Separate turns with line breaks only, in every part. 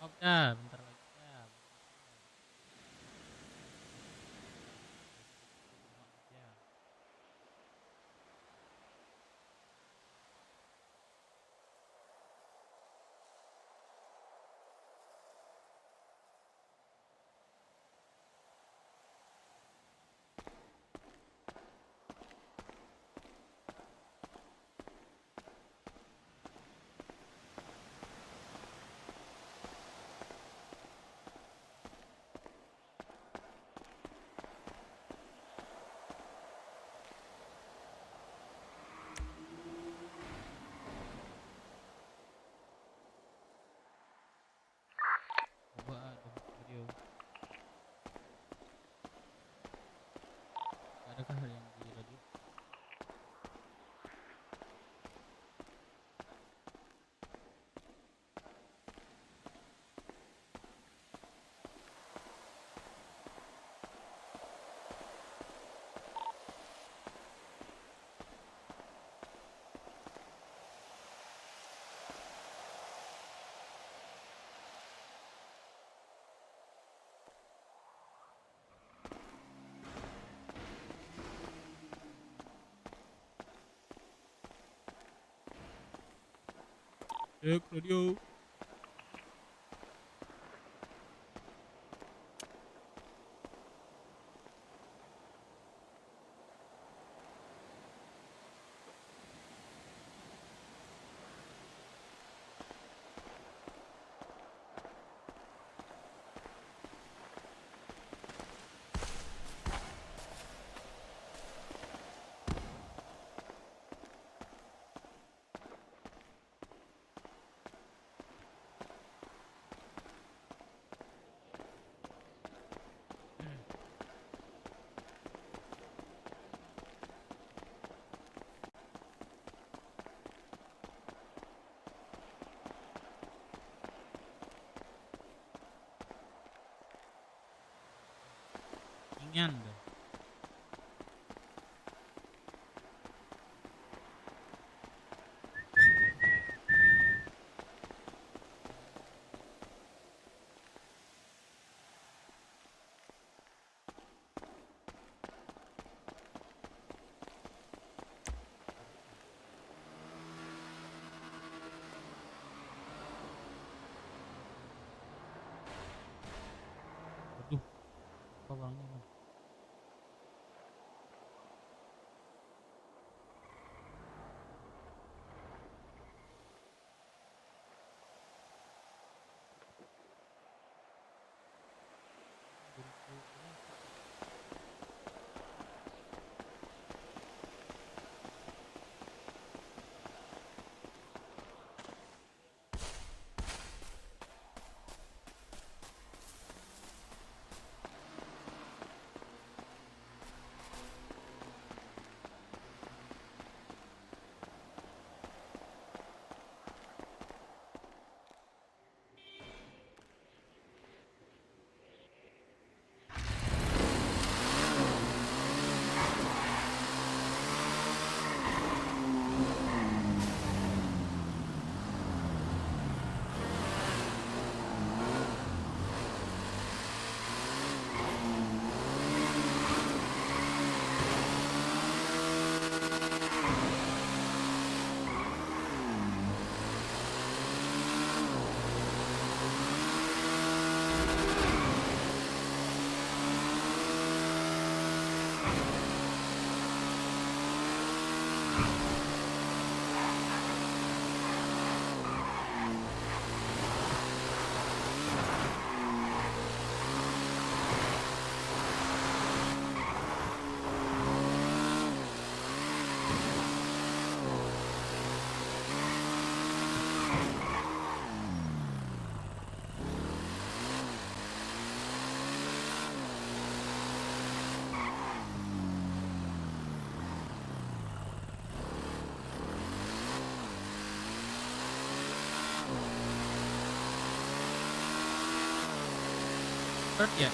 Stop dah, bentar lagi dah, bentar lagi dah. Tengok aja. Coba ada video. Gak adakah hal yang di radio? Cek radio. Ingan dah. Waduh, apa bangnya bang? Start ya?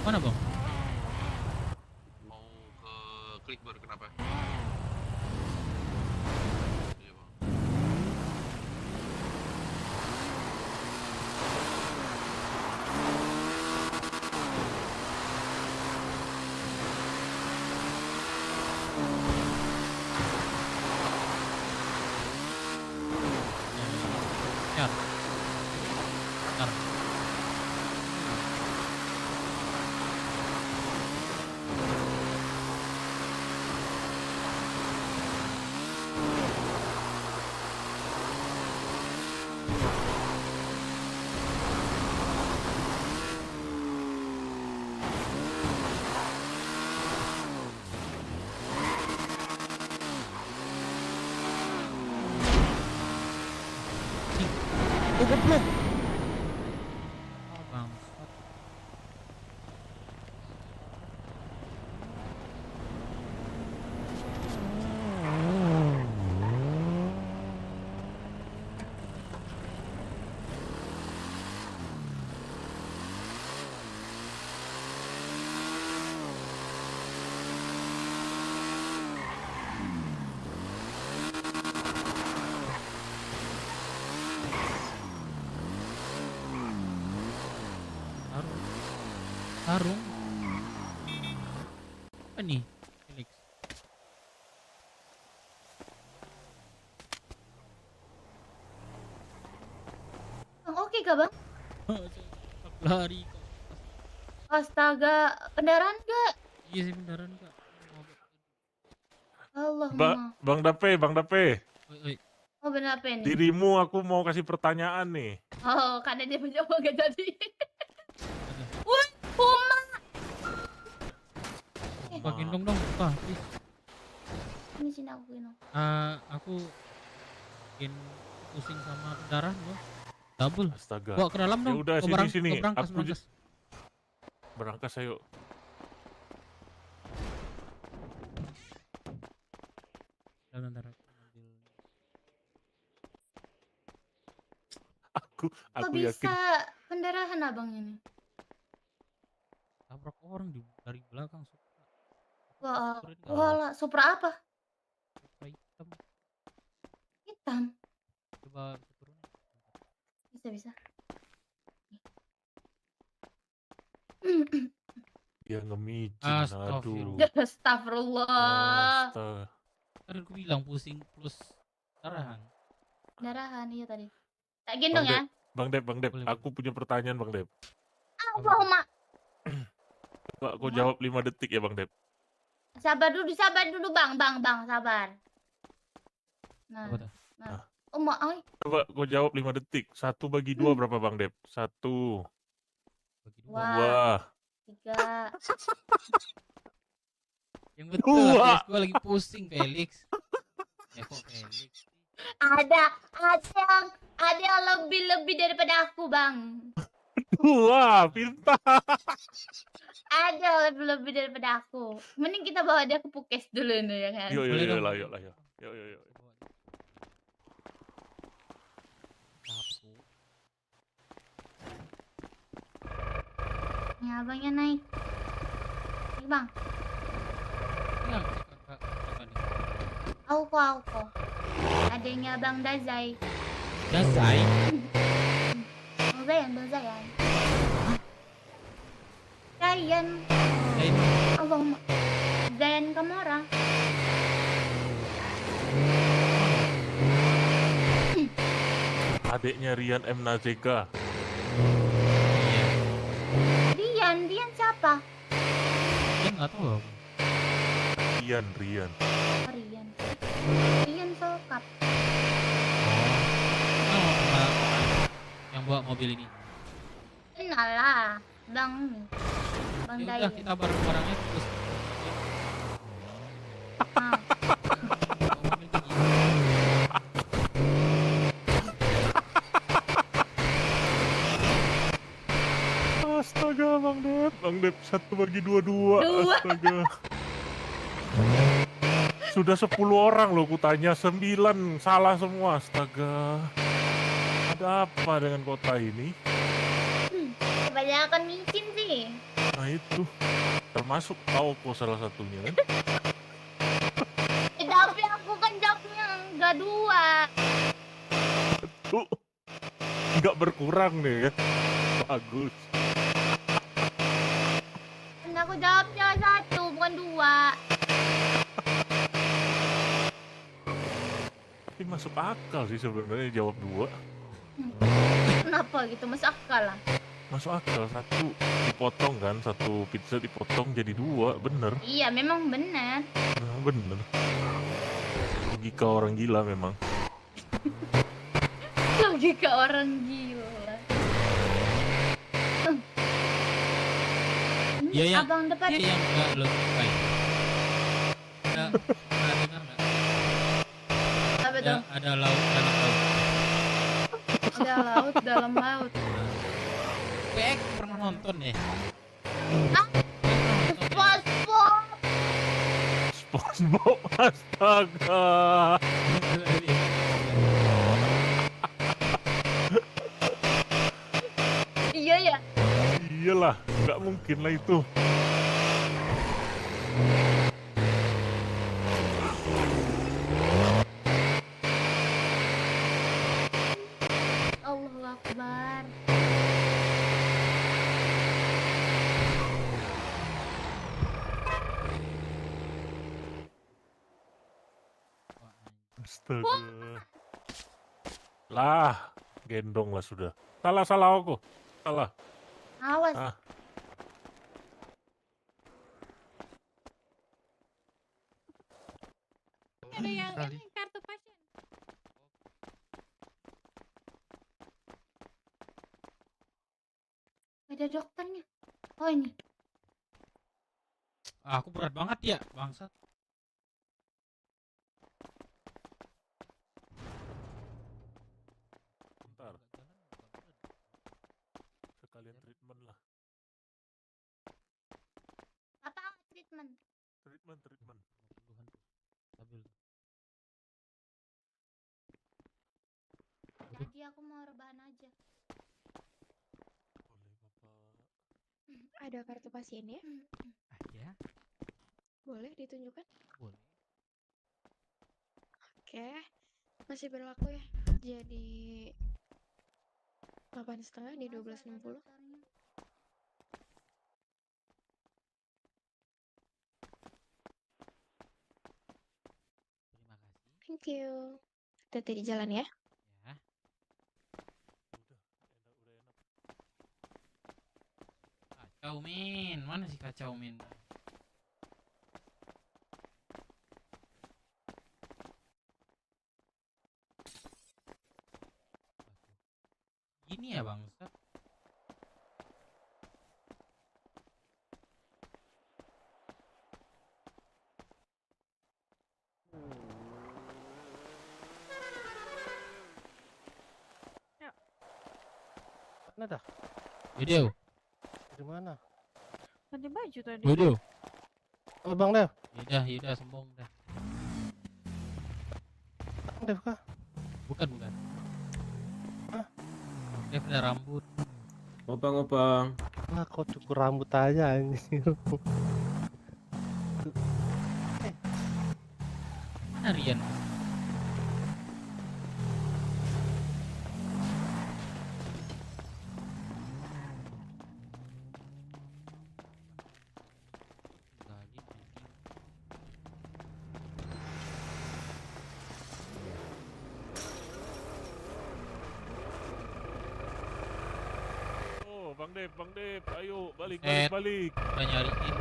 Mana bang?
Mau ke Clickbar, kenapa? Iya bang.
Bentar. Bentar. Oh goblok. Ah bangsat. Tarung. Tarung. Apa nih? Felix.
Bang, oke kah bang?
Lari kok.
Astaga, kendaraan gak?
Iya sih beneran kak. Mabuk.
Allahumma.
Bang Dape,
Oi, oi.
Oh bener apa ini?
dirimu aku mau kasih pertanyaan nih.
Oh, karena dia menjawab gak jadi.
Ada.
Wih, Puma.
Buka gendong dong, buka please.
Ini sini aku gendong.
Aku bikin pusing sama pendarahan gua. Double.
Astaga.
Bawa ke dalam
Ya
dong.
udah,
Ke
sini, sini.
ke berangkas,
Aku
berangkas.
Berangkas ayo.
Bentar, bentar.
Aku
Kok
yakin.
bisa pendarahan abang ini?
Tabrak orang dari belakang Supra.
Wah,
Supra ini nggak
wala, Supra apa?
Supra hitam.
Hitam.
Coba bisa turun.
Bisa.
Dia ngemicin, aduh.
Astagfirullah.
Astagfirullah.
Astaga.
Kan aku bilang pusing plus pendarahan.
Pendarahan, iya tadi. Tak gendong ya?
Bang Dep,
Boleh,
aku punya pertanyaan Bang Dep.
Allahumma.
Coba kau jawab 5 detik ya Bang Dep.
Sabar dulu bang, sabar. Nah,
Apa tuh?
ay.
Coba kau jawab 5 detik. 1 bagi 2 berapa Bang Dep? 1,
Bagi dua.
Wah.
2.
3.
Yang betul lah,
Dua.
Felix. Gua lagi pusing, Felix. Kok Felix?
Ada yang lebih daripada aku, Bang.
2, pintar.
Ada yang lebih daripada aku. Mending kita bawa dia ke Pukes dulu nih ya kan.
Yuk,
Boleh dong.
yuk.
Sapu.
Ya, abangnya naik. Nih, Bang.
Ini apa sih, kakak? Apa nih?
Auko. Adanya Bang Dazai.
Dasai.
Dayan. Dayan.
Lain.
Allahumma. Dayan Kamora.
Adiknya Rian M. Nazega.
Iya.
Dian siapa?
Dia nggak tahu aku.
Rian.
Oh, Rian Sokap.
Oh, sama yang bawa mobil ini.
Kenal lah, Bang
Ya udah,
Dayan.
kita bareng-barengnya terus.
Ah,
Bawa mobil begini.
Astaga Bang Dep 1 bagi 2, 2.
Dua.
Astaga. Sudah 10 orang loh kutanya, 9 salah semua. Astaga. Ada apa dengan kota ini?
kebanyakan micin sih sih.
Nah itu, termasuk Aoko salah satunya kan.
Tapi aku kan jawabnya enggak 2.
Tuh, nggak berkurang nih ya. Bagus.
Kan aku jawabnya 1 bukan 2.
Tapi masuk akal sih sebenarnya jawab 2.
Kenapa gitu? Masuk akal lah.
Masuk akal, 1 dipotong kan, 1 pizza dipotong jadi 2, bener.
Iya, memang benar.
Nah, bener. Logika orang gila memang.
Logika orang gila. Ini
Iya, yang-
abang depan.
Iya yang enggak lo sukai. Ada pernah dengar nggak?
Apa tuh?
Ada laut dalam laut.
Ada laut dalam laut.
Kayak pernah nonton ya?
Ah, SpongeBob.
SpongeBob, astaga.
Iya ya.
Iyalah, nggak mungkin lah itu.
Allahu Akbar.
Astaga. Lah, gendong lah sudah. Salah aku. Salah.
Awas.
Ah.
Ada yang
Kali.
ini kartu pasien. Ada dokternya. Oh ini.
Aku berat banget ya, bangsat.
Bentar, sekalian treatment lah.
Apa treatment?
Treatment.
Stabil.
Jadi aku mau rebahan aja.
Boleh Bapak.
Ada kartu pasiennya?
Ah ya,
Boleh ditunjukkan?
boleh.
Oke, masih berlaku ya. Jadi 8,5 di 12,60.
Terima kasih.
Thank you. Hati-hati di jalan ya.
Ya.
Udah enak.
Kacau min, mana sih kacau min? Gini ya bangsat.
Mana dah?
Video,
Dari mana?
Ganti baju tadi.
video.
Oh, Bang Dev.
Yaudah, sombong dah.
Bang Dev kah?
Bukan.
Hah?
Dev ada rambut.
Opang.
Lah, kau cukur rambut aja anjir.
Mana Rian? Tinggalin, anjing.
Oh, Bang Dep, ayo balik.
Udah nyariin.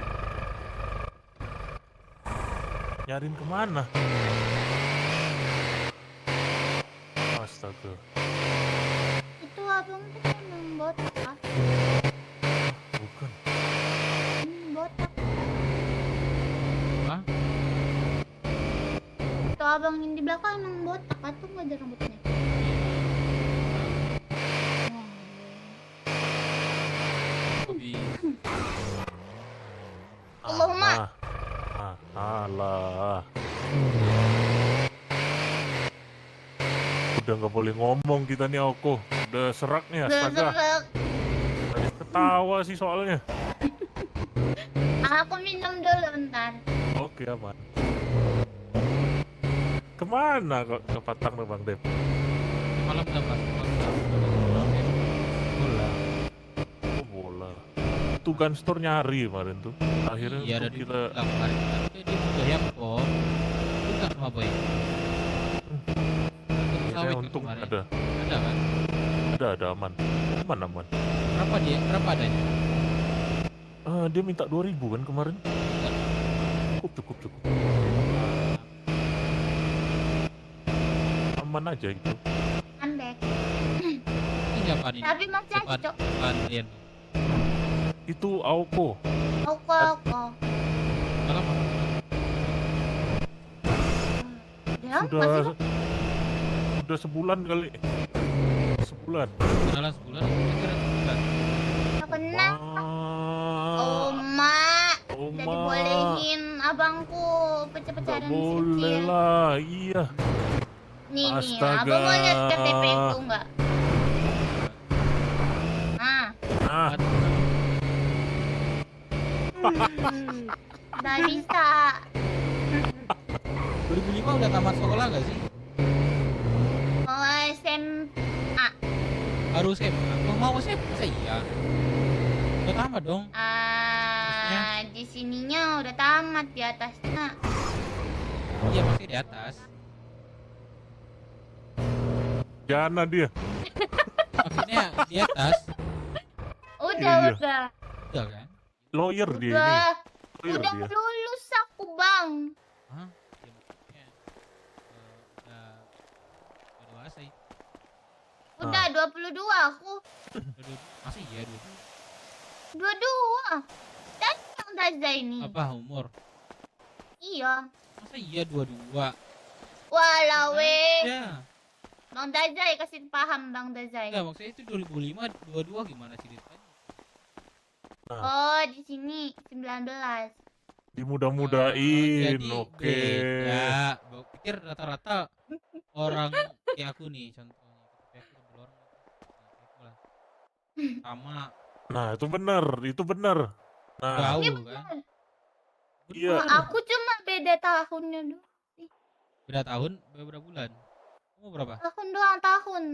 Nyariin kemana? Astaga,
Itu abang tuh memang botak.
bukan.
Botak.
Hah?
Itu abang yang di belakang emang botak atau nggak ada rambutnya?
Hobi.
Allahumma.
Alah. Udah nggak boleh ngomong kita nih Oko. Udah serak nih
Udah
astaga.
serak.
Tadi ketawa sih soalnya.
Aku minum dulu ntar.
Oke, aman. Kemana kok ke Patang nih Bang Dep?
Malam udah pas.
Bola.
Oh, bola. Itu kan store nyari kemarin tuh. Akhirnya
Iya,
tuh
dari
kita
kemarin tapi dia juga ya kok. Bukan sama boy.
akhirnya untung ada
Ada kan?
ada aman. Aman.
Berapa adanya?
Dia minta 2.000 kan kemarin. Cukup. Aman aja itu.
Andek.
Ini siapa nih?
Tapi masih aja, Cok.
Depan Rian.
Itu Aoko.
Oko.
Malam apa?
Dia
Sudah
masih
udah sebulan kali. Sebulan.
Kenalan sebulan. Kira-kira sebulan.
kenal.
Wah.
Mak.
Oh,
Udah
Ma.
dibolehin abangku
Nggak
pecah-pecahan
boleh
kecil.
lah, iya.
Nih,
Astaga.
abang mau lihat KTP ku nggak? Nah,
Ah,
udah bisa.
2005 udah tamat sekolah nggak sih?
Mau SMA.
Baru SMA. Mau SMA? Masa iya? Udah tamat dong.
Di sininya udah tamat, di atasnya.
Iya masih di atas.
Jana dia.
Maksudnya di atas.
Udah.
Udah kan?
Lawyer dia ini.
Udah,
Lawyer
udah
dia.
lulus aku, Bang.
Hah? Ya maksudnya udah dewasa ya.
Udah 22 aku.
Masih iya dulu.
22. Dan yang Daza ini.
Apa umur?
Iya.
Masa iya 22?
Walau weh.
Ya.
Bang Dazai kasih paham Bang Dazai.
Enggak maksudnya itu 2005 22 gimana sih ceritanya?
Oh, di sini 19.
Dimudah-mudahin,
Jadi
oke.
beda. Gua pikir rata-rata orang kayak aku nih contohnya. Kayak aku double orang. Lah. Sama
Nah, itu benar. Nah,
jauh kan?
iya.
Aku cuma beda tahunnya doang.
Beda tahun, beberapa bulan. Kamu berapa?
Tahun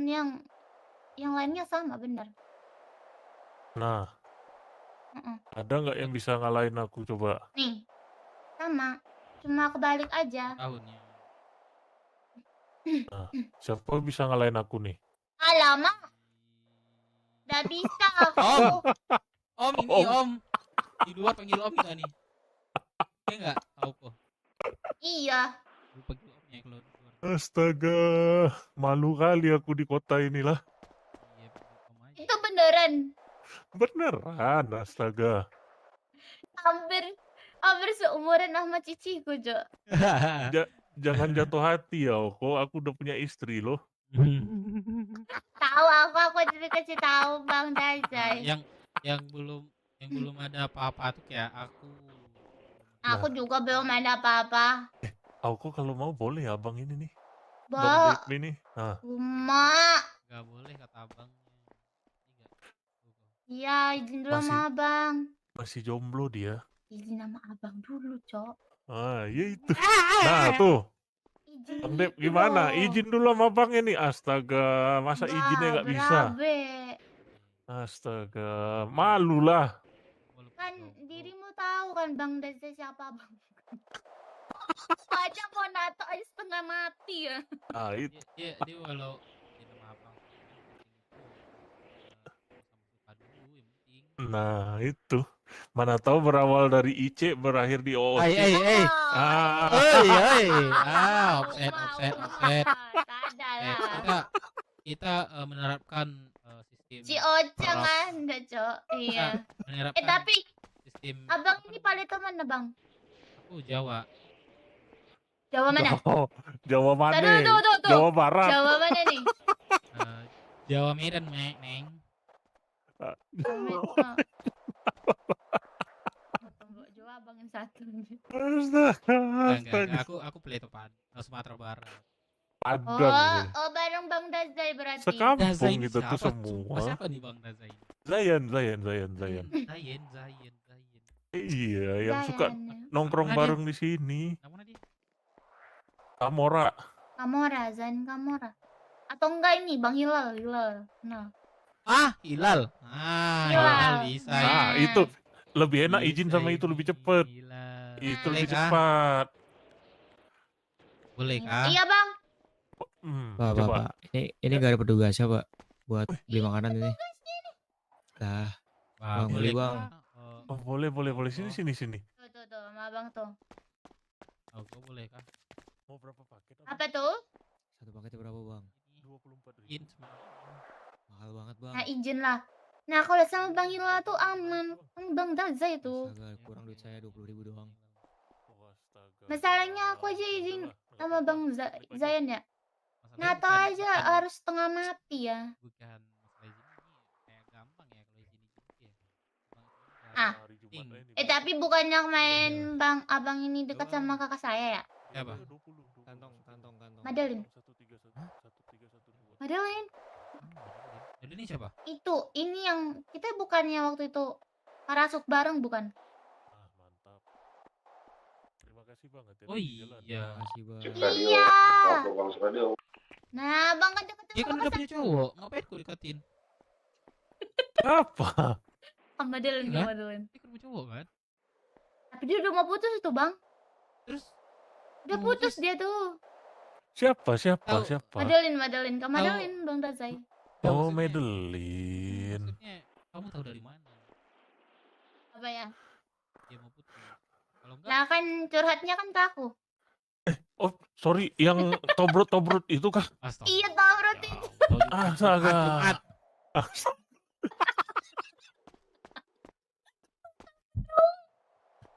yang lainnya sama benar.
Nah,
Mm-mm.
ada nggak yang bisa ngalahin aku coba?
Nih. Sama. Cuma kebalik aja.
Tahunnya.
Nah, siapa bisa ngalahin aku nih?
Alamak. Udah bisa aku.
Om. Om ini Om. Di luar panggil Om enggak nih? Iya enggak? Tahu kok.
Iya.
Lu panggil Omnya kalau di luar.
Astaga, malu kali aku di kota inilah.
Iya, panggil Om aja.
Itu beneran.
Beneran, astaga.
Hampir seumuran sama ciciku, Jo.
Jangan jatuh hati ya, kok aku udah punya istri loh.
Tahu aku jadi kasih tahu Bang Dazai.
yang belum ada apa-apa tuh kayak aku.
Aku juga belum ada apa-apa.
Aku kalau mau boleh ya abang ini nih.
Bo,
Bang Dep ini. Nah,
Uma.
Enggak boleh kata abangnya.
Iya, izin dulu
Masih-
sama abang.
masih jomblo dia.
Izin sama abang dulu, Cok.
Ah, ya itu. Nah, tuh.
Izin
Bang Dep
dulu.
gimana? Izin dulu sama abangnya nih. Astaga, masa izinnya nggak bisa?
Berabe.
Astaga, malu lah.
Kan dirimu tahu kan Bang Dazai siapa Bang? Aja mau nato aja setengah mati ya.
Ah, itu.
Dia walau dia nama abang sama dulu yang penting.
Nah, itu. Mana tahu berawal dari IC berakhir di OOC. Ah,
Offset. Kita menerapkan sistem
Si Ocang Anda, Cok. Iya.
menerapkan
Tapi
sistem
abang ini paling mana Bang?
aku Jawa.
Jawa mana?
Jawa mana?
Tuh.
Jawa Barat.
Jawa mana nih?
Jawa Medan, Neng.
Jawa abang yang satu.
Astaga,
Enggak.
astaga.
Aku Peletopan, Sumatera Barat.
Padang nih.
Oh bareng Bang Dazai berarti.
Sekampung
Daza ini
kita tuh
siapa?
semua.
Siapa nih Bang Daza ini?
Zayan.
Zayen.
Iya, yang suka
Zayan, ya.
nongkrong
Mana dia?
bareng di sini.
Namanya dia?
Kamora.
Kamora, Zain Kamora. Atau enggak ini Bang Hilal. Nah.
Ah, Hilal. Ah,
Hilal.
Hilal bisa.
Nah.
Ah, itu lebih enak izin
Bisa
sama itu lebih cepet.
Hilal.
Itu
Boleh
lebih
kah?
cepat.
Boleh kah?
Iya Bang.
Pak,
Coba.
Pak. Ini gak ada petugasnya, Pak. Buat beli makanan ini. Nah, Bang,
boleh
beli, Bang.
kah?
Oh, boleh. Sini.
Tuh, sama Abang tuh.
Kok boleh kah?
Mau berapa paket?
Apa tuh?
satu paketnya berapa, Bang?
24.000.
Izin sebentar.
Mahal banget, Bang.
Nah izin lah. Nah kalau sama Bang Hilal tuh aman. Kan Bang Dazai itu.
Astaga, kurang duit saya 20.000 doang.
Oh, astaga.
Masalahnya aku aja izin
Udahlah,
sama
nggak
Bang
apa-apa. Balik aja.
Zayan ya.
Masalahnya
Nato
bukan-
aja
bukan-
harus setengah mati ya.
bukan masalah izin ini kayak gampang ya kalau izin ya.
Ah.
Hari Jumat aja nih,
Eh
Bang.
tapi bukannya main Bang Abang ini dekat
Doang.
sama kakak saya ya?
Siapa?
20.
Kantong.
Madeline.
1312.
Madeline.
Jadi ini siapa?
Itu ini yang kita bukannya waktu itu parasut bareng bukan?
Ah, mantap. Terima kasih Bang. Hati-hati
Oh
di jalan.
iya.
Makasih, Bang.
Iya. Nah Bang kan dekat
Dia kan
sama
udah
kakak
punya cowok, ngapain kau deketin?
Apa?
sama Madeline
Iya.
sama Madeline.
Dia kan punya cowok kan?
Tapi dia udah mau putus itu Bang.
Terus
Udah
Mau
putus
putus?
dia tuh.
Siapa?
Tahu.
Madeline Kak Madeline Bang Dazai.
Nggak,
Oh,
maksudnya-
Madeline.
Maksudnya kamu tahu dari mana?
Apa ya?
Dia mau putus. Kalau enggak,
Nah kan curhatnya kan ke aku.
Oh, sorry, yang tobrut itu kah?
astaga.
Iya tahu berarti.
Astaga.
Jumat.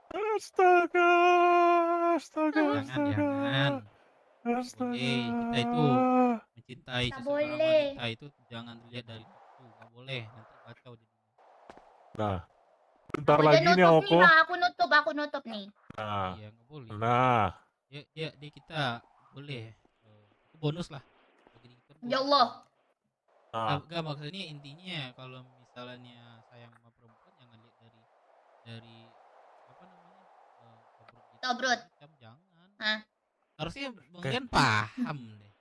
Astaga.
Jangan.
Astaga.
Kita itu mencintai
Nggak
seseorang
boleh.
wanita itu jangan dilihat dari itu, nggak boleh nanti kacau jadinya.
Nah, bentar
Udah
lagi nih
nutup
Oko.
nih Bang, aku nutup nih.
Nah,
Iya nggak boleh.
nah.
Dia kita boleh. Itu bonus lah. Bagi kita bonus.
Ya Allah.
Nah,
Nggak, maksudnya intinya kalau misalnya sayang sama perempuan jangan lihat dari apa namanya
Tobrut.
macam jangan.
Ah.
Harusnya Bang Dian paham deh.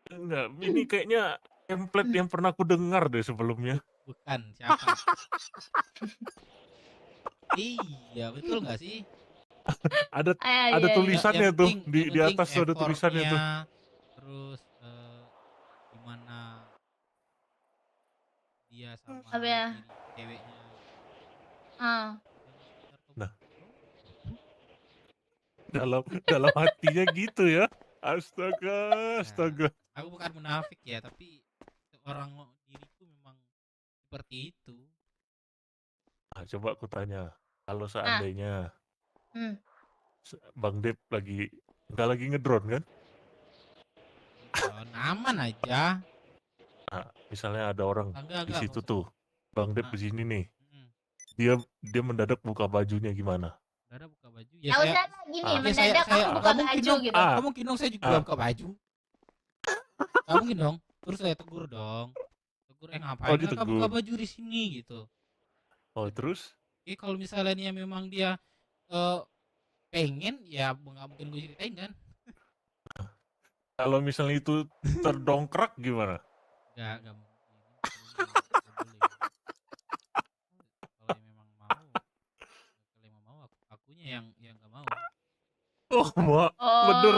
enggak, ini kayaknya template yang pernah aku dengar deh sebelumnya.
Bukan siapa? Iya betul nggak sih?
Ada
Iya,
Ada
iya.
tulisannya
Yang
tuh
penting-
di
yang
atas
penting
tuh ada tulisannya tuh.
effortnya, terus gimana dia sama
Apa ya?
diri ceweknya.
Ah.
Nah. Dalam hatinya gitu ya. Astaga.
Aku bukan munafik ya, tapi orang diriku memang seperti itu.
Nah, coba aku tanya, kalau seandainya
Hmm.
Bang Dep nggak lagi ngedrone kan?
Aman aja.
Nah, misalnya ada orang
Enggak,
di
enggak,
situ
maksud-
tuh, Bang Dep
Ah.
di sini nih,
Mm,
dia mendadak buka bajunya gimana?
nggak ada buka baju.
Ya usah lah gini,
Ah.
mendadak
saya-
aku buka
nggak mungkin
baju
dong.
gitu.
Ah.
Nggak mungkin dong saya juga
Ah.
buka baju. Nggak mungkin dong. Terus saya tegur dong. Ngapain
Oh,
kakak
ditegur.
buka baju di sini gitu.
Oh terus?
Kalau misalnya memang dia pengen ya nggak mungkin gue ceritain kan.
Kalau misalnya itu terdongkrak gimana?
Nggak mungkin. Nggak boleh. Kalau yang memang mau, kalau yang mau akunya yang nggak mau.
Oh, Mak,
Oh.
bener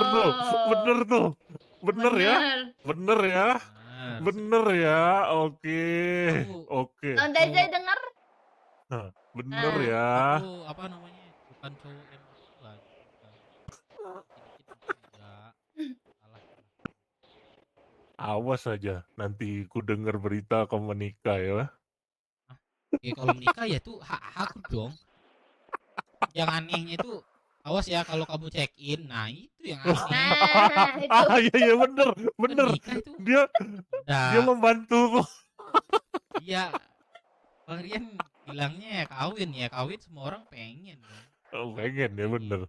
ya,
Benar.
bener ya, oke, oke,
Bang Dazai dengar?
bener
Ah.
ya.
Aku apa namanya? Bukan cowok yang bukan. Dikit-dikit enggak. Salah.
Awas aja, nanti ku dengar berita kau menikah ya.
Kalau menikah ya tuh hak aku dong. Yang anehnya itu awas ya kalau kamu check in. Nah, itu yang aneh.
Nah, itu.
Ah iya bener,
Menikah itu
dia
udah
membantu kok.
iya. Bang Rian bilangnya ya kawin semua orang pengen dong.
Oh, pengen ya bener,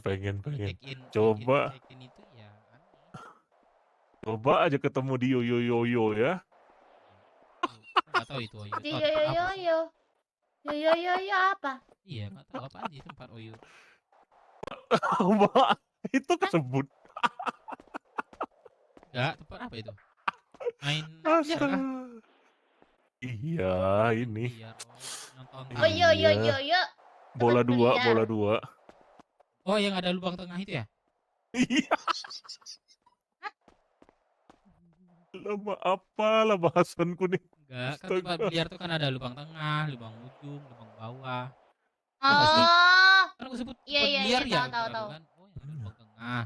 pengen.
Check in
Coba.
check in itu ya aneh.
Coba aja ketemu di Yoyo ya.
Nggak tahu itu Oyo.
Di
Itu
yo
tempat
yo
apa
yo
sih?
yo. Yo yo yo yo apa?
Iya, nggak tahu apa aja tempat Oyo.
Mbak, itu kesebut.
Enggak, tempat apa itu? Main
Ah,
biliar
Astaga.
kah?
Iya, ini.
Biliar, oh, nonton
Oh yo yo
Iya.
yo yo.
Bola
Tempat
dua,
biliar.
bola dua.
Oh, yang ada lubang tengah itu ya?
Iya. Lama apalah bahasanku nih.
Enggak, kan tempat
Astaga.
biliar tuh kan ada lubang tengah, lubang ujung, lubang bawah. Nggak sih?
Oh.
Kan aku sebut
Iya,
tempat
iya,
biliar
iya,
ya,
tahu, tahu,
baru
tahu.
kan. Oh, yang ada lubang tengah.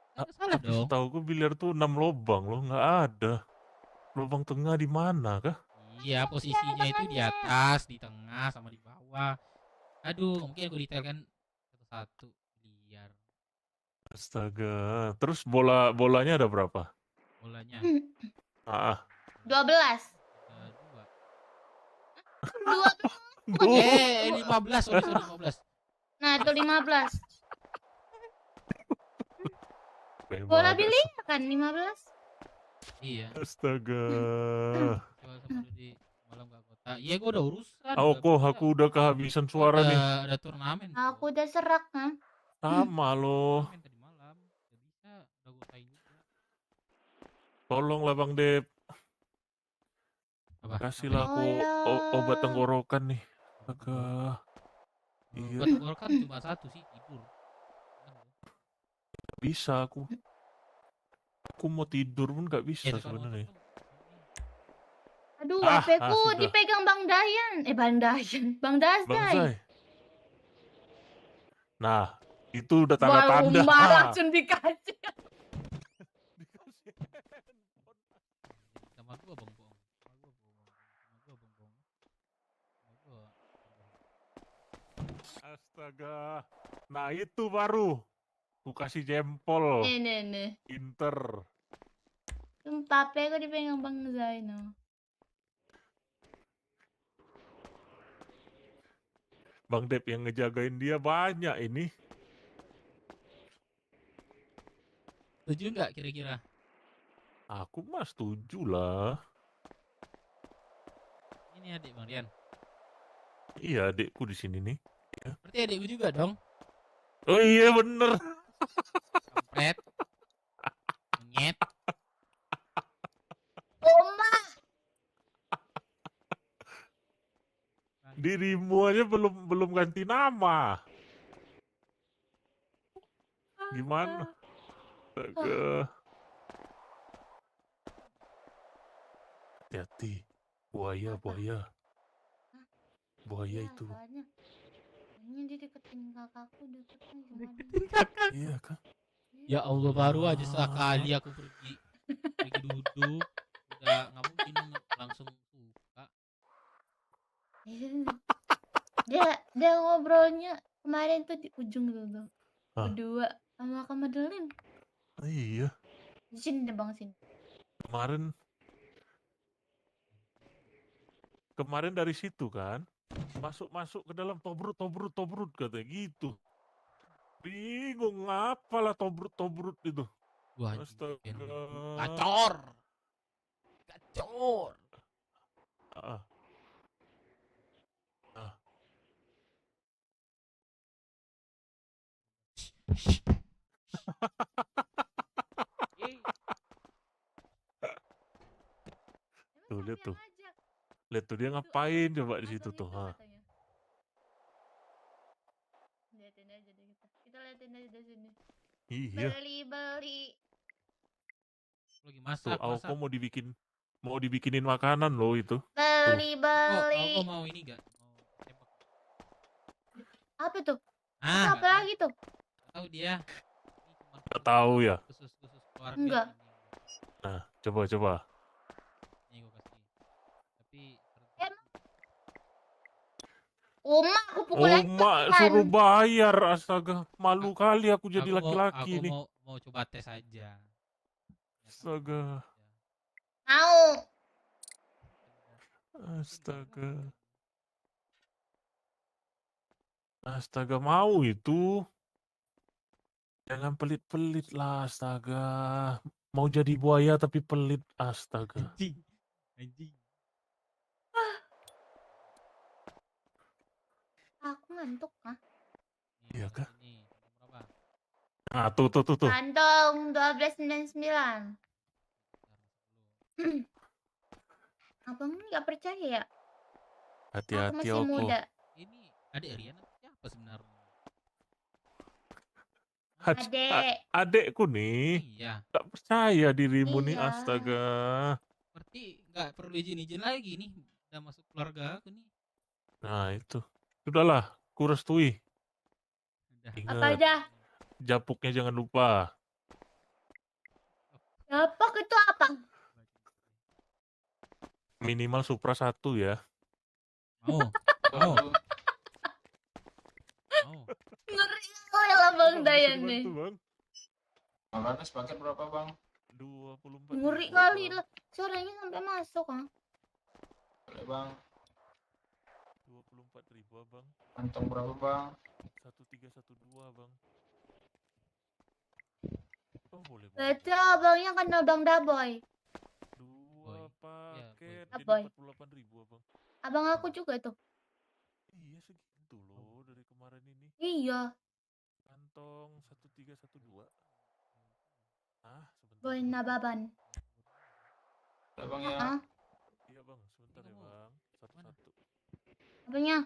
Kan nggak salah dong.
Setahuku biliar tuh 6 lubang loh, nggak ada. Lubang tengah di mana kah?
Iya, posisinya itu di atas, di tengah, sama di bawah. Aduh, mungkin aku detailkan satu-satu biliar
Astaga. Terus bolanya ada berapa?
bolanya.
Ah,
12.
Ada dua.
2.
15, sorry 15.
Nah, itu 15.
bagaimana
Bola biliar kan 15.
Iya,
Astaga.
jual sama di malam gak kota. Iya, gua udah urusan.
Aku udah kehabisan suara nih.
Ada turnamen.
Aku udah serak kan.
Sama loh.
Turnamen tadi malam. Gak bisa, udah gua usahain juga.
Tolonglah Bang Dep.
Apa?
Kasihlah aku obat tenggorokan nih. Astaga. Iya.
Buat tenggorokan cuma satu sih, tidur.
Bisa aku. Aku mau tidur pun nggak bisa
Itu kan
sebenarnya.
Aduh,
Ah,
HP-ku
sudah.
dipegang Bang Dayan. Bang Dayan. Bang
Bang
Dasday.
Zai. Nah, itu udah tanda-tanda.
Rumah langsung dikasih.
Sama gua bong-bong. Sama gua bong-bong. Sama gua.
Astaga. Nah, itu baru. Ku kasih jempol.
Nih.
Inter.
Sumpah, HP-ku dipegang Bang Zaino.
Bang Dep yang ngejagain dia banyak ini.
Setuju nggak kira-kira?
Aku mah setuju lah.
Ini adik Bang Rian.
Iya, adikku di sini nih.
Berarti adikku juga dong.
Oh iya bener.
Kampret. Monyet.
Oma.
Dirimu aja belum ganti nama. Gimana? Astaga. Hati-hati. Buaya. Buaya itu.
Soalnya dia deketin kakakku, deketin
Iya kan?
Ya Allah, baru aja sekali aku pergi duduk. Udah nggak mungkin langsung suka.
Dia ngobrolnya kemarin tuh di ujung tuh.
Hah?
Berdua sama Kak Madeline.
Iya.
Di sini deh Bang, sini.
Kemarin dari situ kan. Masuk ke dalam tobrut katanya gitu. Bingung apalah tobrut itu.
Wah,
Astaga.
gacor.
Ah. Tuh, lihat tuh. Lihat tuh dia ngapain coba di situ tuh. Ha.
Liatin aja deh kita. Kita liatin aja dari sini.
Iya.
Beli.
Lagi
Tuh,
masak.
aku mau dibikinin makanan loh itu.
Beli.
Aku mau ini gak? Mau tembak.
Apa tuh?
Ah,
Apa lagi tuh?
nggak tahu dia. Ini cuma
Nggak tahu ya.
khusus keluarga.
Enggak.
Ini.
Nah, coba.
Ini gua kasih. Tapi
Oma, aku pukulin.
Mak suruh bayar, astaga. Malu kali aku jadi laki-laki
aku
nih.
mau coba tes aja.
Astaga.
Mau.
Astaga, mau itu. Jangan pelit-pelit lah, astaga. Mau jadi buaya tapi pelit, astaga.
Anjing. Anjing.
Aku ngantuk kah?
Iya kah?
Ini berapa?
Nah, tuh.
Kantong 1299. Abang nggak percaya ya? Aku
Hati-hati
masih
Oko.
muda.
Ini adik Rian atau siapa sebenarnya?
Adek.
Adekku nih.
Iya.
Gak percaya dirimu nih,
Iya.
astaga.
Berarti nggak perlu izin lagi nih. Udah masuk keluarga aku nih.
Nah itu. Sudahlah, ku restui.
Udah.
Apa
Ingat,
aja?
japuknya jangan lupa.
Japok itu apa?
Minimal Supra 1 ya.
Mau. Mau. Mau.
Ngeri kali lah Bang
Bang, bisa
Dayan nih.
dibantu, Bang.
Makanya sepaket berapa bang?
24
Ngeri
ribu,
kali
Bang.
lah. Suaranya sampai masuk ah.
Boleh bang.
24 ribu, Bang.
Kantong berapa bang?
1312, Bang. Oh, boleh.
Betul abangnya kan Bang Daboy.
Dua
Boy.
paket
Iya,
jadi
Boy.
48 ribu, Bang.
Abang aku juga tuh.
Iya, segitu loh dari kemarin ini.
Iya.
Kantong 1312. Ah, sebentar.
Boy
Bang.
Nababan.
Boleh bang ya.
Ah,
Iya, Bang. Sebentar ya, Bang. Satu-satu.
apanya?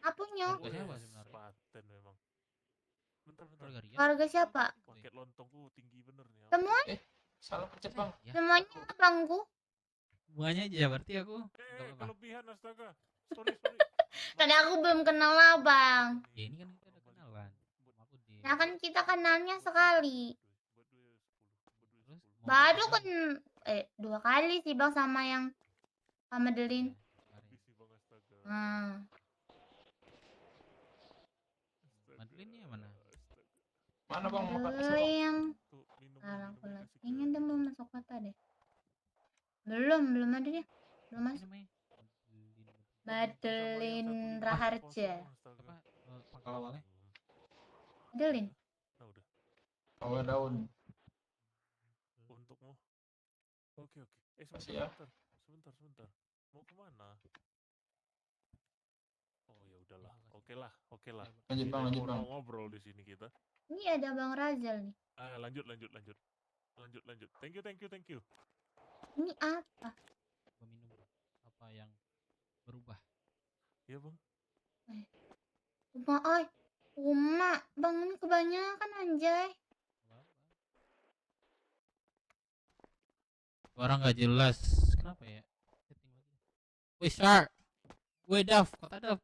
Apanya?
Keluarga siapa sebenarnya?
Paten memang. Bentar.
Keluarga Rian.
Keluarga siapa?
Paket lontongku tinggi bener nih.
Semua?
Salah pencet bang.
Ya.
Semuanya abangku.
Semuanya aja berarti aku. Nggak apa-apa.
Kelebihan astaga. Sorry.
Kan aku belum kenal abang.
Ya ini kan kita udah kenalan. Sama aku di.
Nah kan kita kenalnya sekali.
Terus mau
Baru
apa
kan
lagi?
2 kali sih bang sama yang sama Delin.
Kemarin.
Nah,
Madeline ya mana?
Mana bang mau
dulu
kasih bang?
yang sekarang kelas. Kayaknya dia belum masuk kota deh. Belum ada dia. Belum
Apa
masuk.
namanya?
Madeline Raharja.
Apa? Pangkal awalnya?
Madeline.
Nah, udah.
Bawa daun.
Untukmu. Oke.
Makasih ya.
Sebentar. Mau kemana? Oh ya udahlah. Oke lah.
Lanjut bang,
Tidak
lanjut
mau
bang.
ngobrol di sini kita.
Ini ada Bang Razal nih.
Lanjut. Thank you.
Ini apa?
Minum apa yang berubah?
Iya, Bang.
Uma, Bang ini kebanyakan anjay.
Suara nggak jelas. Kenapa ya? Setting lagi. Wih, Shark. Wih, Dav. Kota Dav.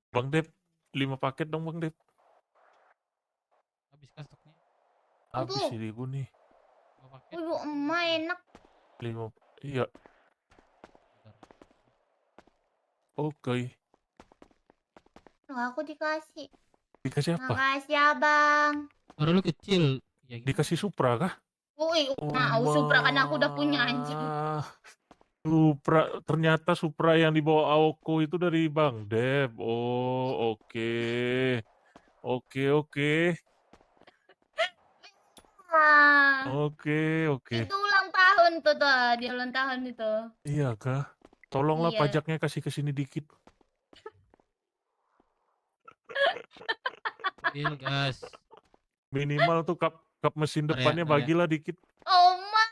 Bang Dep, 5 paket dong Bang Dep.
Habis kan stoknya?
Habis
Aduh.
diriku nih.
5 paket.
Wih, Bu Uma enak.
5. Iya,
Bentar.
oke.
Loh, aku dikasih.
Dikasih apa?
Makasih abang.
Suara lu kecil. Ya, gimana?
Dikasih Supra kah?
Wih, mau Supra kan aku udah punya anjing.
Supra, ternyata Supra yang dibawa Aoko itu dari Bang Dep. Oh, oke.
Ah,
Oke.
itu ulang tahun tuh dia ulang tahun itu.
Iya kah? Tolonglah
Iya.
pajaknya kasih ke sini dikit.
Kecil, gas.
Minimal tuh kap mesin
Bentar ya,
depannya
bentar ya.
bagilah dikit.
Oma.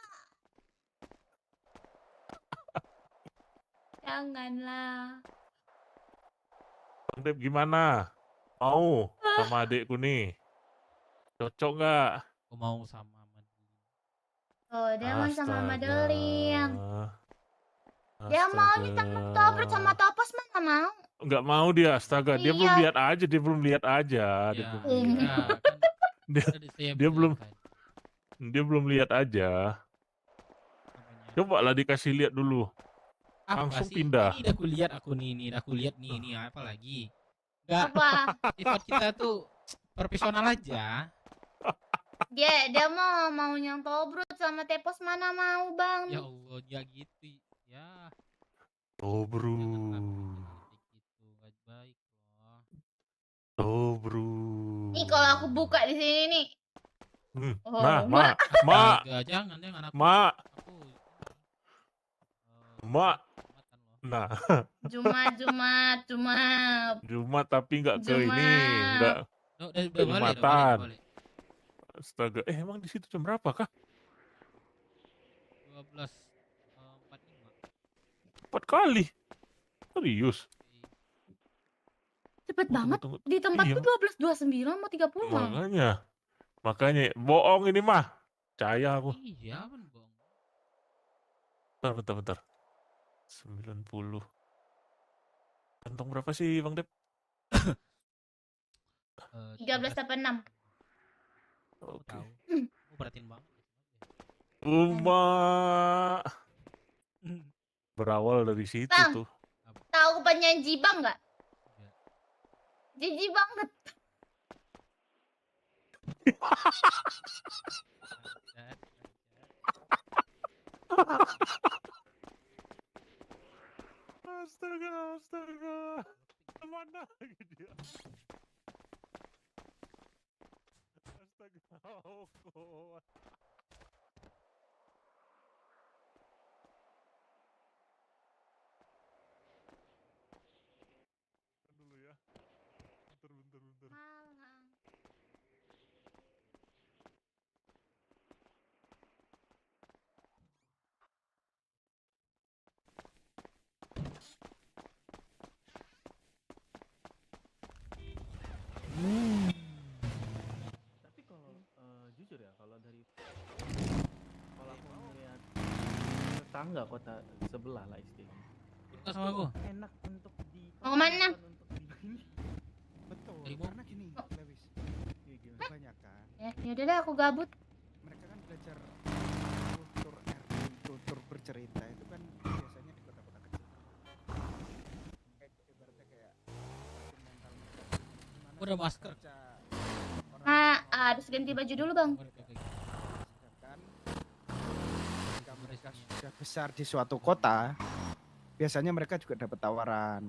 Janganlah.
Bang Dep gimana? Mau sama adekku nih? Cocok nggak?
Aku mau sama Madeline.
Oh, dia mau sama
Astaga.
Madeline. Dia maunya sama Topret sama Topos mana mau?
Nggak mau dia, astaga. Dia belum
Iya.
lihat aja. Dia belum lihat aja.
Ya,
belum lihat.
ya, kan
Dia-
tadi saya
dia
bilang
belum-
kan,
Dia belum lihat aja.
namanya.
Coba lah dikasih lihat dulu.
Apa
langsung
sih?
pindah.
Ini udah kulihat aku nih, aku lihat nih, apa lagi? Enggak,
Apa?
sifat kita tuh profesional aja.
Dia mau yang Tobrut sama Tepos mana mau, Bang?
Ya Allah, ya gitu. Ya,
Oh bro.
jangan kayak gitu, nggak baik loh.
Oh bro.
Nih kalau aku buka di sini nih. Oh,
Nah,
Mak.
mak,
Astaga, jangan aku
mak,
aku
mak.
Jumatan loh.
Nah,
Jumat.
Jumat tapi nggak ke ini, nggak
Udah
ke
balik, udah
Jumatan.
balik.
Astaga, emang di situ jam berapa kah?
12.45.
4 kali. Serius?
Cepet banget.
Tunggu.
Di tempat
Iya,
tuh 12.29 mau 30 malah.
makanya bohong ini mah. Percaya aku.
Iya, kan bang.
Bentar. 90. Kantong berapa sih Bang Dep?
13.86.
Aku
Oke.
tahu. Aku perhatiin banget.
Uma berawal dari situ
Bang.
tuh.
Tahu penyanyi Jibang nggak?
Iya.
Jijik banget.
Astaga. Kemana lagi dia? Astaga. Oh, God. Dulu ya. Bentar.
Tapi kalau jujur ya, kalau aku melihat tetangga kota sebelah lah istilahnya,
Suka sama aku.
enak untuk
Mau kemana?
untuk di
Betul,
Dari
karena gini, Lewis. Kebanyakan
Yaudah deh aku gabut.
mereka kan belajar kultur RT, kultur bercerita itu kan biasanya di kota-kota kecil. Kayak ibaratnya kayak mental mereka gimana
Udah
sih
masker.
baca
Harus ganti baju dulu bang.
sedangkan ketika mereka sudah besar di suatu kota, biasanya mereka juga dapat tawaran.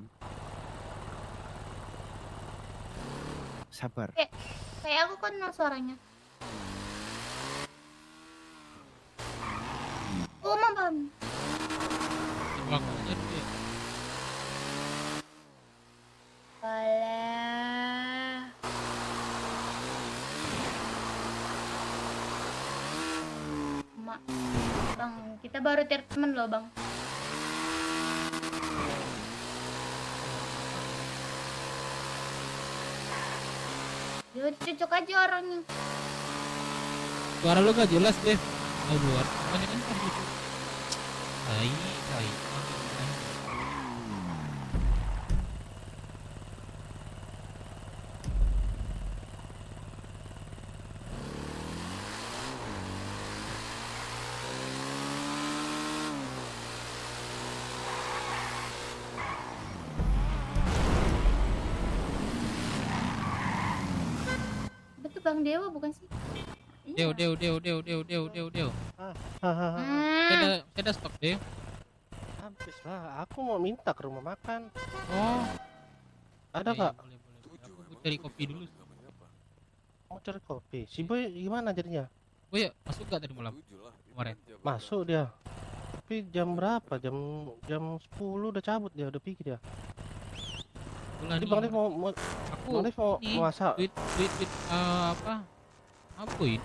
Sabar.
Kayak aku kenal suaranya. Oh bang.
Coba aku aja dulu ya.
Boleh. Bang, kita baru treatment loh bang. Yaudah cocok aja orangnya.
Suara lu gak jelas deh. Oh luar. Banyak kan gitu. Tai.
Betul bang Dewa bukan sih?
Deo.
Ah,
Saya ada stok deh.
Habis lah, aku mau minta ke rumah makan.
Oh.
Ada
Iya,
kak?
boleh. Aku cari kopi dulu.
Mau cari kopi. Si Boy gimana jadinya?
Oh ya, masuk gak tadi malam? Kemarin.
Masuk dia. Tapi jam berapa? Jam 10 udah cabut dia, udah pergi dia.
Bulan
Jadi Bang Dev mau
aku
Bang Dev mau
ini,
masak.
duit apa? Apa ini?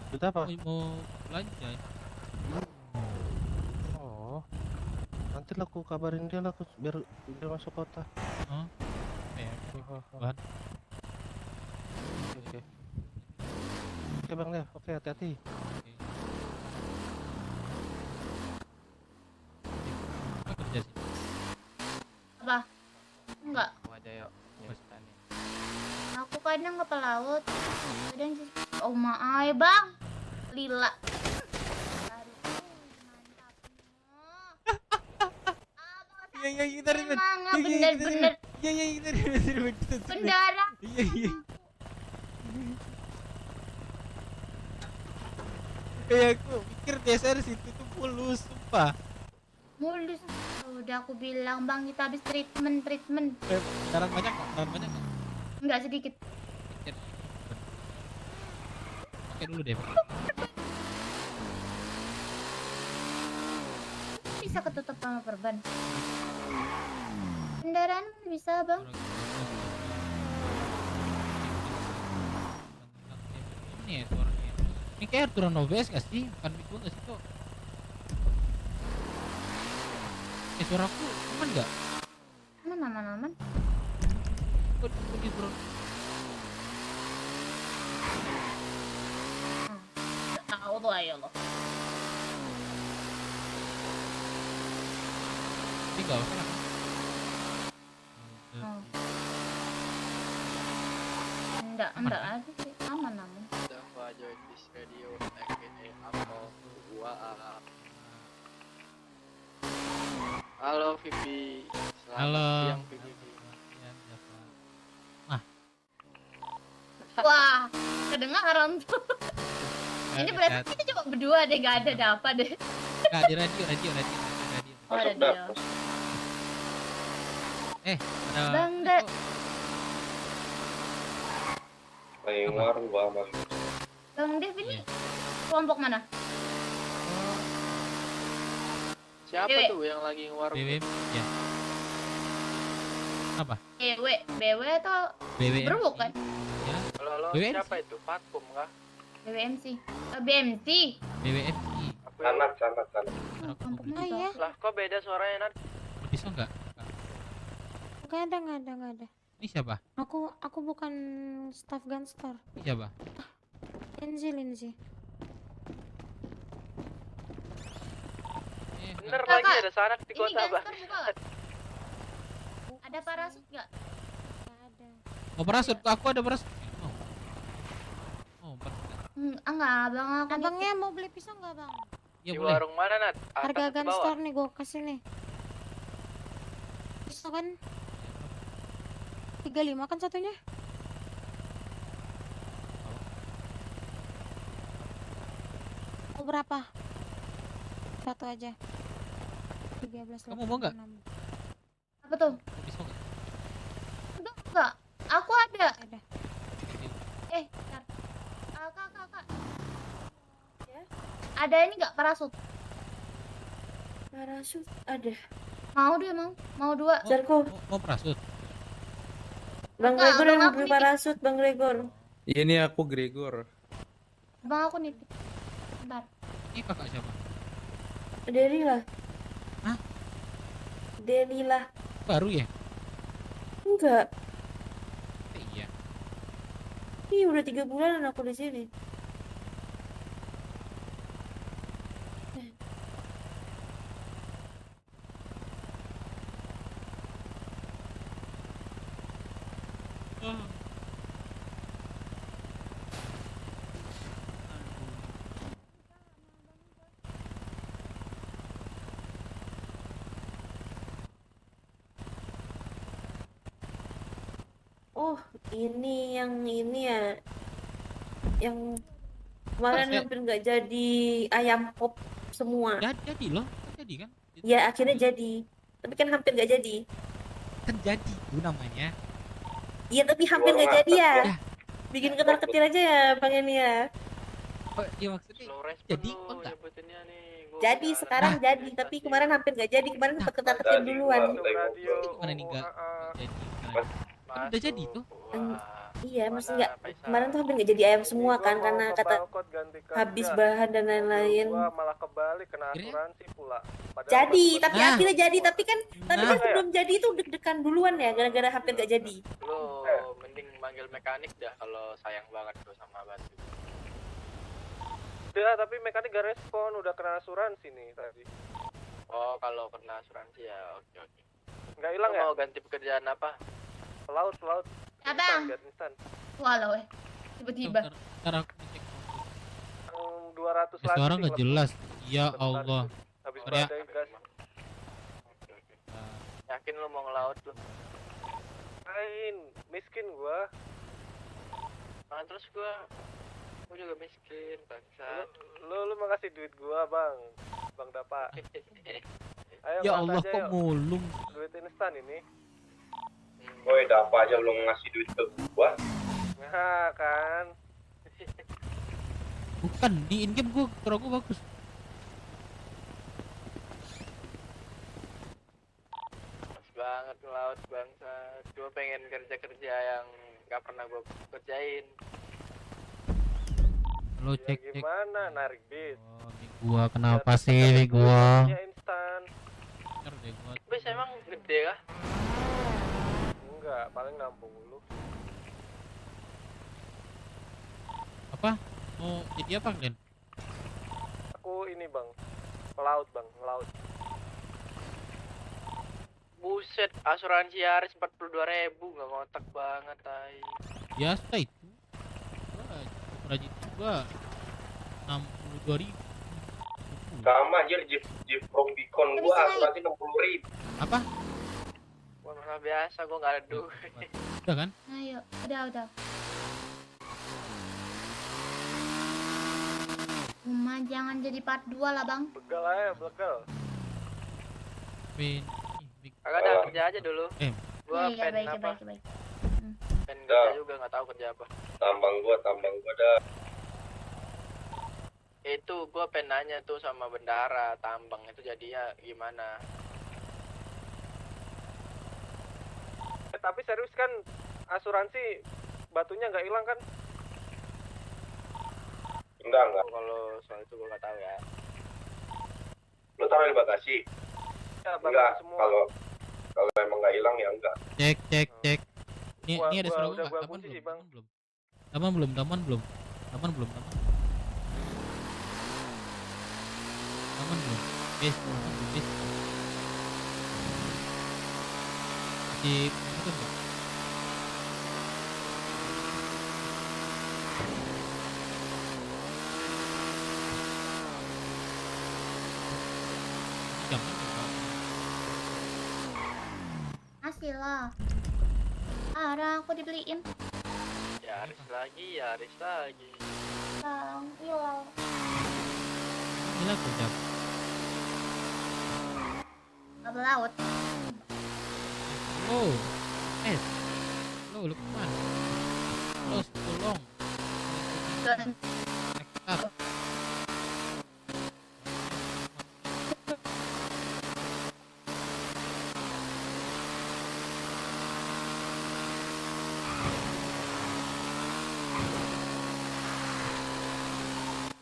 Duit apa?
Mau belanja.
Oh. Nanti lah aku kabarin dia lah biar masuk kota.
Oh. Bahan.
Oke. Oke Bang Dev, oke hati-hati.
Apa kerja sih?
apa? Enggak. Aku kadang ke pelaut, kadang oh maaf bang, lila.
Iya kita ribet.
Semangat bener-bener
Iya kita ribet.
bendara.
Iya. Kayak aku pikir DSR situ tuh mulus, sumpah.
Mulus. Udah aku bilang bang kita habis treatment.
Darah banyak nggak?
Enggak sedikit.
pakai dulu deh.
Bisa ketutup sama perban. Kendaraan bisa bang.
Ini ya suaranya. Ini kayak aturan OBS gak sih? Bukan mic gua gak sih kok? Suaraku aman gak?
Aman.
Kok di bro?
Gak tahu tuh ayo lo.
Ini gak usah lah.
Enggak ada sih, aman.
Halo Vivi.
Halo.
Siang Vivi.
Wah, kedengaran tuh. Ini berarti kita cuma berdua deh, gak ada apa deh.
Enggak di radio.
Oh, ada dia.
Ada
Bang Dek. Bang Dev ini kelompok mana?
Siapa
Dewe.
tuh yang lagi ngewarung?
BWM ya. Apa?
BW atau
BWM.
Beruk kan?
Ya,
Halo,
BWM
siapa itu? Patkum kah?
BWMC. BMC.
BWMI.
Sanat.
Kelompok
Oh
mana?
iya,
Lah kok beda suaranya Nat?
Bisa enggak?
nggak ada.
Ini siapa?
Aku bukan staff gun store.
Ini siapa?
Lindsay.
Bener
Kakak,
lagi ada sanak di
Ini
kota bang.
gangster buka nggak? Ada parasut nggak?
Nggak ada.
Oh parasut, aku ada parasut. Parasut.
Enggak, abang aku
Abangnya mau beli pisau nggak bang?
Ya
Di
boleh.
warung mana Nat?
Harga
Atas atau
gun
bawah?
store nih gue kasih nih. Pisau kan 35 kan satunya? Mau berapa? Satu aja. 13.
Kamu mau nggak?
apa tuh?
Bisa enggak?
Enggak. Aku ada.
Ada.
Bentar. Kak. Ya? Ada ini nggak parasut?
Parasut ada.
Mau dia mau 2.
Zarko,
Mau parasut.
Bang
Enggak,
Gregor
abang
yang
aku
beli
nitip.
parasut, Bang Gregor.
Iya nih aku Gregor.
Abang aku nitip. Bentar.
Ini kakak siapa?
Delila.
Hah?
Delila.
Baru ya?
Enggak.
Iya.
Ih, udah 3 bulan aku di sini. Oh, ini ya. Yang kemarin
Saya-
hampir nggak jadi ayam pop semua.
Jadi loh, jadi kan?
Ya, akhirnya jadi. Tapi kan hampir nggak jadi.
Kan jadi itu namanya.
Iya, tapi hampir nggak jadi ya.
Ya.
Bikin ketar-ketir aja ya, Bang Eni ya.
Oh, iya maksudnya
Slow respon
jadi
lu
kok enggak?
nyebutinnya nih. Gua
Jadi
udah
sekarang
ada
jadi, tapi kemarin hampir nggak jadi. Kemarin sempat ketar-ketir duluan.
masuk radio.
Gimana nih enggak jadi? Kan udah jadi tuh.
Iya, maksudnya nggak. Kemarin tuh hampir nggak jadi ayam semua kan, karena kata habis bahan dan lain-lain.
malah kebalik kena
Kira-
asuransi pula.
Jadi, tapi
Nah.
akhirnya jadi. Tapi kan
Nah.
sebelum jadi itu deg-degan duluan ya, gara-gara hampir nggak jadi.
Lu mending manggil mekanik dah kalau sayang banget tuh sama batu.
Udah, tapi mekanik gak respon, udah kena asuransi nih tadi.
Oh, kalau kena asuransi ya oke.
Nggak
Lu
hilang ya?
mau ganti pekerjaan apa?
Laut.
Abang.
Instan.
Walau tiba-tiba.
Ntar aku cek.
Yang 200 lagi.
Suara nggak
sih,
jelas. Ya
Bentar.
Allah.
Habis
Sorry ya.
badai gas.
Yakin lu mau ngelaut lu?
Miskin gua.
Nah, terus gua juga miskin, bangsa.
Lu mau kasih duit gua, Bang. Bang Dapa. Ayo
Ya
makan
Allah
aja,
kok
yuk.
mulung.
Duit instan ini.
Woi, Dapa aja belum ngasih duit ke gua.
Nah, kan.
Bukan, di in game suara gua bagus.
Pas banget ngelaut bangsa. Gue pengen kerja-kerja yang gak pernah gue kerjain.
Lo
Ya
cek cek.
gimana narik bis?
Oh, gua kenapa
Ya,
sih
tapi
gua?
duitnya instan.
Ntar deh gua.
Bis emang gede kah?
Enggak, paling 60.
Apa? Mau jadi apa kalian?
Aku ini bang, pelaut bang, ngelaut.
Buset, asuransi Yaris 42.000, nggak ngotak banget, tai.
Biasa itu. Gua rajin gua 62.000.
Sama anjir Jeep Rubicon gua asuransi 60.000.
Apa?
Gua malah biasa, gua nggak ada duit.
Udah kan?
Ayo, udah. Cuma jangan jadi part 2 lah bang.
Begal aja, begal.
Pin.
Kagak ada kerja aja dulu. Gua
Iya,
pengen
baik.
apa? Pengen kerja juga, nggak tahu kerja apa.
Tambang gua dah.
Itu gua pengen nanya tuh sama bendara tambang itu jadinya gimana?
Tapi serius kan, asuransi batunya nggak hilang kan?
Enggak.
Kalau soal itu gua nggak tahu ya.
Lu taruh di bagasi?
Ya,
Enggak,
semua.
kalau emang nggak hilang ya enggak.
Cek. Ini ada suara
udah
gua
gua
nggak?
kunci sih, Bang.
Taman belum. Taman belum. Bis. Di itu enggak? Jam
Asli lah. Arah aku dibeliin.
Yaris lagi.
Bang, hilang.
gila tuh jam.
Kabel laut.
Oh, lu kemana? Tolong. Next up.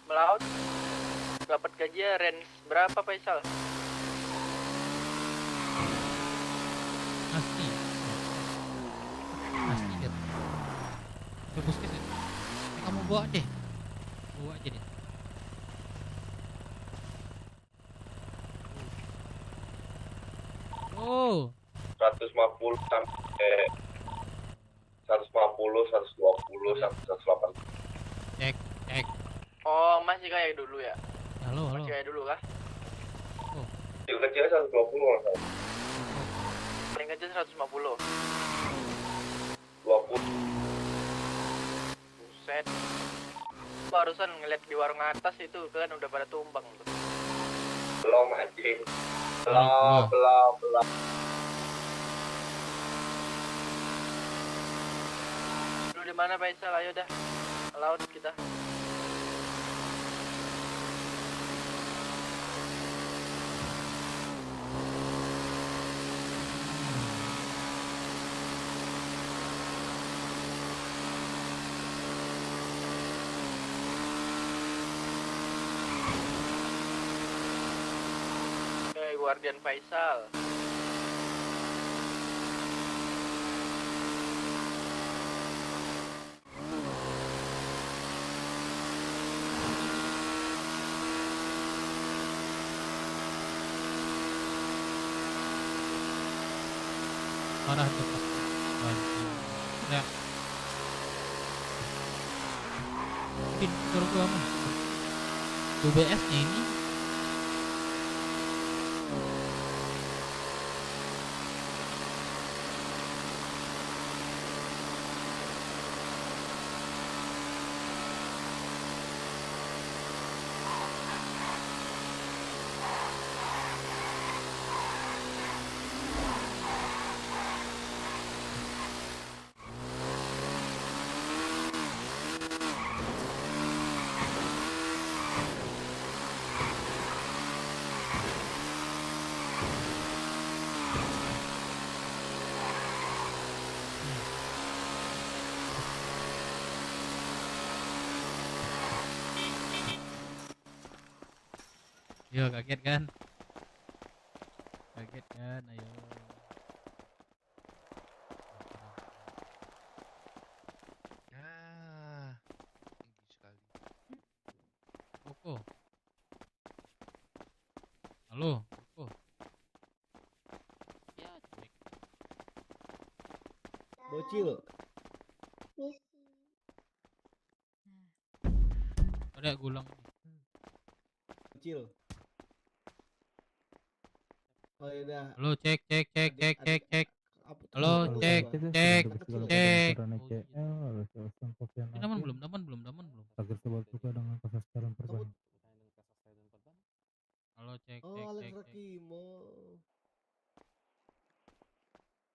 Melaut dapat gaji range berapa Faisal?
Pasti lihat. Puskes ya. Kamu bawa aja deh. Oh,
150 sampai 150, 120, 180.
cek.
Oh, masih kayak dulu ya?
Halo.
Masih kayak dulu kah?
Kecil-kecilnya 120 kalau salah.
Paling kecil 150.
20.
Buset. Barusan ngeliat di warung atas itu kan udah pada tumbang tuh.
Belum anjing.
Belum.
Belum.
Lu di mana Faisal? Ayo dah. Laut kita. Guardian Faisal.
Parah tuh. Ya. Mungkin suruh gua mah. UBS-nya ini Yo, kaget kan? Kaget kan? Ayo.
Ah, tinggi sekali.
Koko. Halo, Koko. Ya, cuek.
Bocil.
Ada gulang.
Bocil. Oh ya udah.
Halo, cek.
Apa tuh?
Halo,
Apa
cek.
tuh?
Cek.
Kecil.
Belum.
Kamu
Halo, cek.
Oh, Alex Rakimo.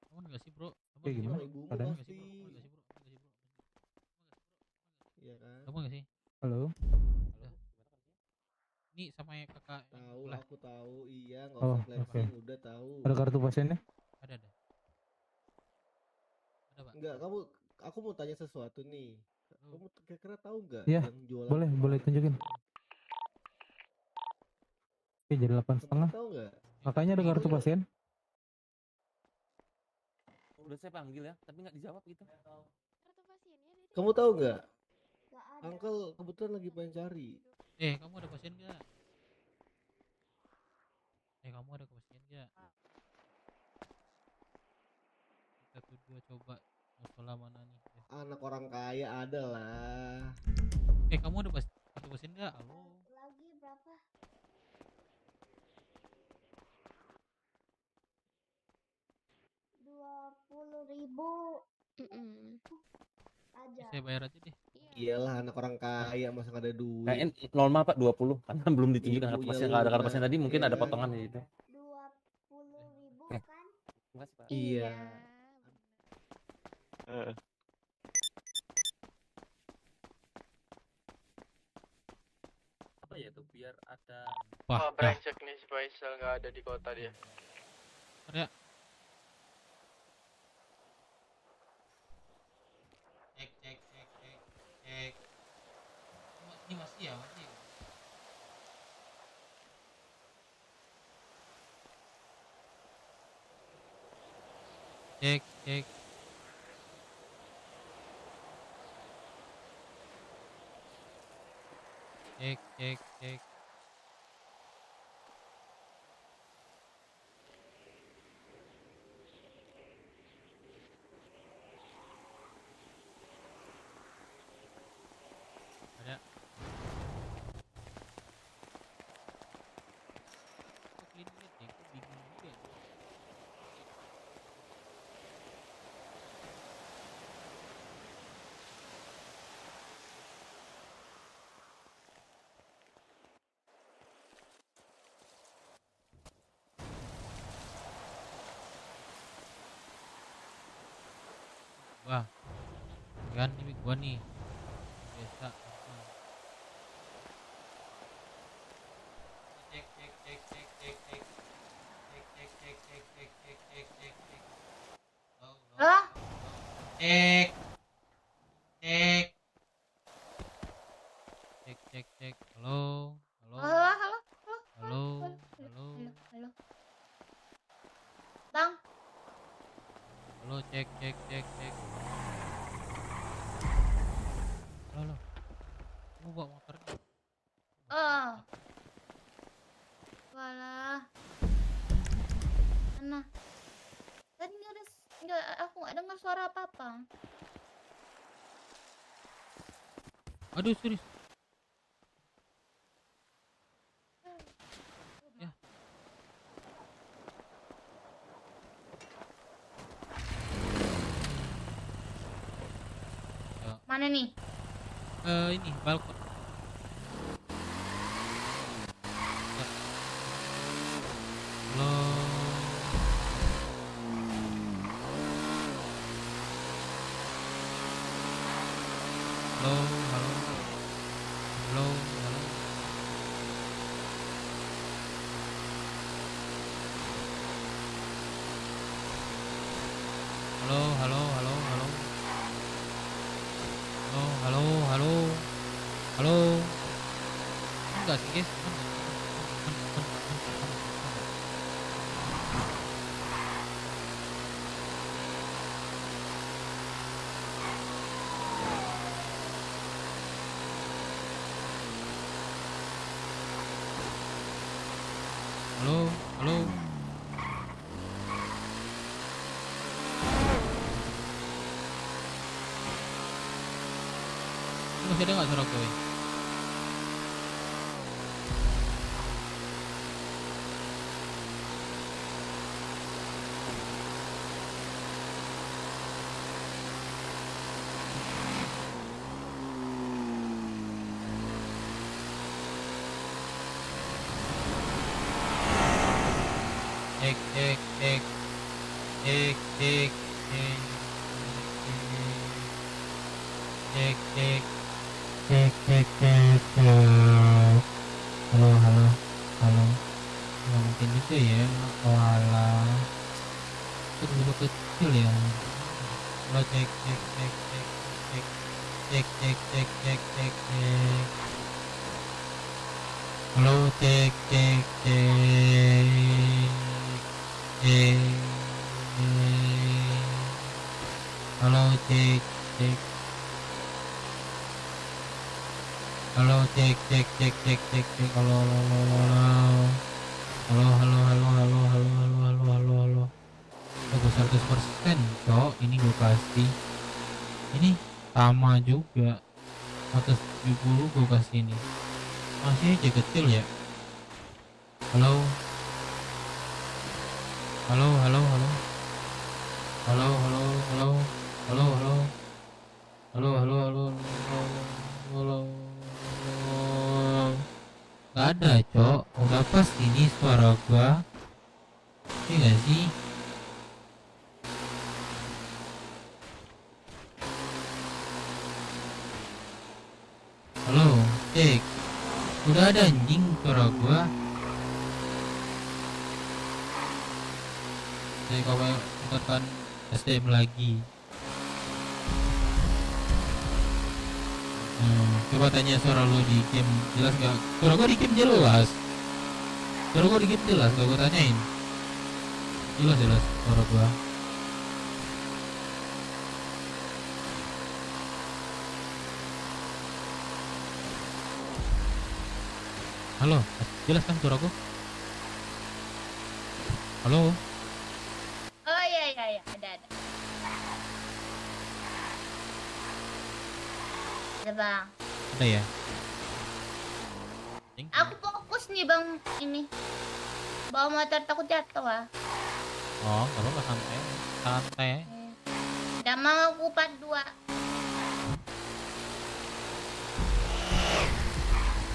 Aman gak sih, bro? Aman
Kayak
gak
gimana?
sih, bro?
Ibumu
Aman gak
pasti.
sih, bro? Aman gak sih, bro?
Iya kan?
Aman gak sih?
Halo.
Ini sama yang kakak yang
Tahu,
sebelah.
aku tahu. Iya, nggak
Oh,
usah
oke.
flexing, udah tahu.
Ada kartu pasiennya? Ada. Ada, Pak.
Enggak, aku mau tanya sesuatu nih. Kamu kira-kira tahu nggak
Iya,
yang jualan
boleh tunjukin. Oke, jadi 8,5.
Tahu nggak?
Makanya ada kartu pasien.
Udah saya panggil ya, tapi nggak dijawab gitu.
Kamu tahu nggak? Uncle kebetulan lagi pengen cari.
Kamu ada pasien gak? Kamu ada pasien gak? Kita berdua coba musola mana nih?
Anak orang kaya ada lah.
Kamu ada pasien gak? Halo.
Lagi berapa? Aja.
Saya bayar aja deh.
Iyalah anak orang kaya masa nggak ada duit.
Kayaknya normal Pak 20 karena belum ditunjukkan kartu
Ibu,
pasien.
ya
Nggak ada kartu
udah.
pasien tadi mungkin
Iya
ada
kan?
potongan di situ.
20.000
Eh.
kan?
Terima kasih Pak.
Iya.
Apa ya tuh biar ada.
Wah,
brengsek nih si Faisal nggak ada di kota dia.
Ada. Cek. Ini masih ya, masih. Cek. Cek. Ada. Kok clean banget ya? Kok bingung juga ya? Wah, kan ini gua nih biasa. Cek.
Halo?
Cek. Halo.
Halo. Bang,
Halo, cek. Halo. Kamu bawa motornya?
walah. Mana? Tadi aku nggak dengar suara apa-apa.
Aduh, serius. Ya.
Mana nih?
Ini balkon. Ya. Halo. Halo. Halo, halo. Ini masih ada nggak suara gue? Cek cek cek cek cek cek cek cek cek cek cek cek. Halo halo halo. Nggak mungkin itu ya. Walah, itu dulu kecil ya. Halo cek cek cek cek cek cek cek cek cek cek cek. Halo cek cek cek. Halo cek cek. Halo cek cek cek cek cek cek. Halo halo halo halo halo halo halo halo halo halo halo. Bagus 100% cok. Ini gue kasih. Ini sama juga 170 gue kasih ini. Masih aja kecil ya. Halo halo halo halo halo halo halo halo halo halo halo halo halo. Gak ada cok, udah pas ini suara gua. Iya gak sih? Halo cek, udah ada anjing suara gua. Jadi kalau tekan SDM lagi. Coba tanya suara lo di game jelas gak? Suara gua di game jelas. Suara gua di game jelas, gua tanyain. Jelas jelas suara gua. Halo, jelas kan suara gua? Halo.
Oh iya iya iya, ada. Ada bang.
Ada ya?
Aku fokus nih bang ini. Bawa motor takut jatuh ah.
Oh, gak apa-apa, santai. Santai.
Udah mau aku part 2.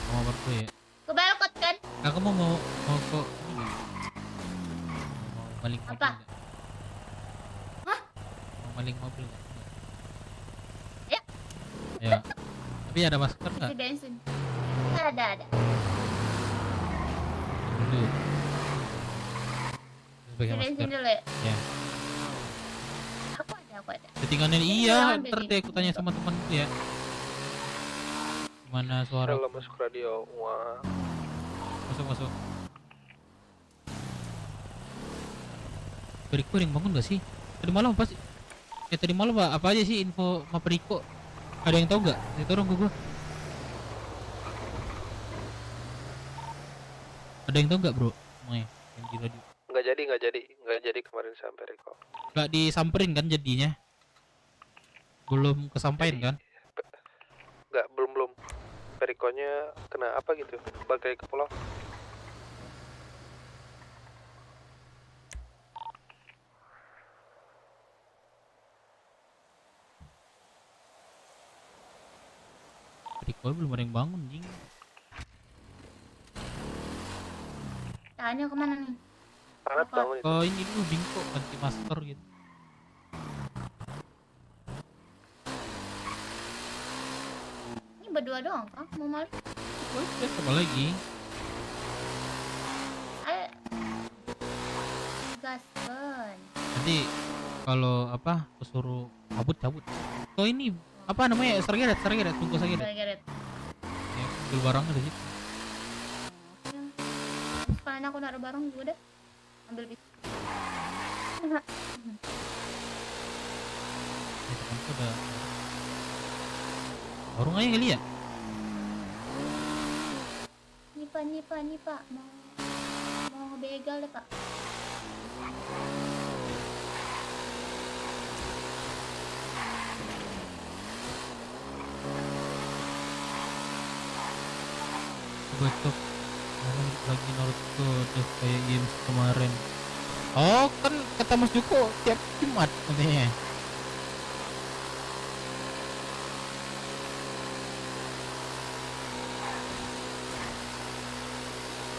Mau berdua ya?
Ke balkon kan?
Aku mau kok ini. Mau balik mobil.
Apa?
Gak?
Hah?
Mau balik mobil gak?
Ya.
Ya. Tapi ada masker nggak?
Isi bensin. Ada.
Dulu. Terus pakai
Isi
masker.
bensin dulu ya.
Ya.
Aku ada.
Settingannya iya. Ntar deh aku tanya sama temanku ya. Gimana suara?
Halo masuk radio. Wah.
Masuk. Periko yang bangun gak sih? Tadi malam apa sih? Tadi malam apa aja sih info sama Periko? Ada yang tahu gak? Itu orang gua. Ada yang tahu gak bro? Yang di radio.
Nggak jadi kemarin sampai Riko.
Gak disamperin kan jadinya? Belum kesampaian kan?
Nggak, belum. Perikonya kena apa gitu? Bagai ke pulau.
Periko belum ada yang bangun jing.
Tanya kemana nih?
Sangat bangun itu.
Oh ini dulu bingko ganti masker gitu.
Ini berdua doang kah? Mau malu?
Oh iya apa lagi?
Ayo. Gaspon.
Nanti kalau apa aku suruh cabut. Oh ini apa namanya? Sargerat, tunggu Sargerat.
Geret.
Ya, ambil barangnya di situ.
Sekalian aku naruh barang juga deh. Ambil bis.
Temanku udah warung aja kali ya?
Nih pak, mau begal deh, Pak.
Bacok. Lagi Naruto udah kayak games kemarin. Oh kan kata Mas Joko tiap Jumat katanya.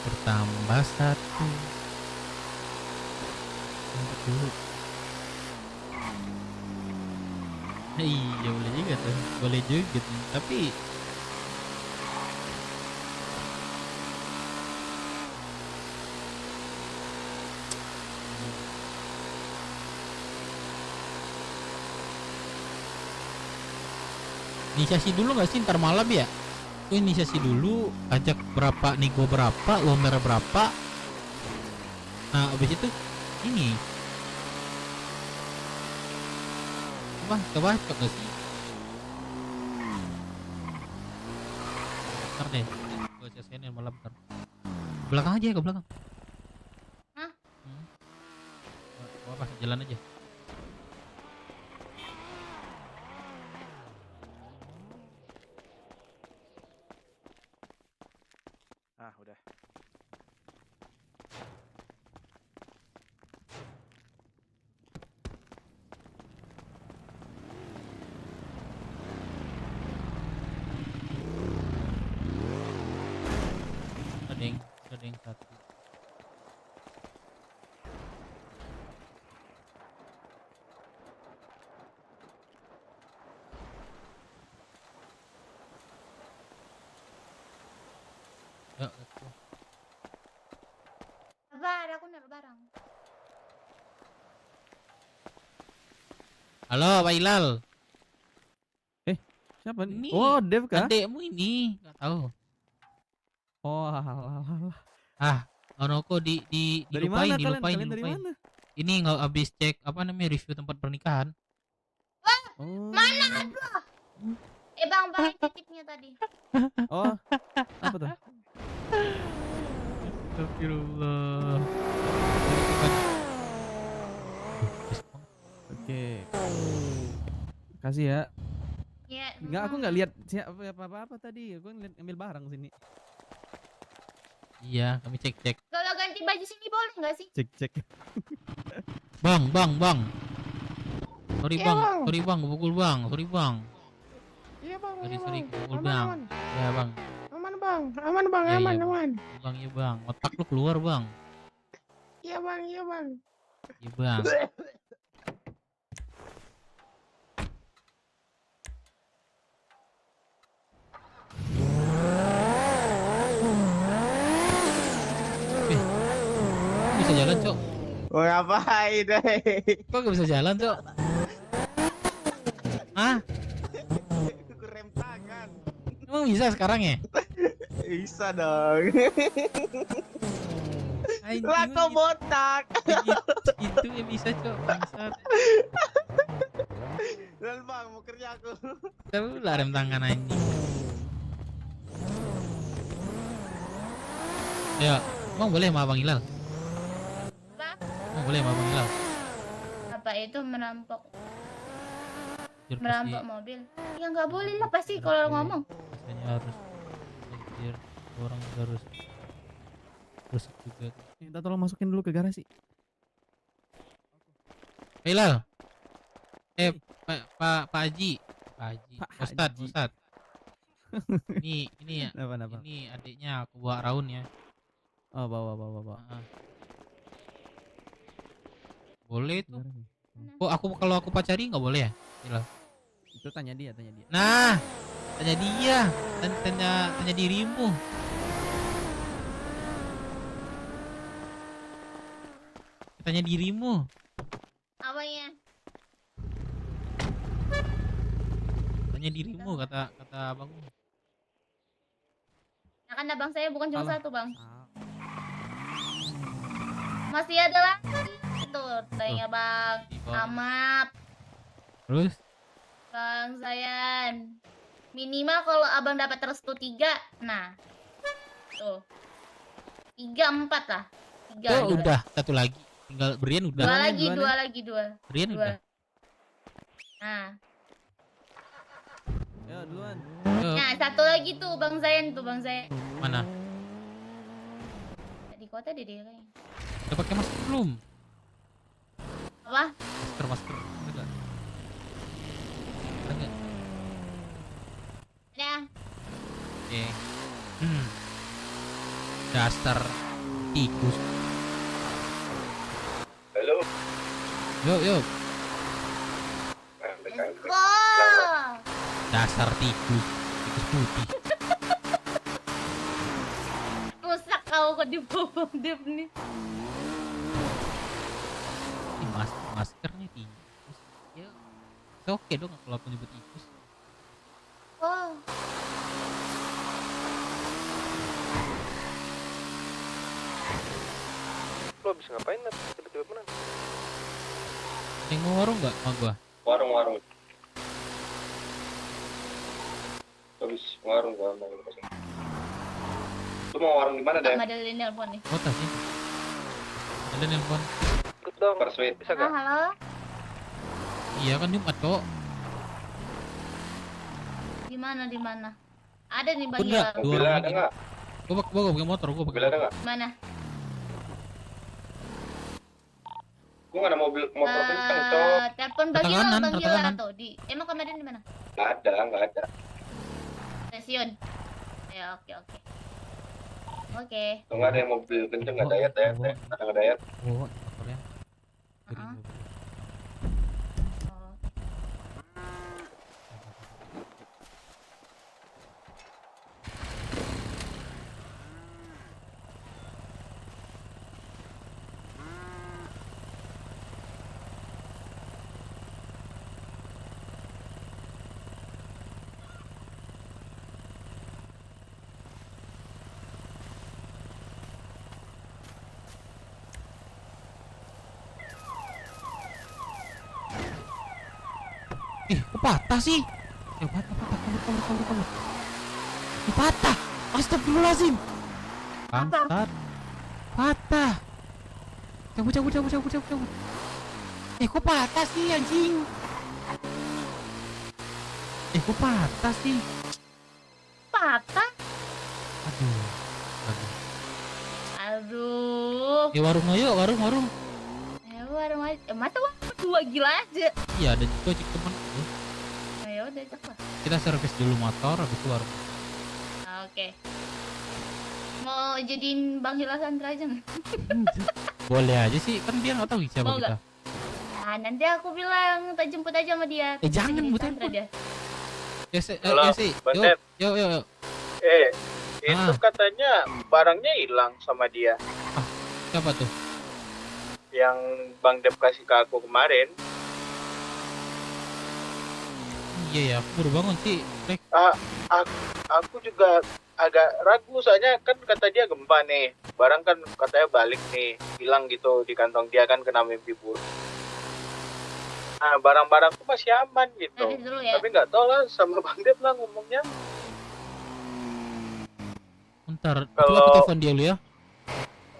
Bertambah satu. Tunggu dulu. Iya boleh juga tuh, boleh juga tuh. Tapi inisiasi dulu nggak sih ntar malam ya? Inisiasi dulu, ajak berapa, nego berapa, lomer berapa. Nah abis itu ini apa? Coba cok nggak sih? Ntar deh, gue selesaiin malam ntar. Belakang aja ke belakang.
Hah?
Apa? Jalan aja.
Ah, udah.
Ada yang satu. Ya, itu.
Sabar, aku naruh barang.
Halo Pak Hilal.
Siapa nih?
Ini
Oh, Dev kah?
adekmu ini, nggak tahu.
Oh, alah.
Ah, Onoko
Dari
dilupain,
mana
dilupain,
kalian dari
dilupain.
mana?
Ini nggak habis cek apa namanya review tempat pernikahan.
Oh.
Mana aduh? Bang, ini titipnya tadi.
Oh, apa tuh?
Astagfirullah.
Oke. Kasih ya.
Ya,
Enggak, aku nggak lihat apa tadi. Aku ngeliat ambil barang sini.
Iya, kami cek.
kalau ganti baju sini boleh nggak sih?
Cek.
Bang. Sorry
Iya,
bang,
Bang.
sorry bang, pukul bang, sorry bang.
Iya bang,
Sorry, pukul
aman,
bang.
aman.
Ya bang,
Aman bang, aman bang,
Iya,
aman,
iya, Bang.
aman.
Bang ya bang, otak lu keluar bang.
Iya bang, iya bang.
Iya bang. Bisa jalan cok?
Oh ngapain deh?
Kok gak bisa jalan cok? Hah?
Rem tangan.
Emang bisa sekarang ya?
Bisa dong.
Anjing,
Lah kok botak.
Itu ya bisa cok, bangsat.
Dan bang mau kerja aku.
Tapi lah rem tangan anjing. Ya, emang boleh sama Bang Hilal?
Apa?
Emang boleh sama Bang Hilal?
Apa itu merampok
Pasti
mobil? Ya nggak boleh lah pasti kalau ngomong.
biasanya harus anjir, orang harus juga.
Minta tolong masukin dulu ke garasi.
Hilal. Pak Haji. Ustad. Ini ya.
Kenapa?
Ini adiknya aku bawa Raun ya.
Oh, bawa.
Boleh tuh. Kalau aku pacari nggak boleh ya? Hilal.
Itu tanya dia.
Nah, tanya dia, tanya dirimu. Tanya dirimu.
Apanya?
Tanya dirimu kata abangmu.
Ya kan abang saya bukan cuma
Alah.
satu bang. Masih ada lagi. Tuh, tanya bang. Amat.
Terus?
Bang Zayan. Minimal kalau abang dapat restu 3. Nah. Tuh. 3, 4 lah. 3.
Oh, udah satu lagi. Tinggal Brian udah.
Dua lagi.
Brian udah.
Nah.
Ya duluan.
Nah, satu lagi tuh Bang Zain.
Mana?
Di kota deh dia kayaknya.
Udah pakai masker belum?
Apa?
Masker. Ada nggak? Ada nggak?
Ya.
Oke. Dasar tikus.
Halo.
Yuk.
Let's go.
Dasar tikus putih.
Rusak kau kok di bawah Dev nih.
Ini maskernya tikus. Ya, oke dong kalau aku nyebut tikus.
Oh.
Lo bisa ngapain Nat? Tiba-tiba menang.
Yang mau warung nggak sama gua?
Warung. Habis warung gua mau. Lu mau warung di mana, Dep?
Madeline nelpon nih.
Kota sih. Ada nelpon.
Ikut dong.
Persuade.
Bisa gak?
Halo.
Iya kan Jumat kok.
Di mana? Ada nih Bang
Enggak,
Hilal.
Mobil ada nggak?
Gua pakai motor, gua pakai
Mobil ada nggak?
Mana?
Gua nggak ada motor kencang, Cok.
Telepon Bang Hilal,
Pertengahan,
Bang Hilal
pertengahan.
tuh. Emang komandan di mana?
Nggak ada.
Stasiun. Ya, oke.
Kalau nggak ada yang mobil kencang nggak dayat. Ada nggak dayat?
Oh, motornya.
Heeh.
Kok patah sih? Patah. Kabur. Patah. Astagfirullahaladzim. Bangsat. Patah. Cabut. Kok patah sih anjing? Kok patah sih?
Patah?
Aduh. Warung ayo, warung.
Warung aja. Mata dua gila aja.
Iya, dan itu cek temen.
Ya udah cek lah.
Kita servis dulu motor, habis itu warung.
Oke. Mau jadiin Bang Hilal Sandra aja nggak?
Boleh aja sih, kan dia nggak tahu siapa
Mau
kita.
Nah, nanti aku bilang tak jemput aja sama dia.
Jangan
Jadi
buat
Sandra dia.
Ya sih. Yuk.
Itu katanya barangnya hilang sama dia.
Siapa tuh?
Yang Bang Dep kasih ke aku kemarin.
Iya ya, aku baru bangun sih.
Aku juga agak ragu soalnya kan kata dia gempa nih. Barang kan katanya balik nih, hilang gitu di kantong dia kan kena mimpi buruk. Nah, barang-barangku masih aman gitu.
Dulu ya.
Tapi nggak tahu lah sama Bang Dep lah ngomongnya.
Ntar,
Kalau-
aku telepon dia dulu ya.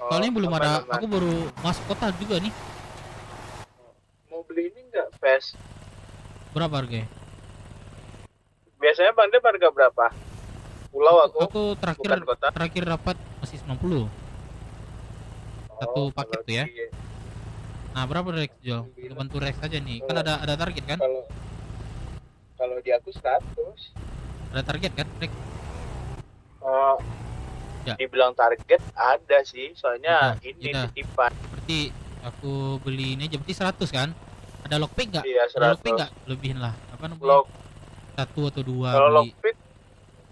Soalnya belum
aman,
ada,
aman.
aku baru masuk kota juga nih.
Mau beli ini nggak, Pes?
Berapa harganya?
Biasanya Bang Dep harga berapa? Pulau aku bukan kota.
Terakhir rapat masih 90. Satu paket tuh ya. Nah, berapa Rex jual? Bantu Rex aja nih. Kan ada target kan?
Kalau di aku 100.
Ada target kan, Rex? Ya.
Dibilang target ada sih, soalnya ini
Yaudah.
titipan.
Berarti aku beli ini aja berarti 100 kan? Ada lockpick nggak?
Iya,
Ada lockpick
100.
nggak? Lebihin lah. Apa namanya? Satu atau dua
Kalau
beli.
lockpick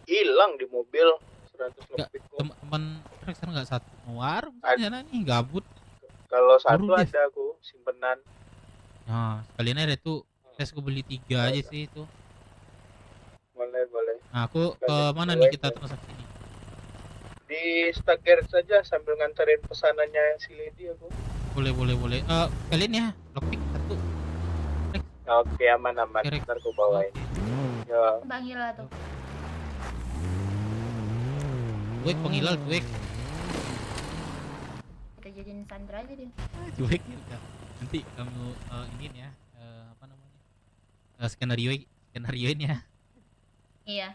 hilang di mobil 100
Nggak,
lockpick.
teman Rex kan nggak satu warung
Ad-
sana nih gabut.
Kalau satu
Buru, Dev.
ada aku simpenan.
Nah, sekalian aja tuh. Tes aku beli 3 aja sih itu.
Boleh.
Nah, aku ke
Sekalian
mana
boleh,
nih kita
Dev.
transaksi nih?
Di Stager saja sambil nganterin pesanannya si Lady aku.
Boleh. Kalian ya, lockpick satu.
Oke, aman. Ntar aku bawain. Ya.
Bang Hilal tuh.
Tuik penghilal tuik.
Kita jadiin Sandra aja dia.
Cuek ya udah. Nanti kamu iniin ya, apa namanya? Skenarioin ya.
Iya.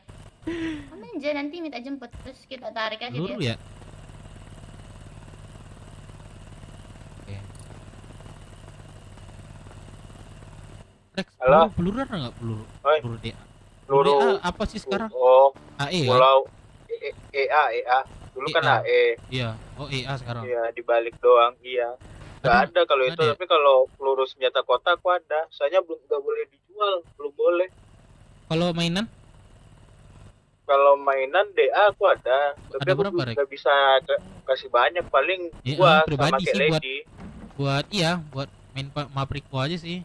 Kamu aja nanti minta jemput terus kita tarik aja
Peluru
dia.
ya? Oke. Rex,
Halo?
peluru ada nggak peluru?
Oi.
Peluru DA.
Peluru.
DA apa sih sekarang?
Oh,
AE kan?
pulau EA. Dulu kan
EA.
AE.
Iya. Oh EA sekarang.
Iya, dibalik doang. Iya. Nggak ada kalau
nggak
itu,
ada ya?
tapi kalau peluru senjata kota aku ada. Soalnya belum nggak boleh dijual, belum boleh.
Kalau mainan?
Kalau mainan DA aku ada, tapi
Ada
aku
berapa, Rek?
nggak bisa kasih banyak, paling
Ya,
gua sama
pribadi
kayak
sih
Lady.
buat buat main Mapriko aja sih.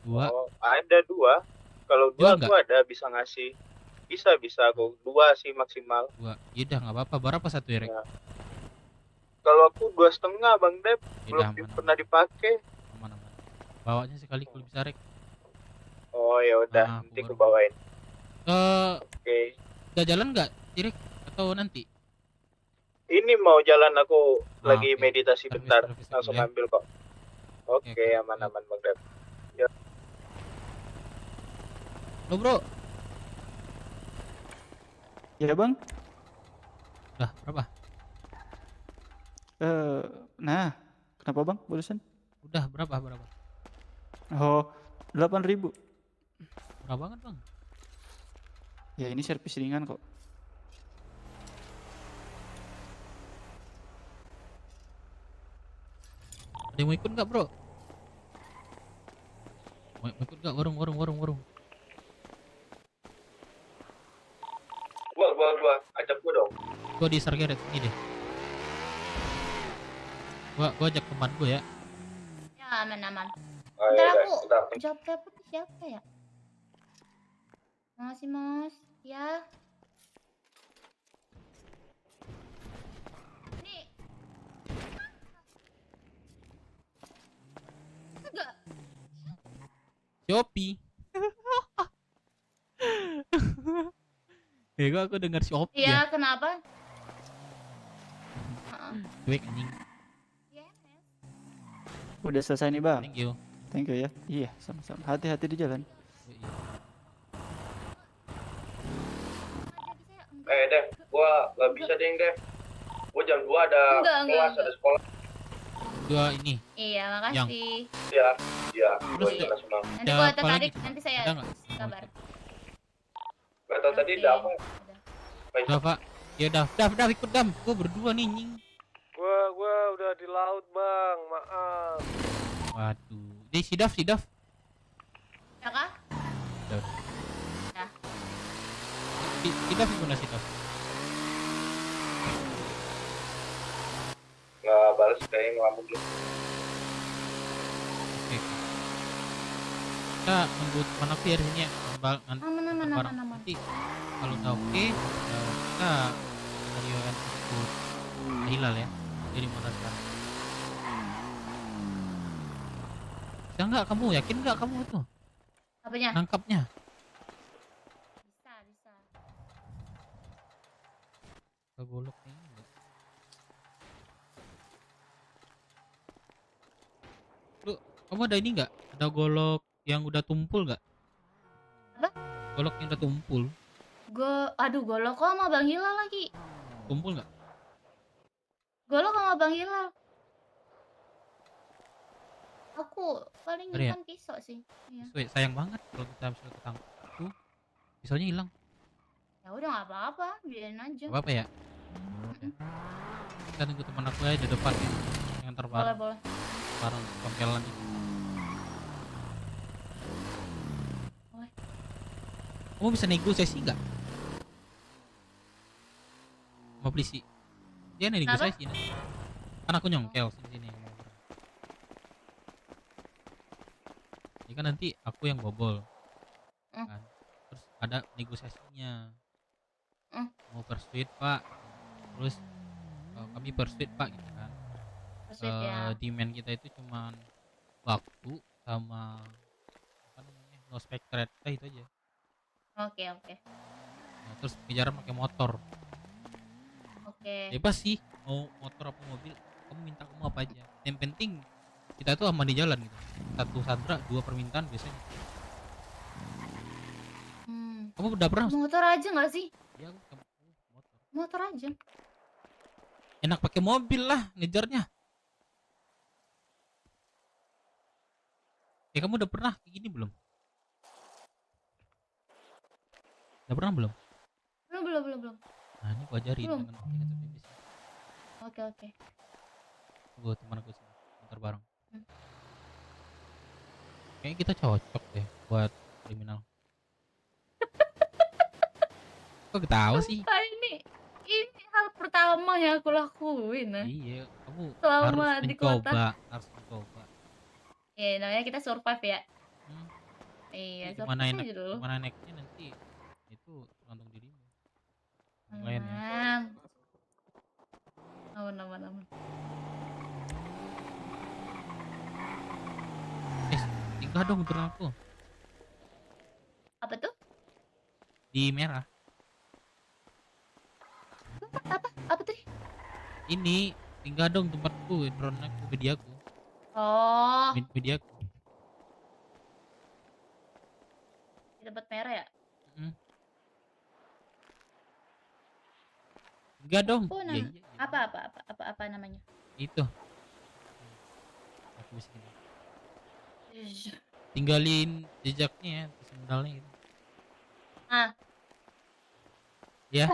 2.
Oh, ada 2. Kalau 2
Jual
aku ada bisa ngasih. Bisa aku 2 sih maksimal.
2. Ya udah nggak apa-apa. Berapa satu ya, Rek?
Ya. Kalau aku 2,5 Bang Dep,
Ya
belum pernah dipakai.
aman-aman. Bawanya sekali kalau bisa, Rek.
Oh ya udah,
Aku
nanti aku
baru-
bawain.
Oke. Udah jalan nggak, Rek? Atau nanti?
Ini mau jalan aku lagi
oke.
meditasi bentar,
Servis
langsung
dulu ya.
ambil kok. Oke, aman-aman Bang Dep. Ya.
Lo bro,
Ya bang.
udah berapa?
Nah, kenapa bang? Barusan?
Udah berapa?
Oh, 8.000.
Murah banget bang.
Ya ini servis ringan kok.
Ada yang mau ikut nggak bro? Mau ikut nggak warung?
Gua, ajak gua dong.
Gua di Sargeret ini deh. Gua ajak teman gua ya.
Ya aman.
Oh,
Ntar
ya,
aku
udah.
jawab telepon siapa ya? Makasih Mas. Ya. Nih. Enggak.
Shopee. Aku dengar Shopee
Iya,
ya.
kenapa?
Cuek anjing.
Udah selesai nih bang.
Thank you.
Thank you ya. Iya, sama-sama. Hati-hati di jalan.
Dev, gua nggak bisa deh, Dev. Gua jam 2 ada kelas, ada sekolah.
2 ini.
Iya, makasih.
Iya.
Terus
Gua internasional.
Nanti gua tertarik, nanti saya
Ada nggak?
kabar.
Gak tau tadi ada apa.
Udah pak. Ya udah ikut dam. Gua berdua nih nying.
Gua udah di laut bang, maaf.
Waduh. Jadi sidaf.
Ya kah?
Udah.
Ya.
Sidaf gimana sidaf?
Nggak balas kayaknya ngelamun dulu.
Oke. Kita nunggu teman aku ya di sini ya.
Aman.
Nanti kalau udah oke, kita scenarioan ikut Hilal ya. Jadi mana sekarang? Bisa nggak kamu? Yakin nggak kamu tuh?
Apanya?
Nangkapnya?
Bisa.
Golok nih. Lu, kamu ada ini nggak? Ada golok yang udah tumpul nggak?
Apa?
Golok yang udah tumpul.
Golok kok sama Bang Hilal lagi.
Tumpul nggak?
Golok sama Bang Hilal. Aku paling
Ada ya?
nyimpan pisau sih. Iya.
Sayang banget kalau kita misalnya ketangkap tuh pisaunya hilang.
Ya udah nggak apa-apa, biarin aja.
Gak apa-apa ya? Kita tunggu teman aku aja di depan ya. Yang terbareng.
Boleh.
Bareng pangkalan ini.
Boleh.
Kamu bisa negosiasi nggak? Mau polisi? Dia negosiasi nanti. Kan aku nyongkel sini. Ini kan nanti aku yang bobol. Kan? Terus ada negosiasinya. Mau persuade pak, terus kami persuade pak gitu kan.
Ya.
Demand kita itu cuman waktu sama apa namanya, no spectre itu aja.
Oke.
Nah, terus kejaran pakai motor.
Oke.
Bebas sih mau motor apa mobil, kamu minta kamu apa aja. Yang penting kita tuh aman di jalan gitu. 1 sandra 2 permintaan biasanya. Kamu udah pernah?
Motor aja nggak sih?
Ya,
Motor aja.
enak pakai mobil lah ngejarnya. Kamu udah pernah kayak gini belum? Udah pernah belum?
Belum.
Nah, ini gua ajarin
Belum.
dengan pakai kata bebas.
Oke.
Gua teman aku sini, motor bareng.
Hmm.
Kayaknya kita cocok deh buat kriminal. Kok ketawa sih?
Ini hal pertama yang aku lakuin.
Iya, kamu
Selama
harus
di kota.
mencoba.
Ya, namanya kita survive ya. Iya,
Gimana
survive aja dulu.
gimana naiknya nanti itu tergantung dirimu. Yang lain ya.
Aman.
Tinggal dong turun aku
Apa tuh?
di merah.
Apa tuh?
Ini tinggal dong tempatku drone aku mediaku.
Oh,
Mediaku.
di tempat merah ya?
Enggak dong.
Oh,
Iya,
apa namanya?
itu. Aku bisa gini.
Ih,
Tinggalin jejaknya ya, sendalnya gitu. Ya.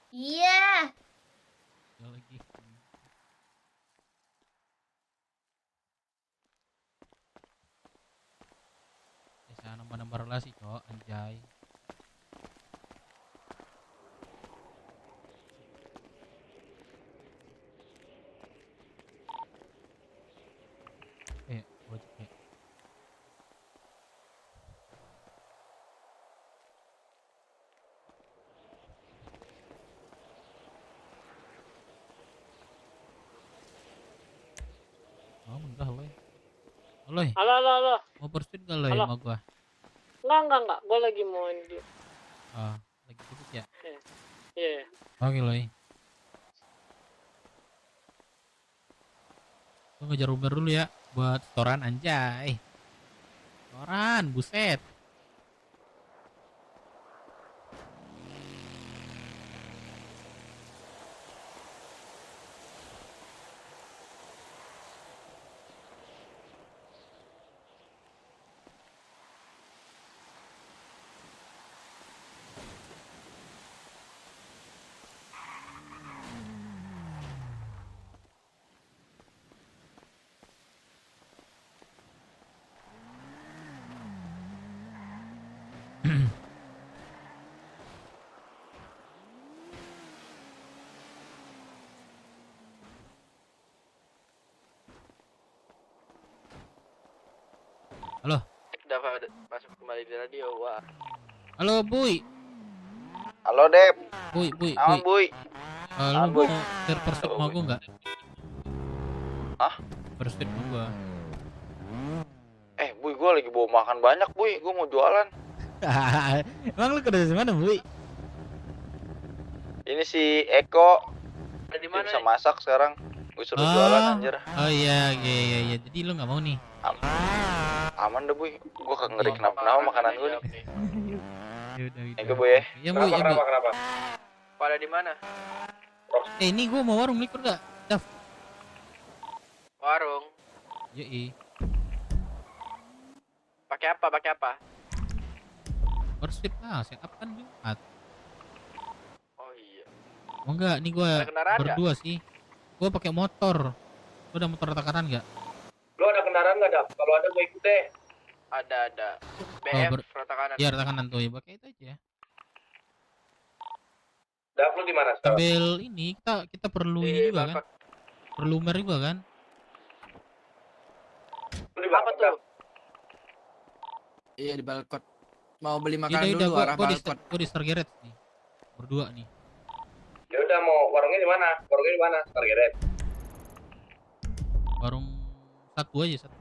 Iya.
Tinggal lagi. Bisa nambah-nambah relasi, cok, anjay. Gojek. Oh, enggak, Loy. Loy.
Halo.
Mau pursuit gak, Loy,
Halo.
sama gua?
Enggak. Gue lagi mau ini.
Ah, lagi sibuk ya?
Iya.
Oke, Loy. Gua ngejar Uber dulu ya buat setoran, anjay. Setoran, buset. Halo.
Dapat masuk kembali di radio. Wah.
Halo, Buy.
Halo, Dep.
Buy.
Aman, Buy.
Lu mau share pursuit sama gua enggak?
Hah?
Pursuit sama gua.
Buy, gue lagi bawa makan banyak, Buy. Gue mau jualan.
Emang lu kerja di mana, Buy?
Ini si Eko.
Di
Dia bisa masak sekarang. Gue suruh jualan, anjir.
Oh iya. Jadi lu nggak mau nih?
Aman deh, Buy. Gue kagak ngeri kenapa-napa makanan gue nih.
Yaudah.
Eko, Buy ya.
Ya, Buy.
Kenapa?
Pada di mana?
Ini gua mau warung likur gak? Daf.
Warung.
Yoi.
Pakai apa?
Pursuit lah, setup kan Jumat.
Oh iya.
Oh enggak, nih gua
Ada kendaraan
berdua sih. Gua pakai motor. Lu ada motor takaran enggak?
Lu ada kendaraan nggak, Dap? Kalau ada, gue ikut deh.
Ada. BF rata kanan.
Iya, rata kanan tuh ya, pakai itu aja.
Dap, lu di mana sekarang?
Sambil ini kita perlu ini juga kan? Perlu mer juga kan?
Lu di mana tuh?
Iya di balkon. Mau beli
Udah,
makanan dulu arah balkon.
Gua di Stargeret nih. Berdua nih.
Ya udah, mau warungnya di mana? Target.
Warung satu aja, satu.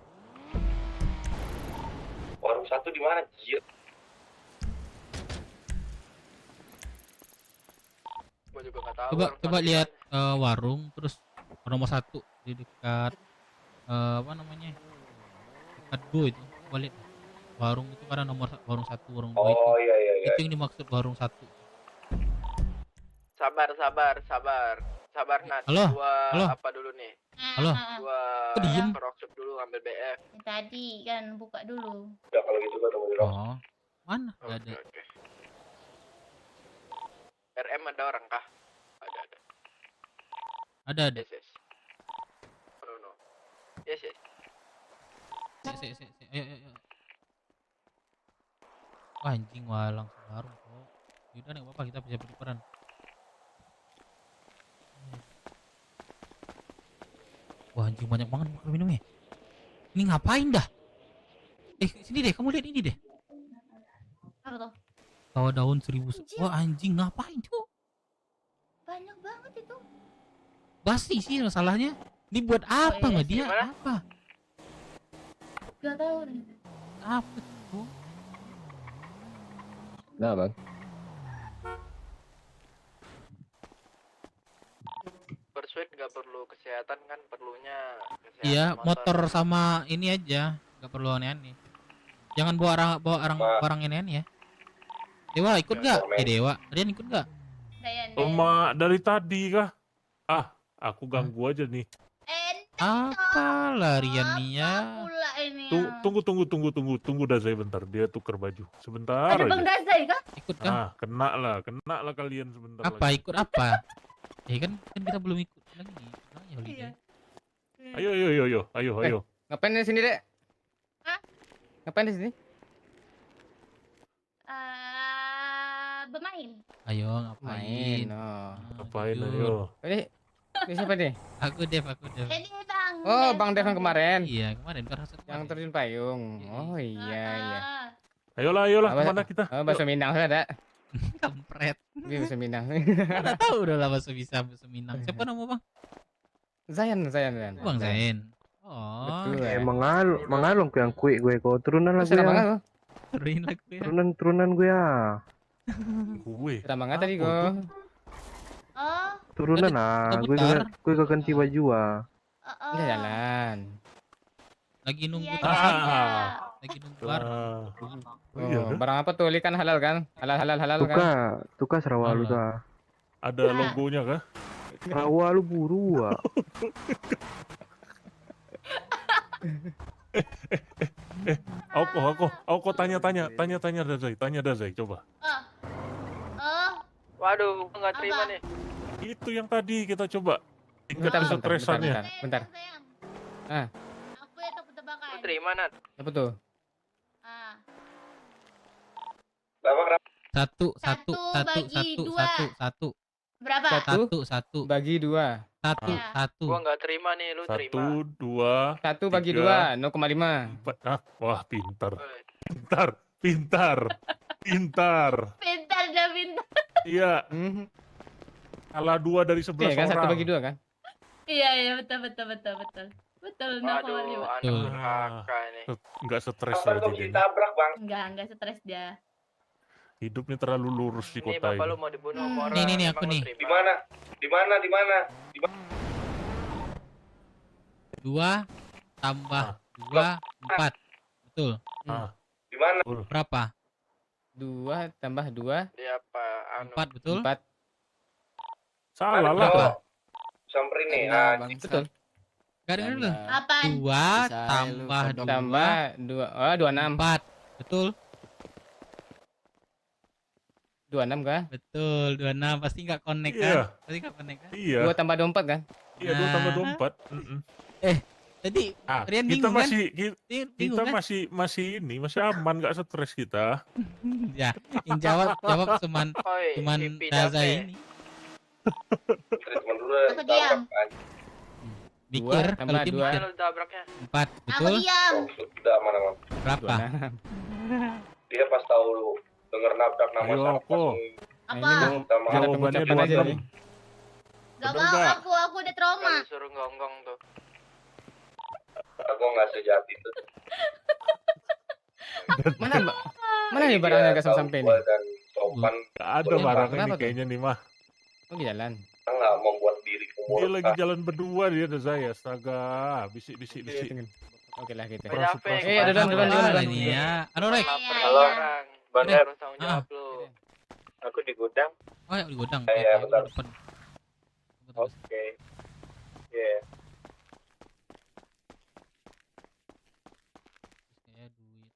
Warung satu di mana, Jir?
Gua juga nggak tahu.
Coba lihat warung terus nomor 1 di dekat apa namanya? Dekat Go itu. Coba lihat. Warung itu karena warung 1, warung 2 itu.
Oh iya iya iya.
Itu yang dimaksud warung 1.
Sabar Nat.
Halo?
Gua
Halo?
apa dulu nih?
Halo?
Gua
Kok diem?
ke workshop dulu ngambil BF.
Tadi kan buka dulu.
Udah kalau gitu gua tunggu di ruang.
Oh. Mana? Gak ada.
RM ada orang kah? Ada.
Ada.
Yes, yes. Oh, no. Yes, yes.
Si. Ayo. Wah, anjing walang sebarung kok. Yaudah nih apa kita bisa berperan. Wah, anjing banyak banget bakal minumnya. Ini ngapain dah? Sini deh, kamu lihat ini deh.
Apa tuh?
Bawa daun 1000. Wah, anjing ngapain tuh?
Banyak banget itu.
Basi sih masalahnya. Ini buat apa nggak dia?
Gimana?
Apa?
Gak tahu nih.
Apa tuh?
Nah, Bang.
Persuade nggak perlu kesehatan kan, perlunya kesehatan
Iya, motor sama ini aja, nggak perlu aneh-aneh. Jangan bawa orang aneh-aneh ya. Dewa ikut nggak? Dewa, Rian ikut nggak?
Cuma dari tadi kah? Aku ganggu aja nih.
Apa larian nih ya?
Pula ini.
Tunggu Dazai bentar, dia tuker baju. Sebentar
Ada
aja.
Bang Dazai kah?
Ikut kan?
Kena lah kalian sebentar
Apa
lagi.
ikut apa? Kan kita belum ikut lagi.
Iya.
Ayo.
Ngapain di sini, Dek?
Hah?
Ngapain di sini?
Bermain.
Ayo ngapain?
Ngapain ayo?
Ini siapa nih?
Aku Dev.
Ini Bang.
Oh, Bang Dev yang kemarin.
Iya, kemarin kan
Yang terjun payung. Oh iya.
Ayolah, kemana kita?
Oh, bakso Minang ada.
Kampret.
Ini bakso Minang.
Nggak tahu udah lama bakso Minang. Siapa nama Bang?
Zayan.
Bang Zain. Oh.
Betul.
Mengalung ke yang kue gue kok turunan lah gue.
Kenapa
ya. Turunan gue ya.
Gue.
Kenapa nggak tadi gue?
Oh.
Turunan ah. Gue gak ganti baju ah.
Udah jalan.
Lagi nunggu lagi nunggu
Barang apa tuh? Kan halal kan? Halal kan?
Tuka Sarawalu tuh.
Ada logonya kah?
Sarawalu buru ah.
Aku tanya Dazai coba.
Waduh, nggak terima nih.
Itu yang tadi kita coba. Tingkat
Bentar.
ketresannya.
Aku yang takut tebakan.
Lu terima Nat.
Apa tuh?
Satu.
Berapa?
Satu.
Bagi 2.
Satu.
Gua nggak terima nih, lu terima.
1, 2.
1 bagi 2, 0,5.
Wah, pintar.
Pintar.
Iya. Salah 2 dari 11
Iya kan,
orang.
1 bagi 2 kan?
Iya, betul. Betul, 0,5.
Anak durhaka ini.
Nggak stres
Kapan
lagi
kok
dia.
ditabrak Bang?
Enggak stres dia.
Hidupnya terlalu lurus di
Ini
kota
bapak
ini.
lu mau dibunuh sama orang.
Nih,
emang
aku
lu
nih.
terima?
Di mana?
2 tambah 2 4. Betul.
Di mana?
Berapa?
2 tambah 2.
Iya, Pak.
4 betul.
4.
Salah lah.
Berapa?
Samperin nih.
Betul.
Gak dengar dulu.
Apaan?
2 tambah
2. Oh, 26.
4. Betul.
26 kan?
Betul, 26 pasti nggak connect
Iya.
kan? Pasti nggak connect kan?
Iya.
2 tambah 24 kan?
Iya, 2 tambah 24.
Tadi Rian
Kita
bingung kan?
masih
Bingung
kita
kan?
masih aman, nggak stres kita.
Ya, yang jawab cuman Daza ini.
Treatment dulu.
Aku diam.
Mikir,
2
kalau
tambah
dia
2.
mikir.
Lu tabraknya.
4,
Aku
betul?
diam.
Sudah aman.
Berapa?
Dia pas tahu denger nabrak nama
Ayo,
siapa
kok.
Apa?
Jawabannya 26.
Gak mau, aku udah trauma.
Kalau disuruh gonggong tuh.
Aku nggak sejahat itu.
Mana nih barangnya gak sampai nih?
Dan sopan.
Nggak ada barangnya nih
Kenapa tuh?
kayaknya nih mah.
Oh di jalan.
Kita nggak membuat diri
Dia lagi jalan berdua dia dan saya. Astaga, bisik.
Oke lah gitu.
Ada nih ya. Halo Rek.
Halo, Bang Dep. Aku di gudang.
Oh ya di gudang.
Iya,
Oke,
betul.
depan.
Oke. Iya.
Saya duit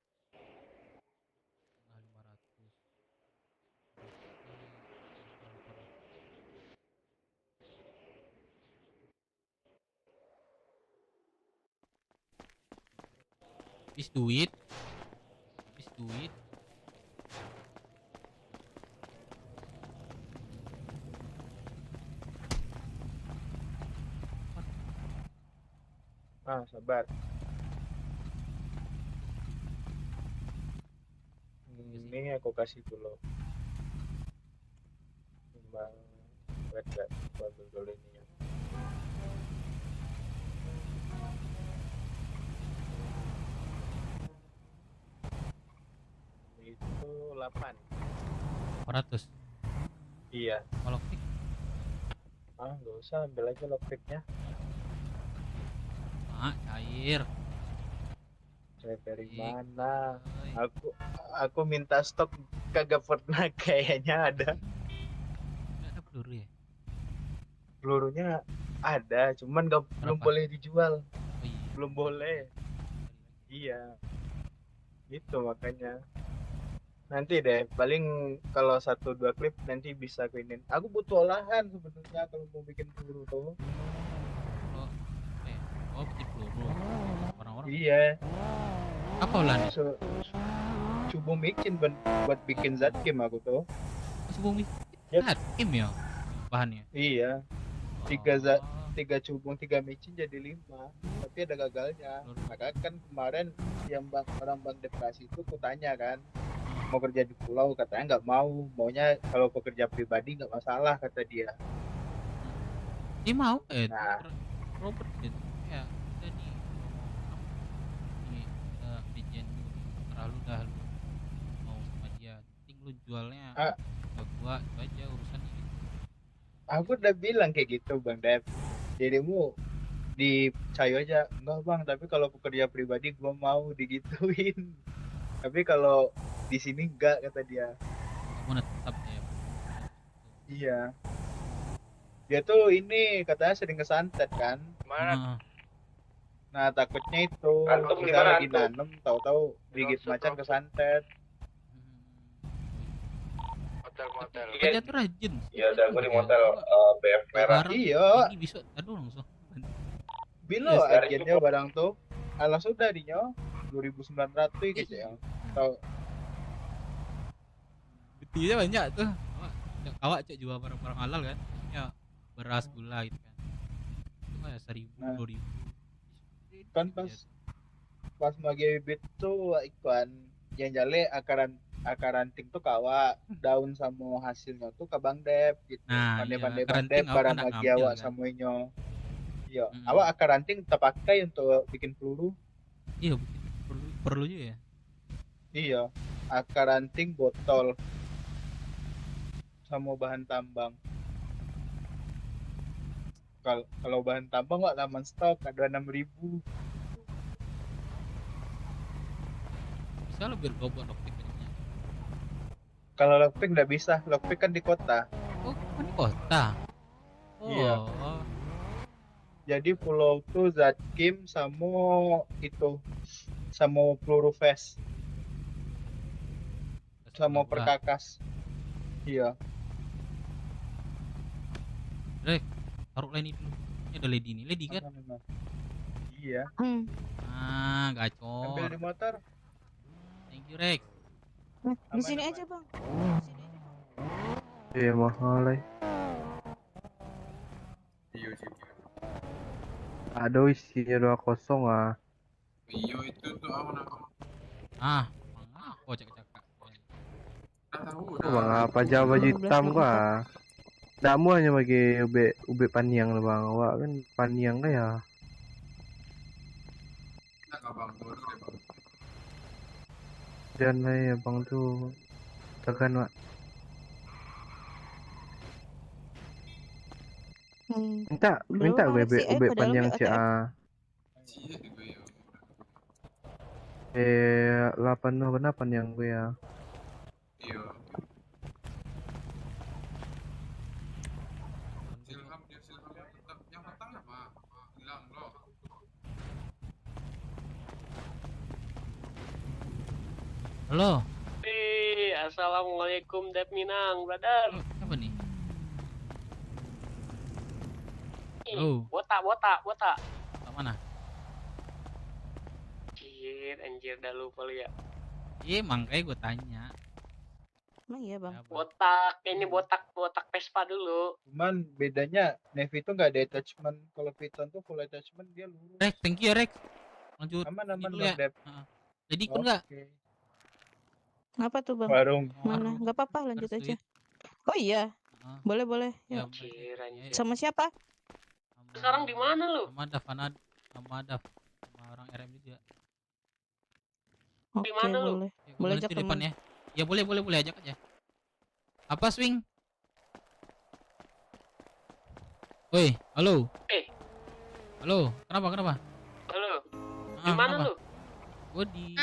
setengah 500. Habis duit.
Sabar. Ini aku kasih dulu. Bang, lihat ambil dulu ini ya. Itu 8.
400.
Iya.
Kalau klik
Nggak usah, ambil aja lockpicknya.
cair.
Saya dari mana? Aku minta stok kagak pernah kayaknya ada.
Nggak ada peluru ya?
Pelurunya ada, cuman belum boleh dijual.
Oh, iya.
Belum boleh. Iya. Itu makanya. Nanti deh, paling kalau 1-2 klip nanti bisa aku inin. Aku butuh olahan sebenarnya kalau mau bikin peluru tuh.
Oh, bikin peluru. Orang-orang.
Iya.
Apa ulangnya?
Coba bikin buat bikin zat game aku tuh.
Coba bikin zat game ya bahannya.
Iya. 3 cubung 3 micin jadi 5. Tapi ada gagalnya. Maka kan kemarin yang orang Bang Depresi itu kutanya kan, mau kerja di pulau, katanya nggak mau, maunya kalau pekerja pribadi nggak masalah kata dia.
Dia mau
Nah.
Robert gitu ya udah nih bikin terlalu dah lu mau sama dia penting lu jualnya ke gua itu aja urusannya gitu.
Aku udah bilang kayak gitu Bang Dev, dirimu di Cayo aja enggak Bang, tapi kalau pekerja pribadi gua mau digituin. Tapi kalau di sini enggak kata dia.
Kamu tetap ya.
Iya. Dia tuh ini katanya sering kesantet kan.
Mana?
Nah takutnya itu
Antum
kita
gimana,
lagi
Antum?
nanem tahu-tahu gigit macan kesantet.
Motel.
Dia tuh rajin.
Iya, udah gue di motel BF merah.
Iya.
Ini bisa aduh langsung.
Bilo agennya barang tuh. Langsung darinya 2.900 gitu ya. Tahu.
Betinya banyak tuh. Awak cek jual barang-barang halal kan? Ya beras gula gitu kan. Itu kayak 1.000 2.000.
Kan pas magi bibit tuh ikan yang jale akaran ting tuh kawa daun sama hasilnya tuh ke Bang Dep gitu.
Nah,
Pandai-pandai
iya,
Bang
akaran ting
Dep
awak
barang
nak
magi
ngambil
awak
kan?
samuinyo. Iya, awak akaran ting terpakai untuk bikin peluru.
Iya, perlu juga ya.
Iya, akaran ting botol sama bahan tambang. Kalau bahan tambang wak laman stok ada 6.000.
Bisa lebih kau buat lockpick banyaknya.
Kalau lockpick nggak bisa, lockpick kan di kota.
Oh, kan di kota. Oh.
Iya. Jadi pulau tuh zat game sama itu sama peluru vest sama perkakas. Iya.
Rek, taruh lady dulu. Ini ada lady nih, lady kan?
Iya.
Ah, gacor.
Ambil di motor.
Thank you, Rek.
Di sini aja, Bang.
Iya mahal lah. Ada isinya 2-0 ah.
Iya itu tuh aman.
Ah, mangga cakak.
Bang apa aja baju hitam gua. Damu hanya bagi ube paniang lah bang. Wah kan paniang lah ya.
Kita nggak bang dulu deh bang.
Dan lah ya bang tuh tekan wak. Minta
Belum,
gue
Alex sih,
ube
ke dalam
panjang
yuk, ATM.
CA. 8 yang gue ya.
Iya. Silham tetap yang petang apa? Hilang loh.
Halo.
Assalamualaikum Dep Minang, brother.
Apa nih?
Ih,
Halo.
botak.
Tak mana?
Anjir, dah lupa lu ya.
Iya, makanya gue tanya.
Emang iya bang.
Botak, ini botak Vespa dulu.
Cuman bedanya Navy itu nggak ada attachment. Kalau Python tuh full attachment dia lurus.
Rex, thank you Rex. Lanjut.
Aman
Ini dulu
Bang
ya.
Dep.
Jadi ikut nggak?
Apa tuh bang?
Warung.
Mana? Nggak apa-apa, lanjut aja. Oh iya. Boleh.
Ya,
Yuk.
Anjir.
Sama siapa?
Sekarang di mana lu?
Sama Dava, sama orang RM juga.
Oke,
mana lu?
boleh.
Ya,
Boleh
nanti
ajak
depan
teman.
ya. Ya boleh ajak aja. Apa swing? Woi, halo. Halo, kenapa?
Halo. Di mana lu?
Gue di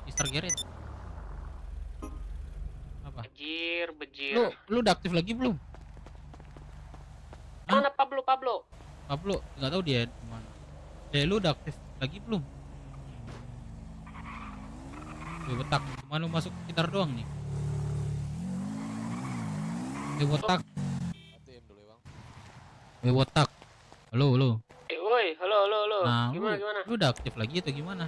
Mr. Garret. Apa?
Bejir.
Lu udah aktif lagi belum?
Mana Pablo?
Pablo, nggak tahu dia di mana. Lu udah aktif lagi belum? Gue botak, cuma lu masuk sekitar doang nih. Gue botak. Gue botak. Halo.
Woi, halo.
Nah,
Gimana?
Lu udah aktif lagi atau gimana?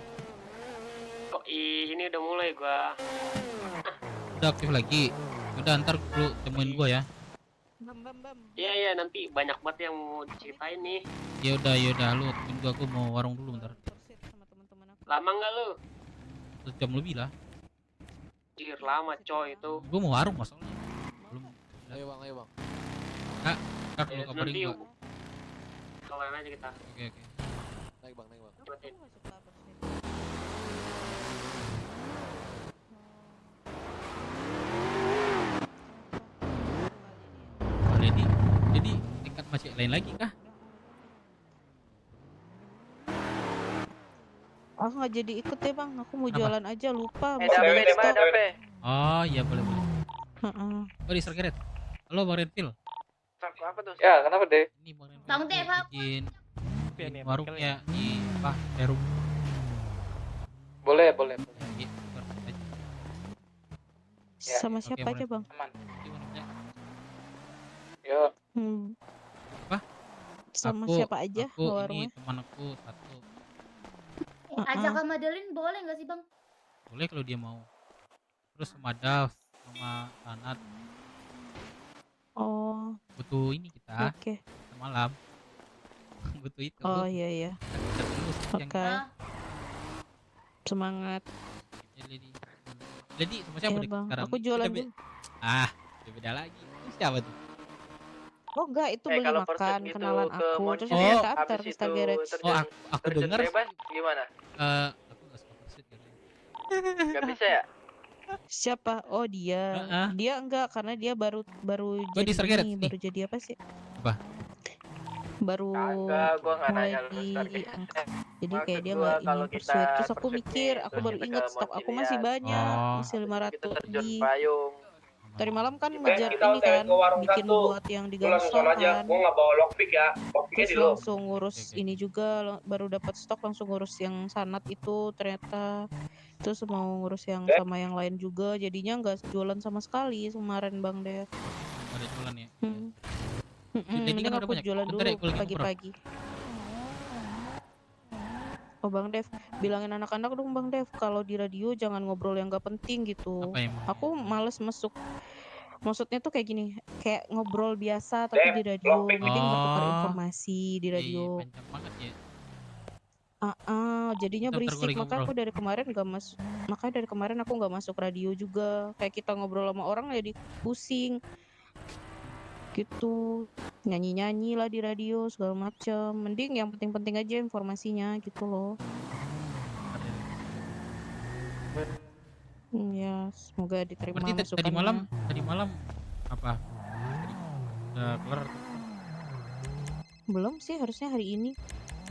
Kok ini udah mulai gua.
Udah aktif lagi. Udah ntar lu temuin gua ya.
Iya, nanti banyak banget yang mau diceritain nih.
Ya udah lu temuin gua mau warung dulu bentar.
Lama nggak lu?
1 jam lebih lah.
Anjir, lama coy itu.
Gua mau warung masalahnya. Belum.
Ayo bang.
Kak, lu kabarin
Nanti
gua.
kalian aja kita.
Oke.
Naik bang.
Buatin.
Jadi tingkat masih lain lagi kah?
Aku nggak jadi ikut ya bang. Aku mau jualan aja, lupa.
Oh iya boleh.
Heeh.
Oh di Sergeret. Halo Bang Redfield.
Apa tuh? Ya kenapa deh?
Ini Bang Redfield.
Bang Dep,
Izin warungnya nih Pak Perum.
Boleh.
Sama siapa aja bang?
Yo.
Apa?
Sama
Aku-
siapa aja
Aku
warungnya?
ini teman aku satu.
Ajak ke Madeline boleh nggak sih bang?
Boleh kalau dia mau. Terus sama Dav, sama Sanat.
Oh,
Butuh ini kita.
oke.
Malam. Butuh itu.
Oh iya.
Kita terus yang
Oke. Semangat.
Jadi sama siapa
Iya,
deh
Bang.
sekarang?
Aku jualan
Kita
dulu.
beda lagi. Itu siapa tuh?
Oh enggak, itu beli
kalau
makan
pursuit gitu
kenalan
ke
aku.
Monster,
Terus dia
Oh.
daftar
habis
ke Star
itu
Garage.
Oh, aku
terjun
dengar.
bebas gimana?
Aku nggak suka pursuit gitu.
Gak bisa ya?
Siapa? Oh dia. Dia enggak karena dia baru
di Star Garage
ini,
nih.
baru jadi apa sih?
Apa?
Baru
Kagak, gua nggak
mulai
nanya lu Star Garage.
diangkat. Jadi
Maksud
kayak dia
gua
nggak
kalau
ingin
kita
pursuit. Terus aku
pursuit
mikir,
nih,
aku
terus
baru
kita
ingat
ke
stok aku
Montilian.
masih banyak,
Oh.
masih 500
Kita terjun
lebih.
payung.
Tadi malam kan
Kita
ngejar
kita
ini kan,
ke warung
bikin
satu.
buat yang di
Lu langsung
Gangsal
sana aja.
kan.
Gua nggak bawa lockpick ya. Lockpicknya
Terus
di lu.
langsung ngurus ini juga, baru dapat stok langsung ngurus yang sanat itu ternyata. Terus mau ngurus yang sama yang lain juga, jadinya nggak jualan sama sekali kemarin Bang Dev.
Ada jualan ya.
Jadi
Jadi
mending
kan udah
aku
banyak.
jualan
Bentar ya,
dulu
gua lagi ngobrol.
pagi-pagi. Oh Bang Dev, bilangin anak-anak dong Bang Dev, kalau di radio jangan ngobrol yang gak penting gitu.
Apa emang?
Aku males masuk. Maksudnya tuh kayak gini, kayak ngobrol biasa tapi di radio,
lockpick.
mending bertukar
Oh.
informasi di radio.
Panjang banget ya.
Jadinya
Bentar, ntar gua
berisik,
lagi
makanya
ngobrol.
aku dari kemarin gak masuk. Makanya dari kemarin aku nggak masuk radio juga. Kayak kita ngobrol sama orang jadi pusing. Gitu, nyanyi-nyanyi lah di radio segala macem. Mending yang penting-penting aja informasinya gitu loh. Ya, semoga diterima
Berarti tadi
masukannya.
malam apa? Udah kelar.
Belum sih, harusnya hari ini.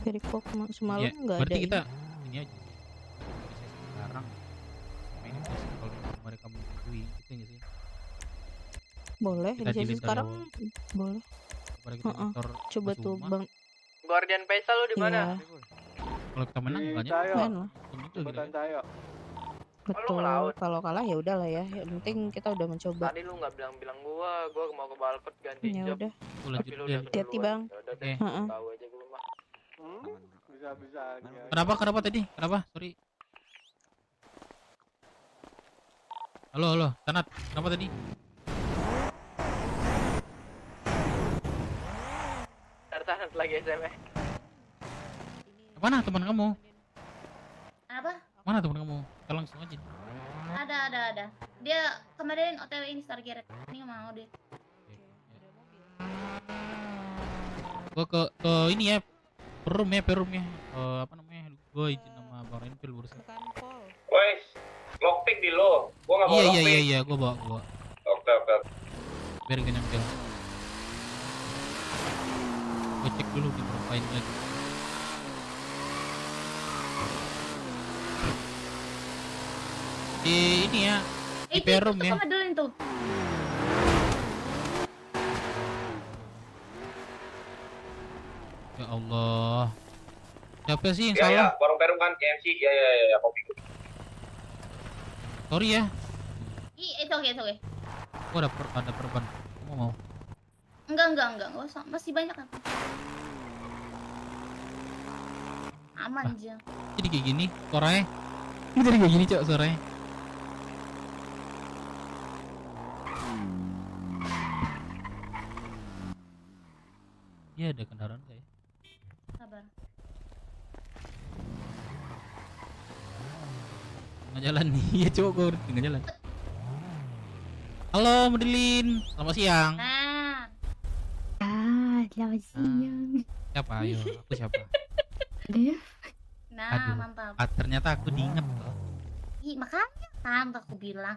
Perikop semalam
Ya,
nggak ada
berarti kita
ini.
ini aja. Sesi sekarang sama ini sesi kalau mereka menyetujui gitu nggak sih?
Boleh,
Kita
di sesi
dealin
sekarang
kalau
boleh.
daripada kita nyetor
Coba
pas
tuh
rumah.
Bang.
Guardian Faisal lu di mana?
Iya.
Kalau kita menang banyak.
Main lah.
Itu gitu kan.
Betul. Kalau kalah ya udah lah ya. Yang penting kita udah mencoba.
Tadi lu nggak bilang-bilang gua mau ke Balkot ganti
Ya
jam.
udah.
Lanjut
Tapi lu
deh.
udah
Hati-hati, Bang.
Ya udah deh,
Heeh.
tahu aja gua mah.
Bisa.
Kenapa tadi? Kenapa? Sorry. Halo, Sanat. Kenapa tadi?
Tahan lagi SMS.
Mana teman kamu?
Apa?
Mana teman kamu? Kita langsung aja.
Ada. Dia kemarin OTW ini Star Garret. Ini nggak mau deh.
Gua ke ini ya. Perum ya. Apa namanya? Gua izin sama Bang Renvil barusan.
Woi, lockpick di lo. Gua nggak bawa lockpick.
Iya, gua bawa.
Oke.
Biar gak nyampe. Gua cek dulu di profile lagi. Di ini ya. Di Perum ya.
Sama dulu itu.
Ya Allah. Siapa sih yang
Ya,
salah?
warung Perum kan KFC. Ya, kopi.
Sorry ya.
It's okay.
Gua ada perban. Kamu mau?
Enggak usah. Masih banyak aku. Aman aja.
Jadi kayak gini suaranya. Ini jadi kayak gini, Cok, suaranya. Iya, ada kendaraan enggak ya?
Sabar.
Tengah jalan nih. Iya, Cok, gua udah tengah jalan. Halo, Medelin. Selamat siang.
Selamat siang.
Siapa? Ayo, aku siapa?
Dev. Nah,
Aduh.
mantap.
Ternyata aku diingat loh.
Ih, makanya kan aku bilang.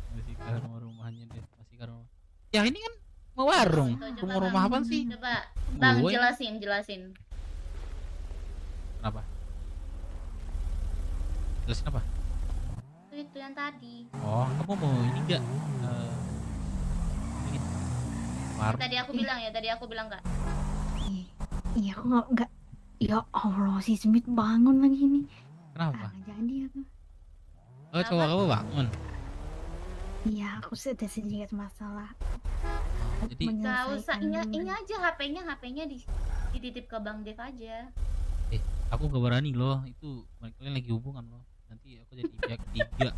Masih ke rumah-rumahnya deh. Masih ke rumah. Ya ini kan mau warung. Rumah apa sih?
Coba, Bang,
Gue.
jelasin.
Kenapa? Jelasin apa?
Itu yang tadi.
Oh, kamu mau ini enggak? Ini warung.
Tadi aku bilang enggak.
Iya, aku nggak. Ya Allah, si Smith bangun lagi nih.
Kenapa?
Nggak jadi aku.
Oh, coba kamu bangun.
Iya, aku sudah sedikit masalah.
Jadi
Enggak usah,
Menyelesaikan
ini aja HP-nya dititip ke Bang Dev aja.
aku gak berani loh. Itu kalian lagi hubungan loh. Nanti aku jadi pihak ketiga.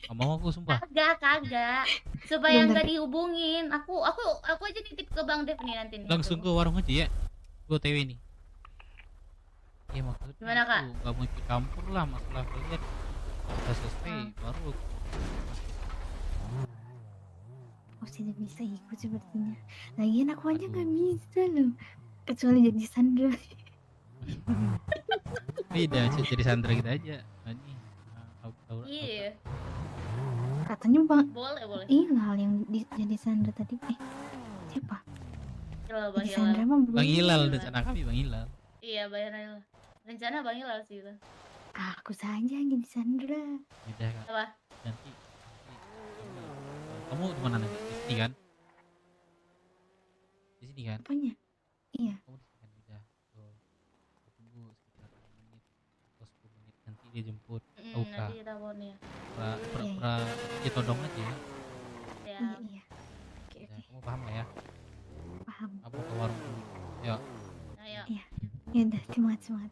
Gak mau aku sumpah.
Kagak. Supaya nggak dihubungin. Aku aja nitip ke Bang Dev nih nanti nih.
Langsung ke warung aja ya. Gue TW nih. Iya maksudnya
Gimana, Kak?
aku gak mau ikut campur lah masalah kalian. Udah selesai baru aku.
Aku tidak bisa ikut sepertinya. Lagian aku aja nggak bisa loh. Kecuali jadi Sandra.
Beda jadi Sandra kita aja. Nah, ini
Iya.
Katanya Bang
Boleh.
Hilal yang jadi Sandra tadi. Siapa?
Bang
Jadi Sandra mah belum.
Bang Hilal rencana kami Bang Hilal.
Iya, Bang Hilal. Rencana Bang Hilal sih itu.
Aku saja yang jadi Sandra.
Beda kan.
Apa?
Nanti kamu di mana nanti? Di sini kan? Di sini kan?
Apanya? Iya.
Kamu di sini kan udah. Tuh. Tunggu sekitar 5 menit atau 10 menit nanti dia jemput. Tahu kah?
Nanti kita phone ya.
Pra dia todong aja ya.
Ya.
Iya. Oke.
Ya, kamu paham lah ya?
Paham.
Aku ke warung dulu. Yuk.
Ayo.
Iya. Ya udah, semangat.
Semangat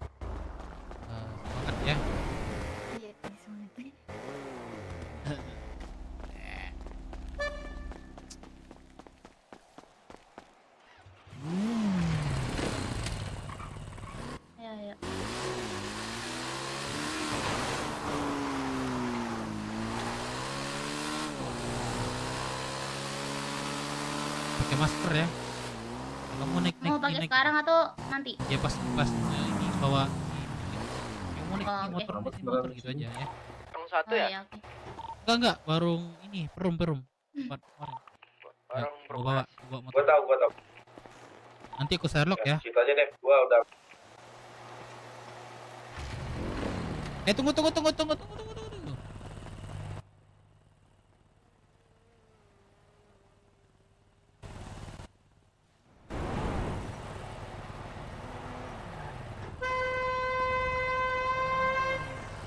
ya.
Iya, semangat.
Ayo.
Pakai masker ya. Kalau mau naik
Mau pakai sekarang atau nanti?
Ya pas ini bawa yang mau naik
Oh,
ini
oke.
motor gitu aja ya.
Yang satu
Oh,
ya?
iya, oke.
Enggak warung ini perum. Tempat kemarin.
Warung
gua bawa motor.
Gua tahu.
Nanti aku Sherlock ya.
Situ aja deh, gua udah.
Tunggu.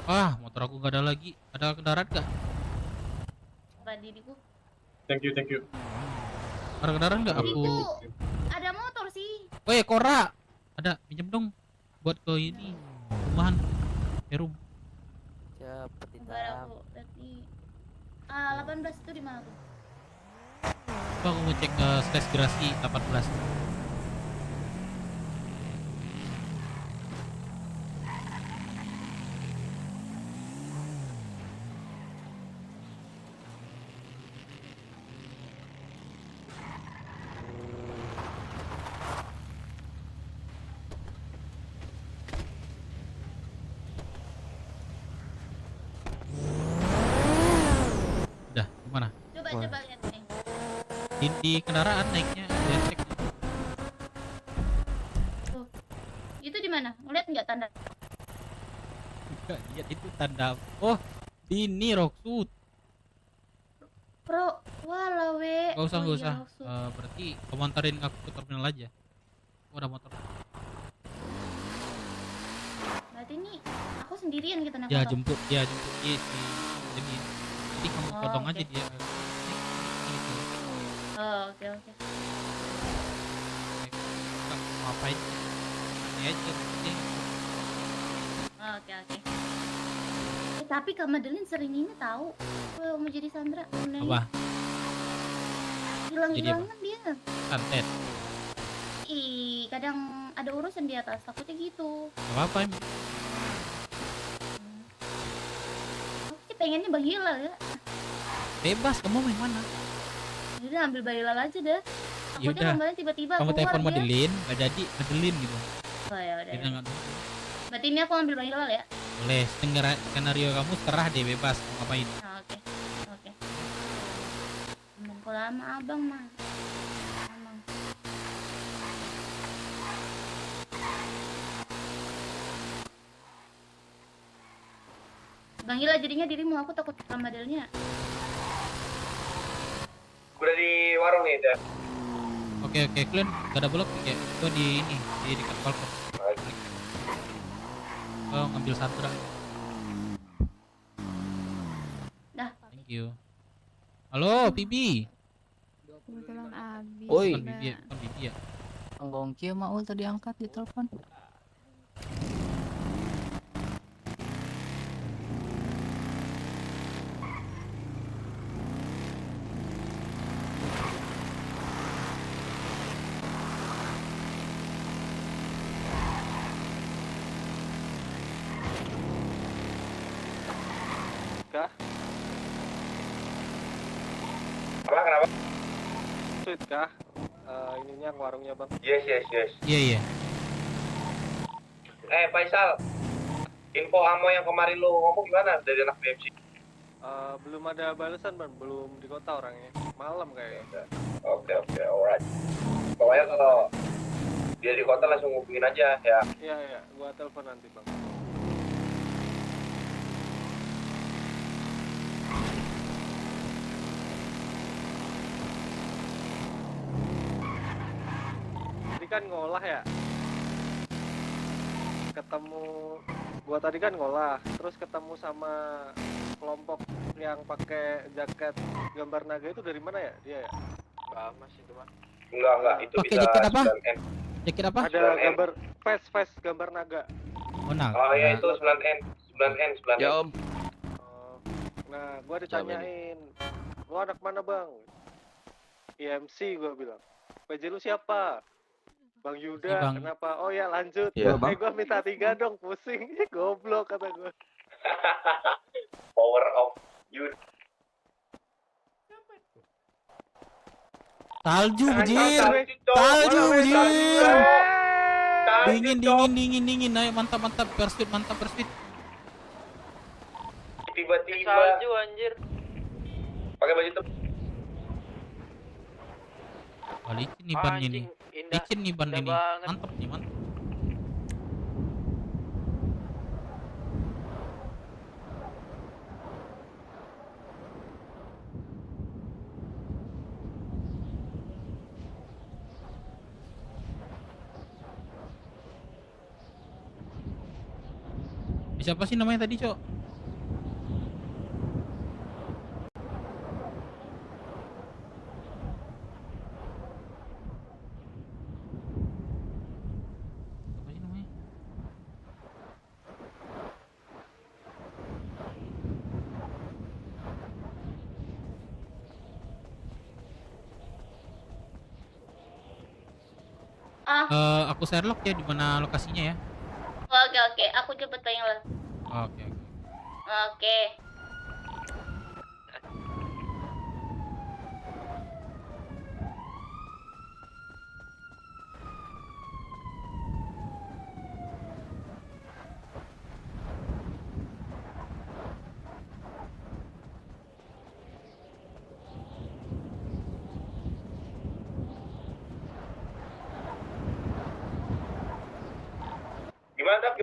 Ah, motor aku gak ada lagi. Ada kendaraan gak?
Coba diriku.
Thank you.
Ada kendaraan gak?
Diriku
Aku.
ada motor sih.
Woi, Kora. Ada, pinjam dong. Buat ke ini. Rumahan. Perum.
Cepet
Enggak aku berarti 18 itu di mana tuh?
Coba aku ngecek slash gerasi 18. Udah, gimana?
Coba lihat nih.
Di kendaraan naiknya, dia cek.
Tuh. Itu di mana? Ngeliat nggak tanda?
Enggak, lihat itu tanda. Oh, ini Rocksuit.
Pro, walah we.
Gak usah,
Oh
gak
iya,
usah.
Rocksuit.
Berarti komentarin aku ke terminal aja. Oh, ada motor.
Berarti ini aku sendirian gitu naik
Ya
motor.
jemput dia si jadi kamu
Oh,
potong
oke.
aja dia. Gitu.
Oh, oke.
Ngapain? Ini aja.
Oh, oke. Tapi Kak Madeline sering ini tahu kalau mau jadi Sandra.
Apa?
Hilang-hilangan dia.
Santet.
Ih, kadang ada urusan di atas, takutnya gitu.
Gak apa-apa.
Aku sih pengennya Bang Hilal ya.
Bebas, kamu main mana?
Jadi ambil Bang Hilal aja dah. Takutnya
Yaudah.
kemarin tiba-tiba
Kamu
keluar
telepon
dia.
Madeline, gak jadi Madeline gitu.
Oh ya udah.
Kita nggak
Berarti ini aku ambil Bang Hilal ya.
boleh. Skenario kamu terah deh, bebas mau ngapain.
Nah, oke. Kalau sama abang mah. Emang. Bang Hilal jadinya dirimu, aku takut sama modelnya.
Udah di warung nih, Dah.
Oke, kalian gak ada blok ya? Gua di ini, di dekat balkon. Oh, ngambil Sandra.
Dah.
Thank you. Halo, Bibi.
Kebetulan abis.
Oi. Bukan Bibi ya, bukan Bibi ya.
Anggongki sama Ul tadi angkat di telepon.
Kah?
Kenapa?
Sweet kah? Ininya warungnya bang.
Yes.
Iya.
Faisal, info amo yang kemarin lu ngomong gimana dari anak BMC?
Belum ada balasan bang, belum di kota orangnya. Malam kayaknya.
Oke, alright. Pokoknya kalau dia di kota langsung hubungin aja ya.
Iya, gua telepon nanti bang. Tadi kan ngolah ya. Gua tadi kan ngolah, terus ketemu sama kelompok yang pakai jaket gambar naga itu dari mana ya dia ya? Masih itu mah.
Enggak, itu
Pakai
bisa
jaket apa?
9N.
Jaket apa?
Ada gambar face gambar naga.
Oh ya itu 9N.
Ya om. Nah, gua ditanyain, lu anak mana bang? IMC gua bilang. PJ lu siapa? Bang Yuda,
Bang.
kenapa? Oh ya lanjut.
Iya, Bang.
Gua minta 3 dong, pusing. Goblok kata gua.
Power of you.
Salju, Bujir.
Salju,
Bujir. Dingin. Ayo mantap. Pursuit.
Tiba-tiba.
Salju anjir.
Pakai baju tuh.
Balikin nih bannya nih. Licin nih ban ini. Mantep nih, mantep. Siapa sih namanya tadi, Cok? Siapa sih namanya? Aku Sherlock ya, di mana lokasinya ya?
Oke oke, aku jemput Bang Iwan.
Oke.
Oke.
Gimana tak?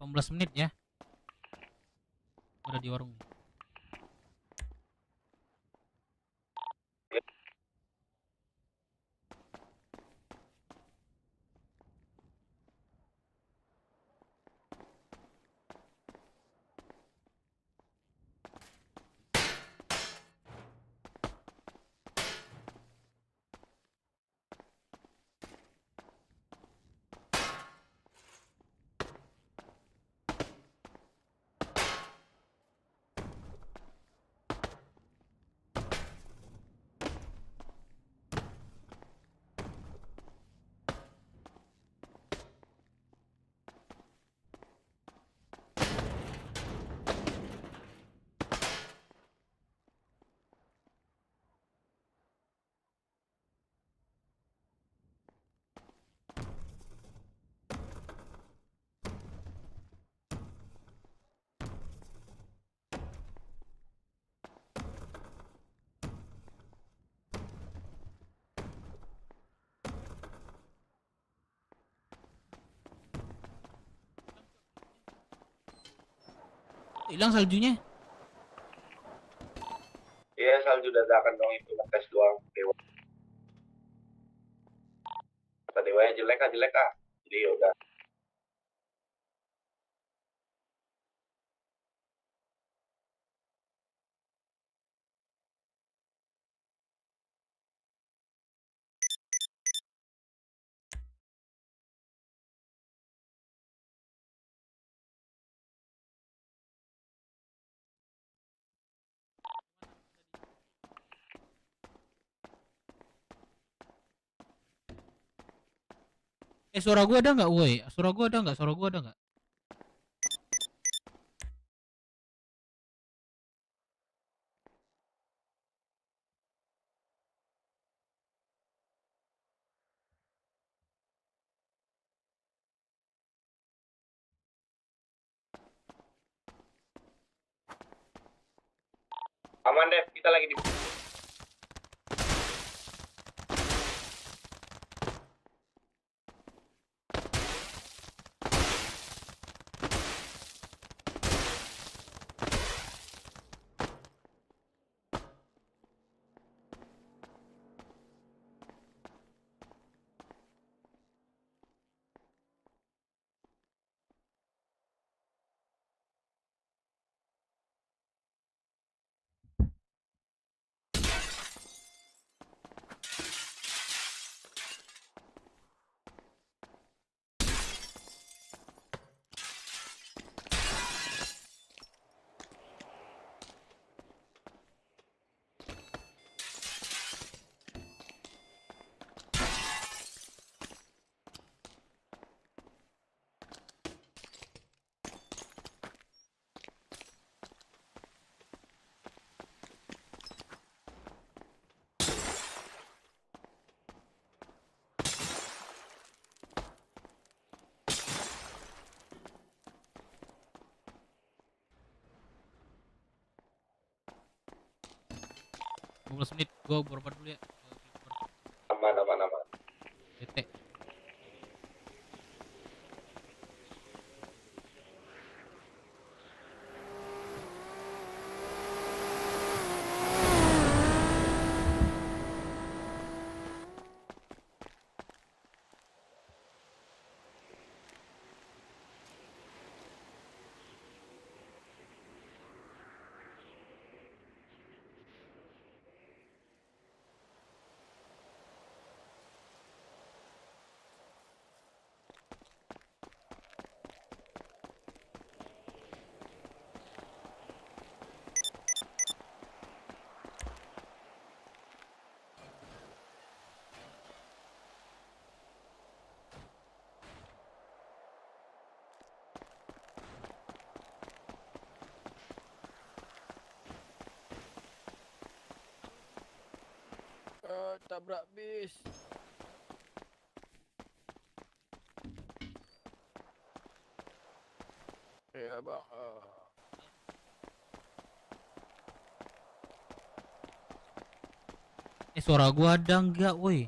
Delapan 18 menit ya. Udah di warung. Hilang saljunya.
Iya, salju dadakan dong itu tes doang dewa. Kata dewanya jelek ah. Jadi udah.
Suara gua ada nggak, woi? Suara gua ada nggak? Suara gua ada nggak?
Aman deh, kita lagi di
15 menit. Gua berobat dulu ya.
Aman, aman, aman.
Bete.
Tabrak bis. Ya bang.
Suara gua ada enggak, woi?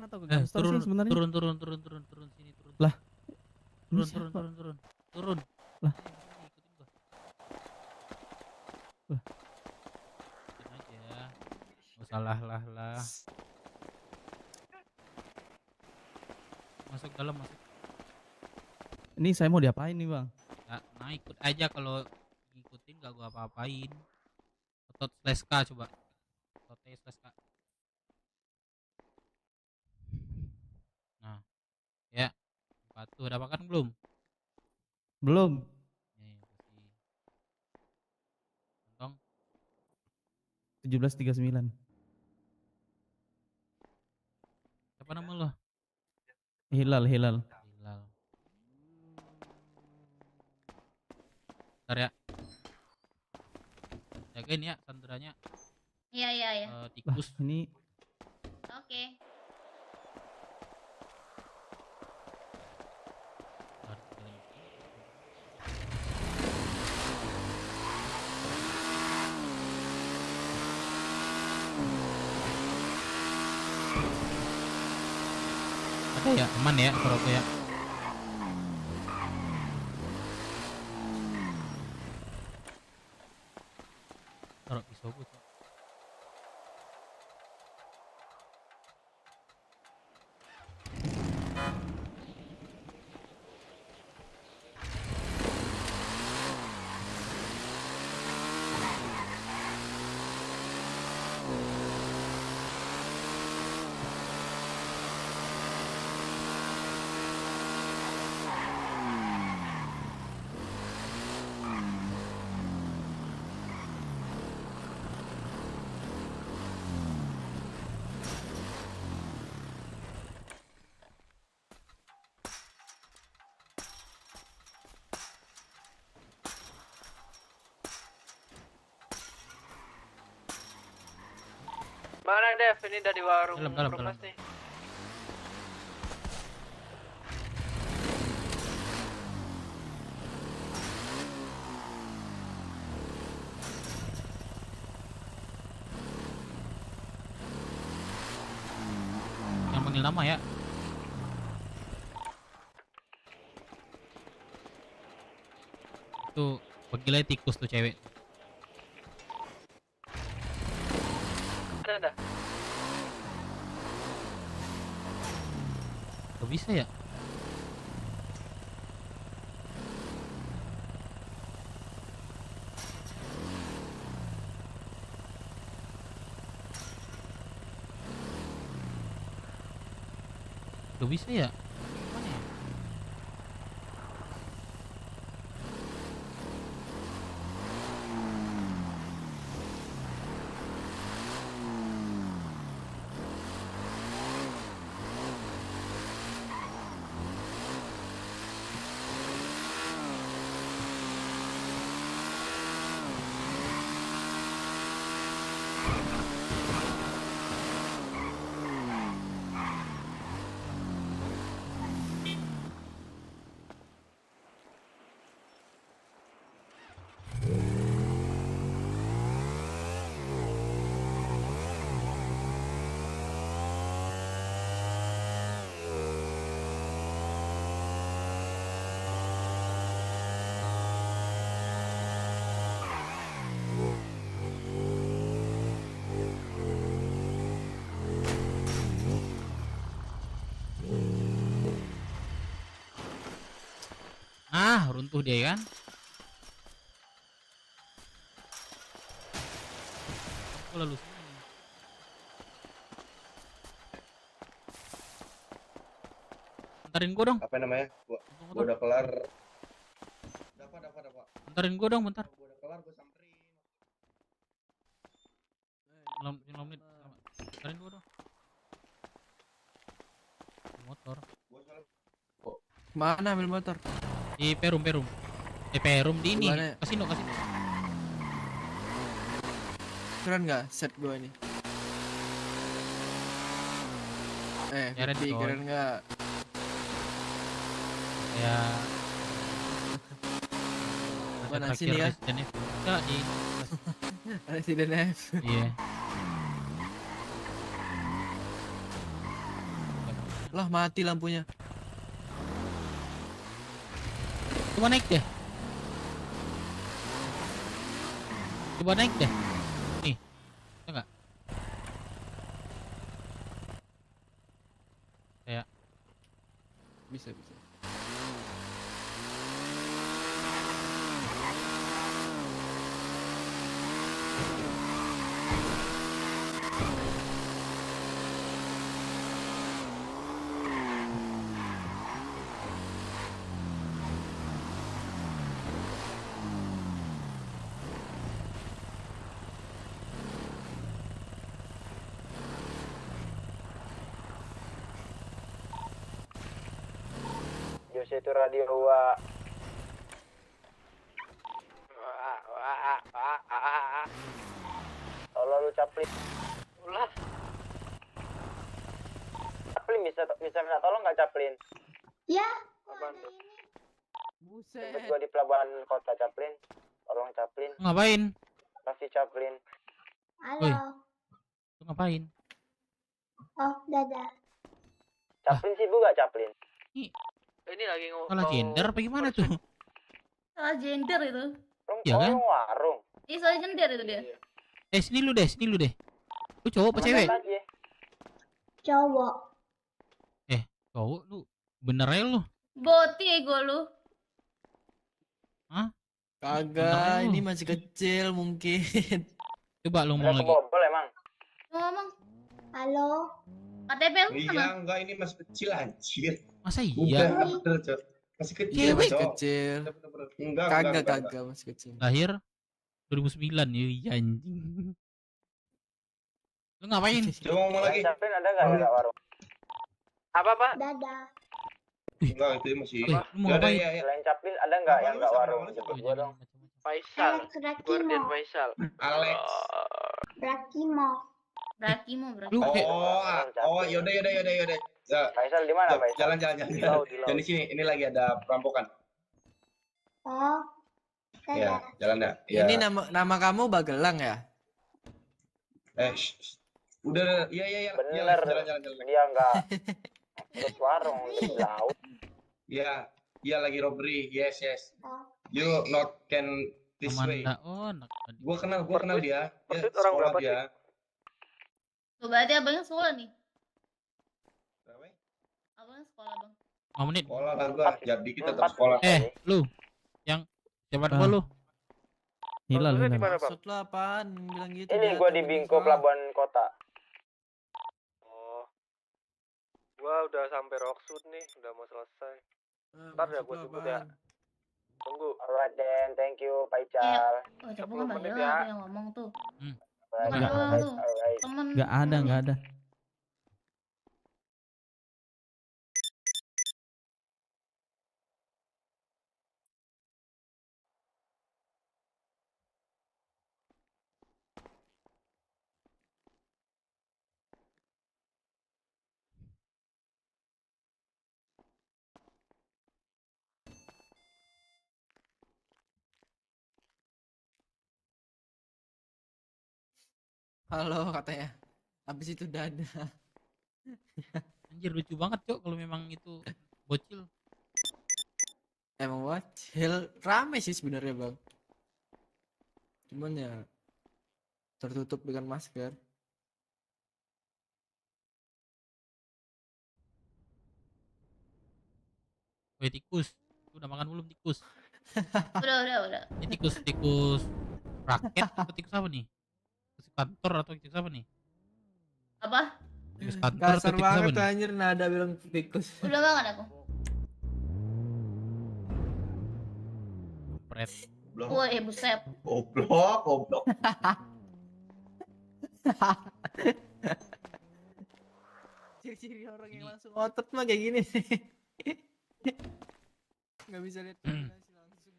Atau ke Gamstor sih sebenarnya?
turun sini turun.
Lah.
Turun.
Lah.
Ikutin gua.
Lah.
Ikutin aja. Nggak usah lah. Masuk dalam, masuk.
Ini saya mau diapain nih bang?
Nah ikut aja, kalau ngikutin gak gua apa-apain. Otot slash K coba. Otot slash K. Nah, ya. Batu udah makan belum?
Belum.
Nih, kasih. Kantong.
17.39.
Siapa nama lo?
Hilal.
Hilal. Bentar ya. Jagain ya sandranya.
Iya.
Tikus.
Ini
Oke.
Ada ya, aman ya suara gua ya. Taruh pisau gua, Cok.
Mana Dev? Ini dari warung
Dalam.
Rumas nih.
Yang panggil nama ya. Itu panggilnya tikus tuh cewek.
Ada.
Gak bisa ya? Gak bisa ya? Gimana ya? runtuh dia kan. Aku lalu sini. Antarin gua dong.
Apa namanya? Gua udah kelar. Dapat.
Antarin gua dong bentar.
Gua udah kelar, gua samperin.
Menit. Antarin gua dong. Motor.
Mana ambil motor?
Di Perum. Perum di ini.
Dimana?
Kasino.
Keren nggak set gua ini?
Keren,
Fitri,
coy.
keren nggak?
Ya.
Mana sini ya?
Resident Evil. Enggak di
Resident Evil.
Iya.
Lah mati lampunya.
Coba naik deh. Nih. Bisa nggak? Kayak
Bisa.
Jose itu radio wa. Tolong lu Caplin.
Ulah.
Caplin bisa minta tolong nggak Caplin?
Ya.
Jemput gua di pelabuhan kota Caplin. Tolong Caplin.
ngapain?
Kasih Caplin.
Woi.
Halo.
Lu ngapain?
Oh, dadah.
Caplin sibuk gak Caplin?
Ini lagi
Salah gender apa gimana tuh?
Salah gender itu.
Iya kan?
Warung.
Ih, salah gender itu dia.
Sini lu deh. Lu cowok apa cewek?
Cowok.
Cowok lu. Bener aja lu.
Boti ego lu.
Hah?
Kagak, ini masih kecil mungkin.
Coba lu ngomong lagi.
Bobol emang.
Ngomong.
Halo.
KTP lu
Iya,
mana?
enggak ini masih kecil anjir.
Masa
Udah,
iya?
bener, Cok. Masih kecil,
Cewek
Cok.
kecil.
Enggak.
Kagak masih kecil.
Lahir 2009 ya anjing. Lu ngapain?
Coba ngomong lagi.
Caplin ada nggak ya warung?
Apa, Pak?
Dadah.
Enggak, itu masih.
Lu mau
Ya udah,
ngapain?
ya.
Selain Caplin ada nggak yang nggak warung? Jemput gua dong.
Faisal.
Alex
Guardian
Rakimo.
Faisal.
Alex.
Rakimo.
Brakimo.
Oh, yaudah. Ya,
Faisal di mana, Faisal?
jalan.
Di laut.
Jangan di sini. Ini lagi ada perampokan.
Oh.
Ya, jalan dah. Ya.
Ini nama kamu Bagelang ya?
Udah. Iya.
Bener.
Jalan.
Dia nggak terus warung di laut.
Iya lagi robbery. Yes. You not can this way.
Amanda. Oh, anak.
Gua kenal dia.
Persit
Ya,
orang
sekolah
berapa
dia.
Tuh berarti abangnya sekolah nih. Abangnya sekolah bang.
5 menit.
Sekolah lah gua. Jadi kita tetap sekolah.
Lu yang siapa gua lu?
Hilal.
Maksud lu apaan? Bilang gitu.
Ini gua di Bingko pelabuhan kota.
Oh. Gua udah sampai Rockwood nih, udah mau selesai. Ntar ya gua jemput ya. Tunggu.
Alright then, thank you Pak Ical.
Oh, coba kan Bang
10 menit
Hilal
ya.
tuh yang ngomong tuh.
Alright,
Bukan doang tuh.
alright.
Temen.
Nggak ada.
Halo katanya. Habis itu dadah.
Anjir lucu banget, Cok, kalau memang itu bocil.
Emang bocil rame sih sebenarnya, Bang. Cuman ya tertutup dengan masker.
Woi tikus, lu udah makan belum tikus?
Udah.
Ini tikus raket atau tikus apa nih? Tikus kantor atau tikus apa nih?
Apa?
Tikus kantor atau
Kasar
tikus apa
banget
nih?
tuh anjir nada bilang tikus.
Udah banget aku.
Pret.
Woi, buset.
Goblok.
Ciri-ciri orang yang langsung otot mah kayak gini sih. Nggak bisa lihat kombinasi langsung.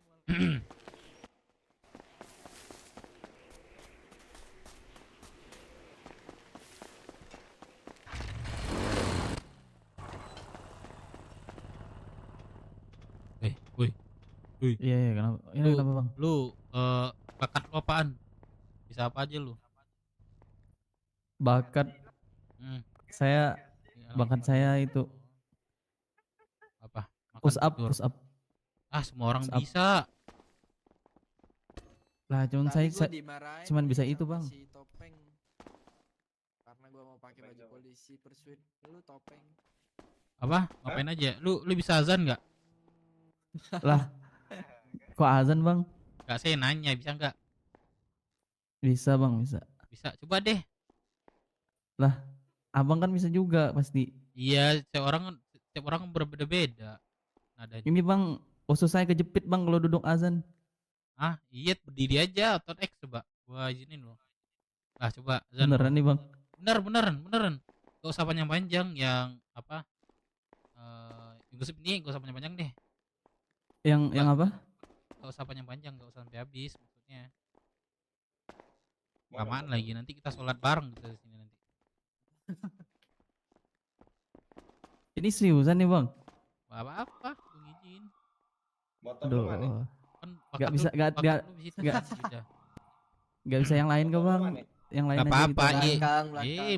Woi.
Iya, kenapa? Ini kenapa, Bang?
Lu bakat lu apaan? Bisa apa aja lu?
Bakat saya bakat saya itu
Apa? Makan
push up,
tidur.
push up.
Ah, semua orang
Push up.
bisa.
Lah, cuman
Tadi
saya
gua dimarahin
cuman bisa
sama
itu, Bang.
si Topeng. Karena gua mau pakai baju polisi pursuit. Lu Topeng.
Apa? Ngapain aja? Lu bisa azan nggak?
Lah, kok azan, Bang?
Nggak, saya nanya bisa nggak?
Bisa, Bang, bisa.
Bisa. Coba deh.
Lah, Abang kan bisa juga pasti.
Iya, setiap orang berbeda-beda. Nadanya.
Ini, Bang, usus saya kejepit, Bang, kalau duduk azan.
Ah, iya berdiri aja otot X coba. Gua izinin lo. Lah coba azan.
Beneran nih, Bang?
Beneran. Gak usah panjang-panjang yang apa? Gosip ini gak usah panjang-panjang deh.
Yang apa?
Gak usah panjang-panjang, gak usah sampai habis maksudnya. Lamaan lagi nanti kita sholat bareng kita di sini nanti.
Ini seriusan nih, Bang?
Apa-apa, gue ngizin.
Aduh.
Kan
Gak bisa, gak bisa yang lain ke, Bang? Yang lain
Gak
aja
apa-apa,
gitu.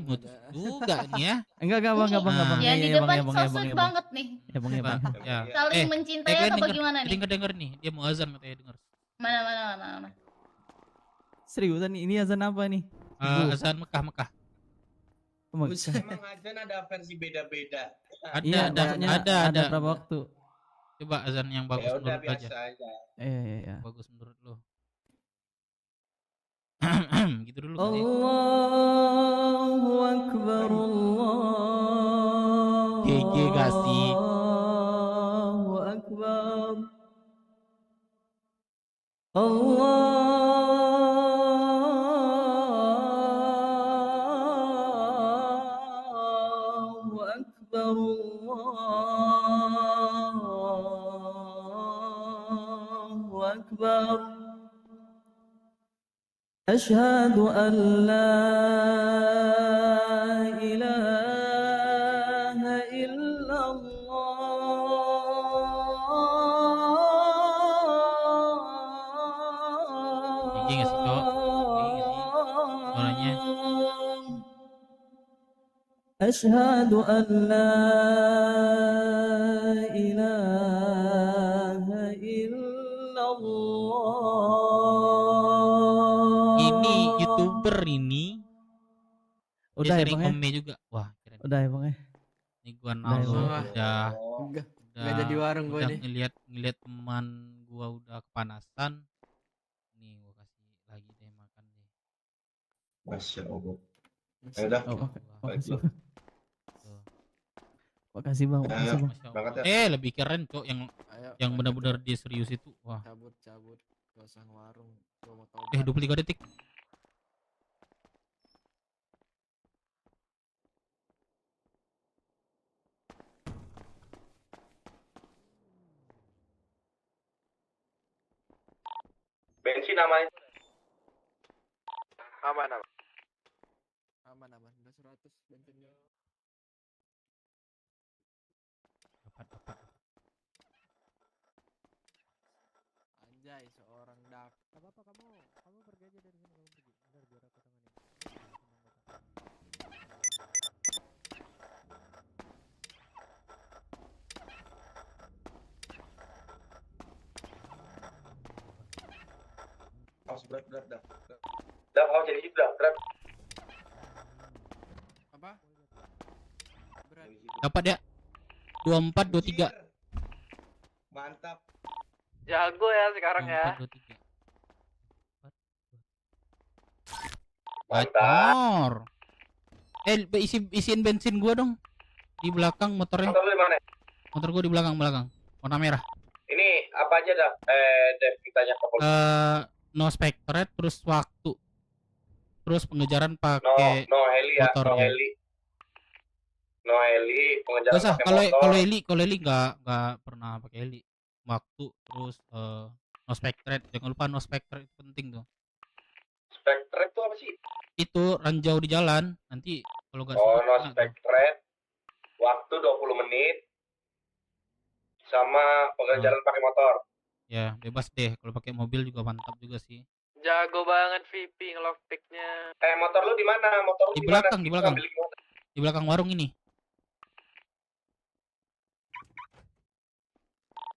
mutus juga nih ya.
Enggak, Bang, Bang.
Yang di
Iya,
depan
Bang,
so sweet banget nih.
Ya, Bang, ya, Bang.
Ya.
Saling mencintai atau bagaimana nih?
Denger nih, dia mau azan katanya denger.
Mana.
Seriusan nih, ini azan apa nih?
Azan Mekah.
Emang
azan ada versi beda-beda.
Ada
berapa waktu?
Coba azan yang bagus
Ya udah
menurut aja.
biasa aja.
Iya.
Bagus menurut lo. Gitu dulu.
Allahu Akbar, Allah.
GG kasih.
Allahu Akbar. Allahu Akbar, Allahu Akbar. أشهد أن لا إله إلا الله.
Gigi nggak sih, Cok? Suaranya.
أشهد أن لا إله إلا الله.
Ini YouTuber ini.
Udah
dia
ya,
sering
Bang, ya?
komen juga. Wah, keren.
Udah ya, Bang, ya?
Ini gua
Udah ya,
nalo
Bang.
Nggak jadi warung gua nih.
ngeliat teman gua udah kepanasan. Nih gua kasih lagi deh makan deh.
Masya Allah. Ya udah.
Makasih, Bang. Makasih, Bang. Makasih, Bang.
Berangkat ya.
Lebih keren, Cok, yang benar-benar dia serius itu. Wah.
Cabut. Gak usah warung. Gua mau tahu.
23 detik.
Bensin namanya.
Aman.
Udah 100 bensinnya. Anjay, seorang dak.
Apa kamu pergi aja dari sini, kamu pergi. Bentar biar aku temenin.
Berat. Dah, kamu jadi hit dah, berat.
Apa?
Dapat ya? 24, 23.
Mantap.
Jago ya sekarang ya.
4, 2, 3.
Mantap.
Bacor. Isiin bensin gua dong. Di belakang motornya.
Motor lu di mana?
Motor gua di belakang. Warna merah.
Ini apa aja dah? Dev, ditanya ke polisi.
No spectre, terus waktu. Terus pengejaran
No
pakai
heli ya,
motor
no
ya.
heli. No heli, pengejaran
Gak usah,
pakai
kalau
motor.
kalau heli nggak pernah pakai heli. Waktu terus no spectre, jangan lupa no spectre itu penting tuh.
Spectre itu apa sih?
Itu ranjau di jalan, nanti kalau nggak
Oh,
suka
no
kena tuh.
spectre. Waktu 20 menit. Sama pengejaran pakai motor.
Ya bebas deh, kalau pakai mobil juga mantap juga sih.
Jago banget VP ngelockpicknya.
Motor lu di mana? Motor lu
Di
di mana?
belakang, di belakang. Di belakang warung ini.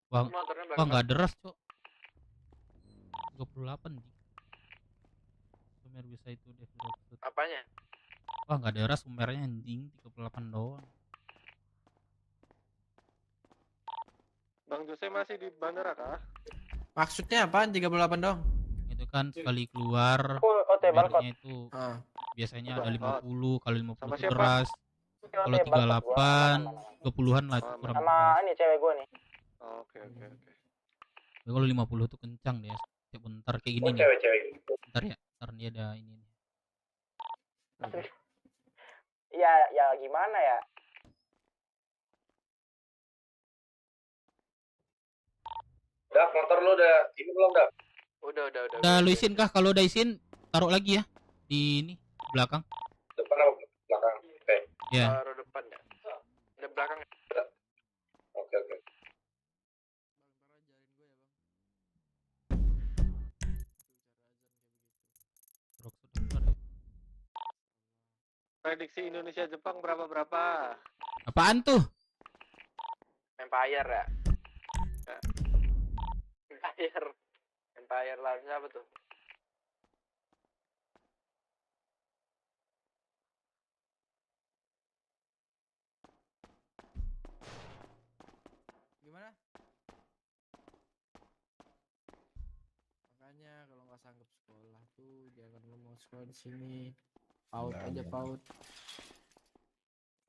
Wah,
Motornya
wah
belakang.
nggak deras, Cok. 38 nih. Sumer bisa itu deh.
Apanya?
Wah, nggak deras sumernya anjing, 38 doang.
Bang Jose masih di bandara kah?
Maksudnya apaan 38 dong?
Itu kan sekali keluar sumernya itu biasanya ada 50, kalau 50
Sama
itu
siapa?
deras. Kalau 38, 20-an lah itu kurang deras.
ini cewek gue nih. Oke.
Tapi kalau 50 tuh kencang deh. Setiap bentar kayak gini
Oh,
nih.
cewek-cewek.
Bentar ya, ntar dia ada ini nih.
Ya gimana ya?
Udah, motor lu udah ini belum dah?
Udah.
Udah lu isin kah? Kalau udah isin, taruh lagi ya di ini belakang.
Depan apa belakang? Oke.
Ya.
Taruh depan ya. Ada belakang.
Oke.
Prediksi Indonesia Jepang berapa?
Apaan tuh?
Empire ya. Empire lawan siapa tuh?
Gimana? Makanya kalau nggak sanggup sekolah tuh jangan lu mau sekolah di sini. Paut aja paut.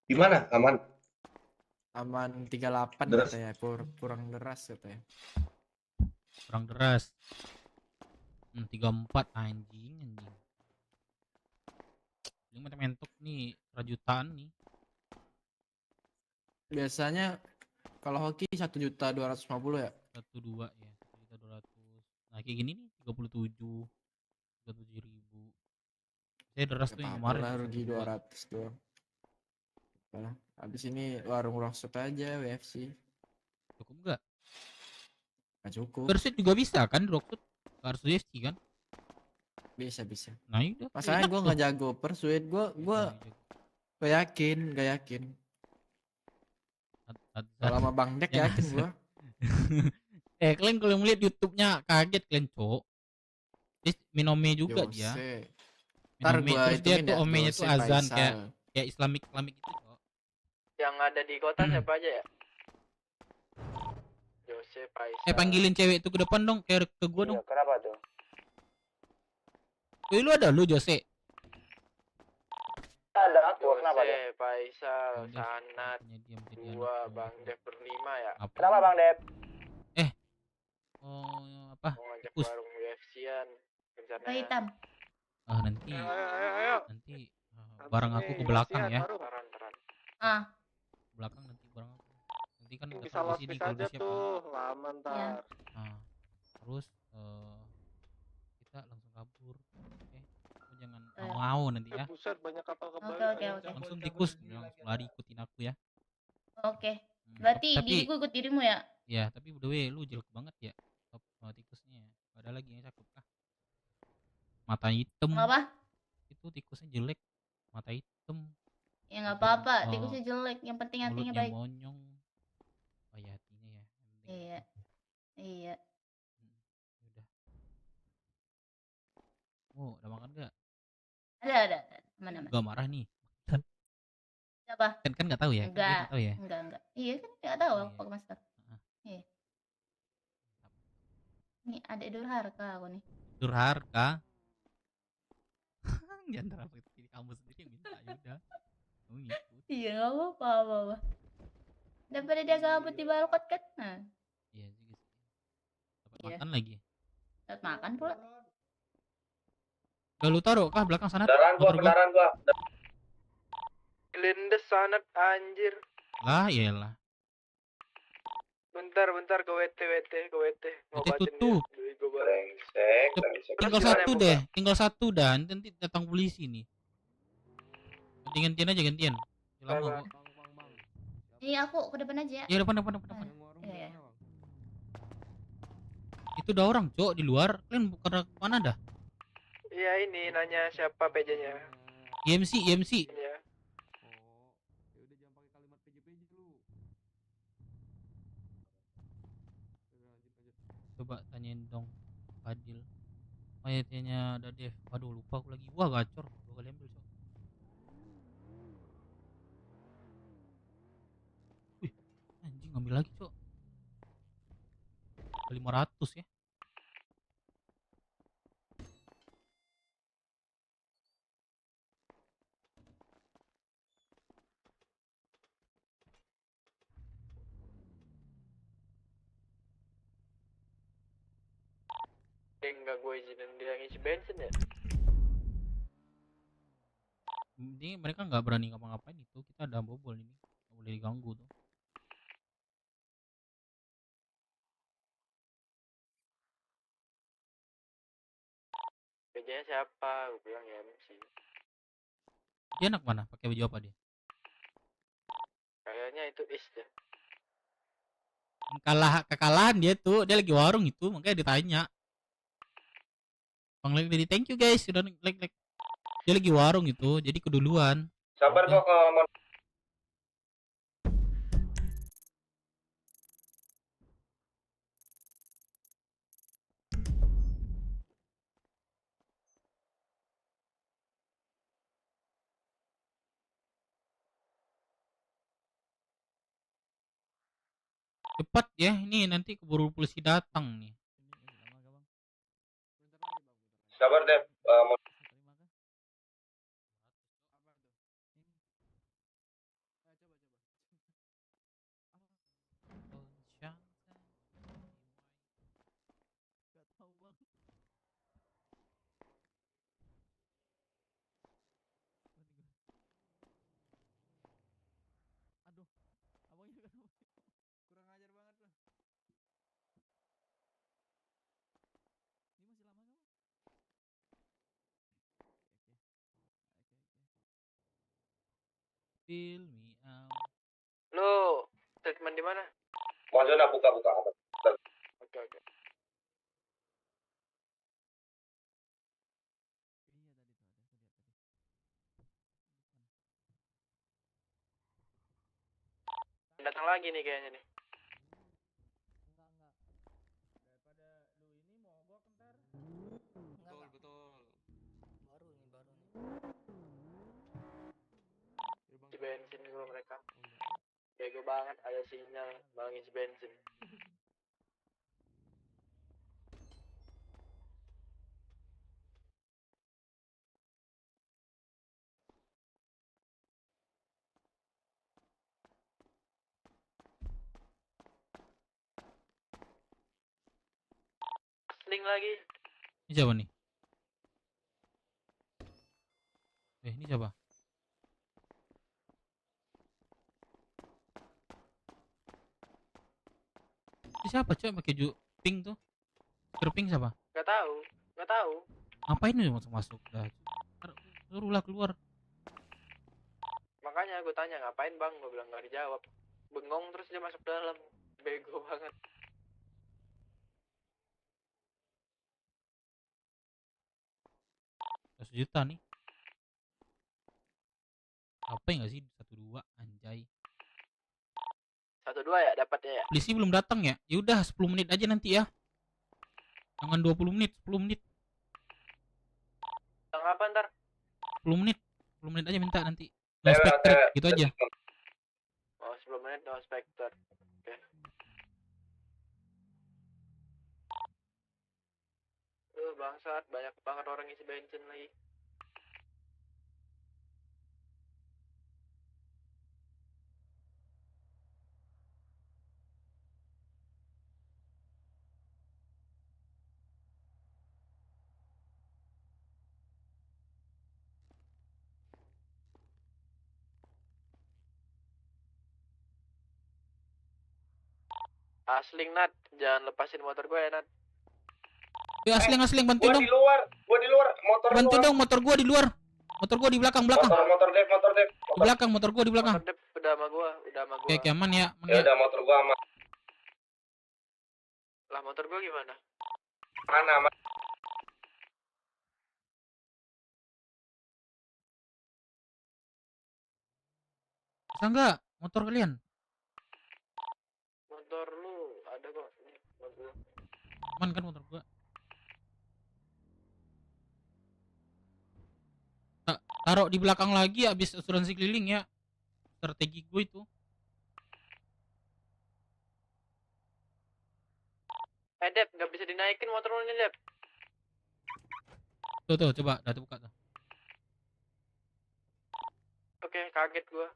Gimana? Aman?
Aman 38
Deras.
katanya, kurang deras katanya.
Kurang deras. 34 anjing. Ini mah mentok nih, rajutan nih.
Biasanya kalau hoki 1.250.000 ya.
12 ya, 1.200. Nah kayak gini nih 37 ribu. Saya deras tuh yang kemarin.
Lah rugi 200 doang. Nah, habis ini warung rockshoot aja WFC.
Cukup enggak?
Nggak cukup.
Bersit juga bisa kan rockshoot? Harus UFC kan?
Bisa.
Nah itu.
Masalahnya gue nggak jago persuade, gue gak yakin. Kalau sama Bang Dek yakin gue.
Kalian kalau melihat YouTube-nya kaget kalian, Cok. Minome juga dia.
Ntar
Minome,
gua
terus dia
hitungin
tuh
ya,
omenya
Jose
tuh azan
Faisal.
kayak Islamik itu, Cok.
Yang ada di kota siapa aja ya? Jose Faisal.
Panggilin cewek itu ke depan dong, kayak ke gua dong.
Kenapa tuh?
Lu ada lu Jose.
Ada aku, kenapa tuh? Jose Faisal, Sanat, gua, Bang Dev berlima ya. Kenapa Bang Dev?
Oh, apa?
Mau ngajak
Tikus.
warung UFC-an.
Oh, hitam.
Nanti
Ayo.
barang aku ke belakang ya.
Taran.
Belakang nanti barang aku. Nanti kan
Bisa
taruh
lost
di sini
pick
kalau
aja
udah siap.
tuh, lama ntar.
Terus kita langsung kabur. Oke. Lu jangan mau nanti ya.
Buset, banyak kapal kembali.
Oke.
Langsung tikus, langsung lari ikutin aku ya.
Oke. Berarti
Tapi-
diriku ikut dirimu ya?
Ya, tapi by the way lu jelek banget ya. Top tikusnya. Ada lagi yang cakep kah? Mata hitam.
Apa?
Itu tikusnya jelek. Mata hitam.
Ya nggak apa-apa,
Oh,
tikusnya jelek. Yang penting hatinya
mulutnya
baik.
monyong. Oh ya hatinya ya.
Iya.
Udah. Oh, udah makan gak?
Ada. Mana?
Gak marah nih.
Siapa?
Kan nggak tahu ya. Kan dia
Enggak.
nggak tahu ya.
Enggak. Iya kan nggak tahu Pak Master. Iya. Nih adek Durhaka aku nih.
Durhaka. Jangan apa ini kamu sendiri yang minta ya udah. Kamu ngikut.
Iya nggak apa-apa. Daripada dia gabut di balkon kan. Nah,
Iya juga sih. Dapat
Iya.
makan lagi.
dapat makan pula.
Gak lu taruh kah belakang sana?
Kendaraan gua,
Motor
kendaraan gua.
Gelindes sanat anjir.
Lah iyalah.
Bentar ke WT. Ngobatin
tutup.
dia. Bego banget.
Brengsek.
Tinggal satu deh, tinggal satu dan nanti datang polisi nih. Gantian aja gantian. Lama kok.
Iya aku ke depan aja ya.
Ya depan.
Iya.
Itu udah orang cok di luar. Kalian bukan mana dah?
Iya ini nanya siapa PJ-nya.
IMC.
Iya.
Coba tanyain dong Fadil. Mayatnya ada Dev. Waduh lupa aku lagi. Wah gacor. 2 kali ambil cok. Wih anjing ngambil lagi cok. 500 ya.
Enggak gue izinin dia ngisi bensin ya.
Ini mereka nggak berani ngapa-ngapain itu. Kita ada bobol ini. Nggak boleh diganggu tuh.
PJ-nya siapa? Gue bilang ya MC.
Dia anak mana? Pakai baju apa dia?
Kayaknya itu Is deh.
Kekalahan dia tuh. Dia lagi warung itu. Makanya ditanya. Bang like dari thank you guys sudah like. Dia lagi warung itu. Jadi keduluan.
Sabar kok ke
Cepat ya. Ini nanti keburu polisi datang nih.
Sabar deh.
Kurang ajar banget loh. Ini masih lama kamu?
Fill me out.
Lo treatment di mana?
Mau zona buka.
Oke. Datang lagi nih kayaknya nih.
Daripada lu ini mogok ntar.
Betul. Baru nih. Di bensin dulu mereka. Bego banget ada sinyal malah ngisi bensin. Sling lagi.
Ini siapa nih? Ini siapa? Ini siapa coy pakai pink tuh? Pink siapa?
Gak tahu.
Ngapain nih masuk? Dah. Suruhlah keluar.
Makanya gue tanya ngapain bang, gue bilang gak dijawab. Bengong terus dia masuk dalam. Bego banget.
Udah 1 juta nih. Apa nggak sih 1-2 anjay.
1-2 ya dapatnya ya.
Polisi belum datang ya? Ya udah 10 menit aja nanti ya. Jangan 20 menit, 10 menit.
Tang apa ntar?
10 menit. 10 menit aja minta nanti. No spectre gitu aja.
Oh 10 menit no spectre. Oke. bangsat, banyak banget orang isi bensin lagi. Asling Nat, jangan lepasin motor gue ya Nat.
Asling bantuin
Gua
dong.
di luar, motor
Bantu
luar.
dong, motor gua di luar. Motor gua di belakang.
Motor Dev.
Di belakang, motor gua di belakang.
Motor Dep udah sama gua.
Oke, aman ya.
Ya udah, motor gua aman.
Lah motor gua gimana?
Aman.
Bisa nggak motor kalian?
Motor lu ada kok. Nih, motor gua.
Aman kan motor gua? Taruh di belakang lagi habis asuransi keliling ya. Strategi gue itu.
Dep, nggak bisa dinaikin motor lu nih, Dep.
Tuh, coba, udah buka tuh.
Oke, kaget gua.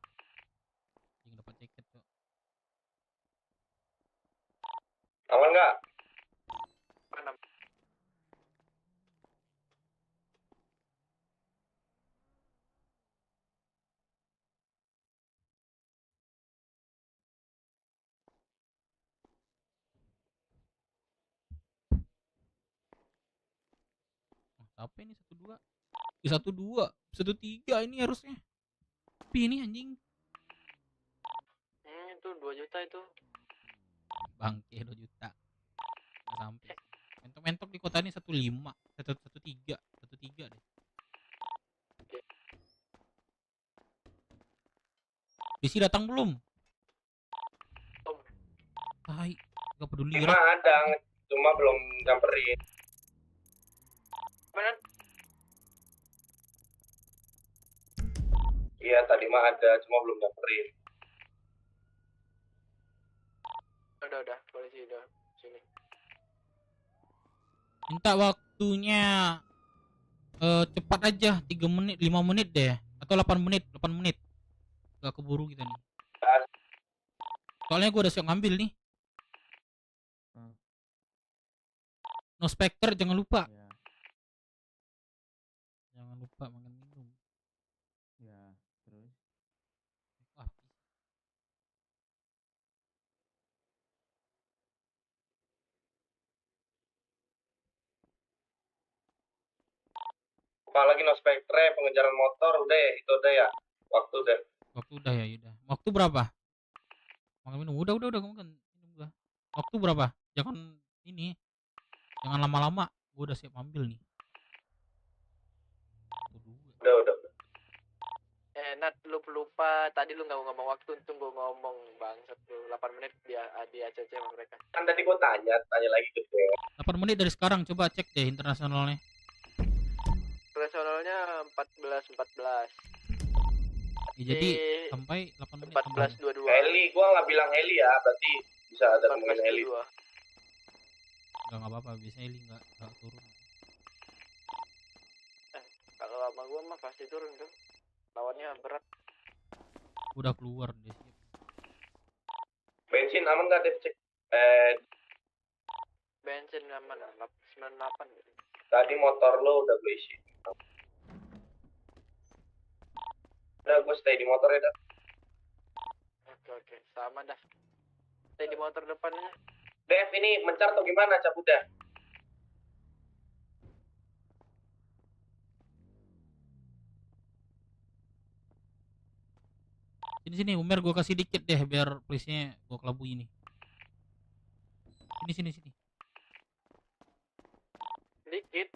Yang dapat tiket tuh.
Aman nggak?
Mana?
Apa ini 12? 12, 13 ini harusnya. Tapi ini anjing.
Itu 2 juta itu.
Bangke 2 juta. Nggak sampai. Mentok-mentok di kota ini 15, 13 deh. Bisi datang belum? Tai, gak peduli.
Cuma ada, cuma belum nyamperin.
Bener?
Iya, tadi mah ada, cuma belum nyamperin.
Udah, polisi udah sini.
Minta waktunya cepat aja, 3 menit, 5 menit deh. Atau 8 menit. Gak keburu kita nih. Soalnya gue udah siap ngambil nih. No Spectre, jangan lupa. Jangan lupa makan minum.
Ya, terus.
Apalagi no Spectre, pengejaran motor, udah itu udah ya. Waktu udah.
Waktu udah ya, udah. Waktu berapa? Makan minum. Udah kamu kan minum gua. Waktu berapa? Jangan ini. Jangan lama-lama. Gua udah siap ambil nih.
Udah.
Nat, lu lupa tadi lu nggak ngomong waktu, untung gua ngomong bangsat lu 8 menit dia di ACC sama mereka.
Kan tadi gua tanya lagi ke dia.
8 menit dari sekarang, coba cek deh internasionalnya.
Internasionalnya 14.
Ya, jadi sampai 8 menit.
14.22.
Heli, gua nggak bilang heli ya, berarti bisa ada kemungkinan heli.
Enggak apa-apa, biasanya heli nggak turun.
Kalau sama gua mah pasti turun tuh. Lawannya berat.
Udah keluar deh.
Bensin aman nggak Dev, cek?
Bensin aman 98 gitu.
Tadi motor lo udah gue isi. Udah gue stay di motor ya dah.
Oke, sama dah. Stay di motor depannya.
Dev ini mencar atau gimana, cabut dah?
Sini Umer, gue kasih dikit deh biar polisinya gue kelabui ini. Sini.
Dikit.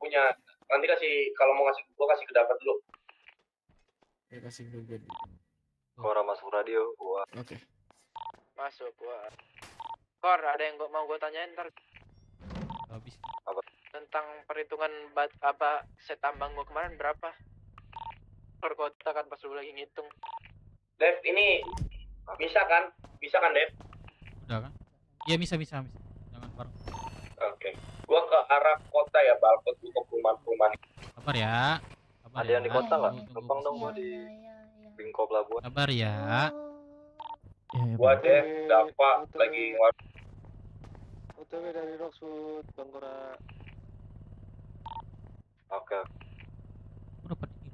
Punya. Nanti kalau mau ngasih gue kasih ke dapat dulu.
Ya kasih gue.
Orang masuk radio, gua.
Oke.
Masuk gua. Kor, ada yang mau gue tanyain ntar.
Habis.
Apa?
Tentang perhitungan set tambang gua kemarin berapa? Per kota kan pas lu lagi ngitung.
Dev, ini bisa kan? Bisa kan, Dev?
Udah kan? Iya bisa. Jangan bareng.
Oke. Gua ke arah kota ya, Balkot gua ke perumahan-perumahan.
Sabar ya. Sabar
Ada yang di
ya.
kota nggak?
Tunggu,
Numpang dong gua di Bingko Pelabuhan.
Sabar ya.
Gua deh, Dava lagi
OTW dari Rockwood, Bang Kora.
Oke.
Gua dapat ini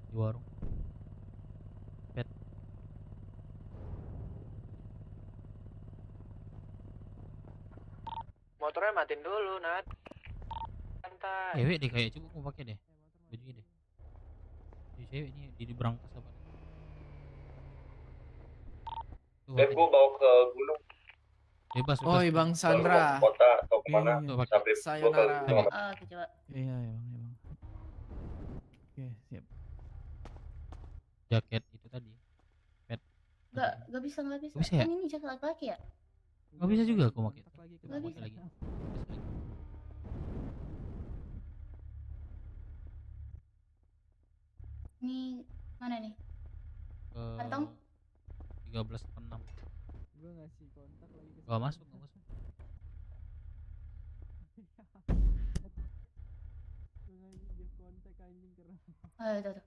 di warung. Pet.
Motornya matiin dulu, Nat. Santai.
Cewek deh kayak, coba gua pakai deh. Bajunya deh. Ini cewek nih di berangkas apa?
Deh, gua bawa ke gunung.
Bebas,
Oh,
bebas.
Bang
Baru
Sandra.
ke kota atau kemana?
Iya, iya.
Sampai gua ke
Sayonara.
gunung.
Oke, coba.
Iya, ya bang, ya bang. Oke, siap.
Jaket itu tadi. Pet.
Gak bisa.
Nggak bisa ya?
Kan ini jaket laki-laki ya?
Nggak bisa juga aku pakai.
Nggak bisa.
Lagi.
Ini mana nih? Kantong?
13.6.
Gue ngasih kontak lagi ke
Gak masuk, gak masuk.
Gue ngasih dia kontak anjing keren.
Tuh.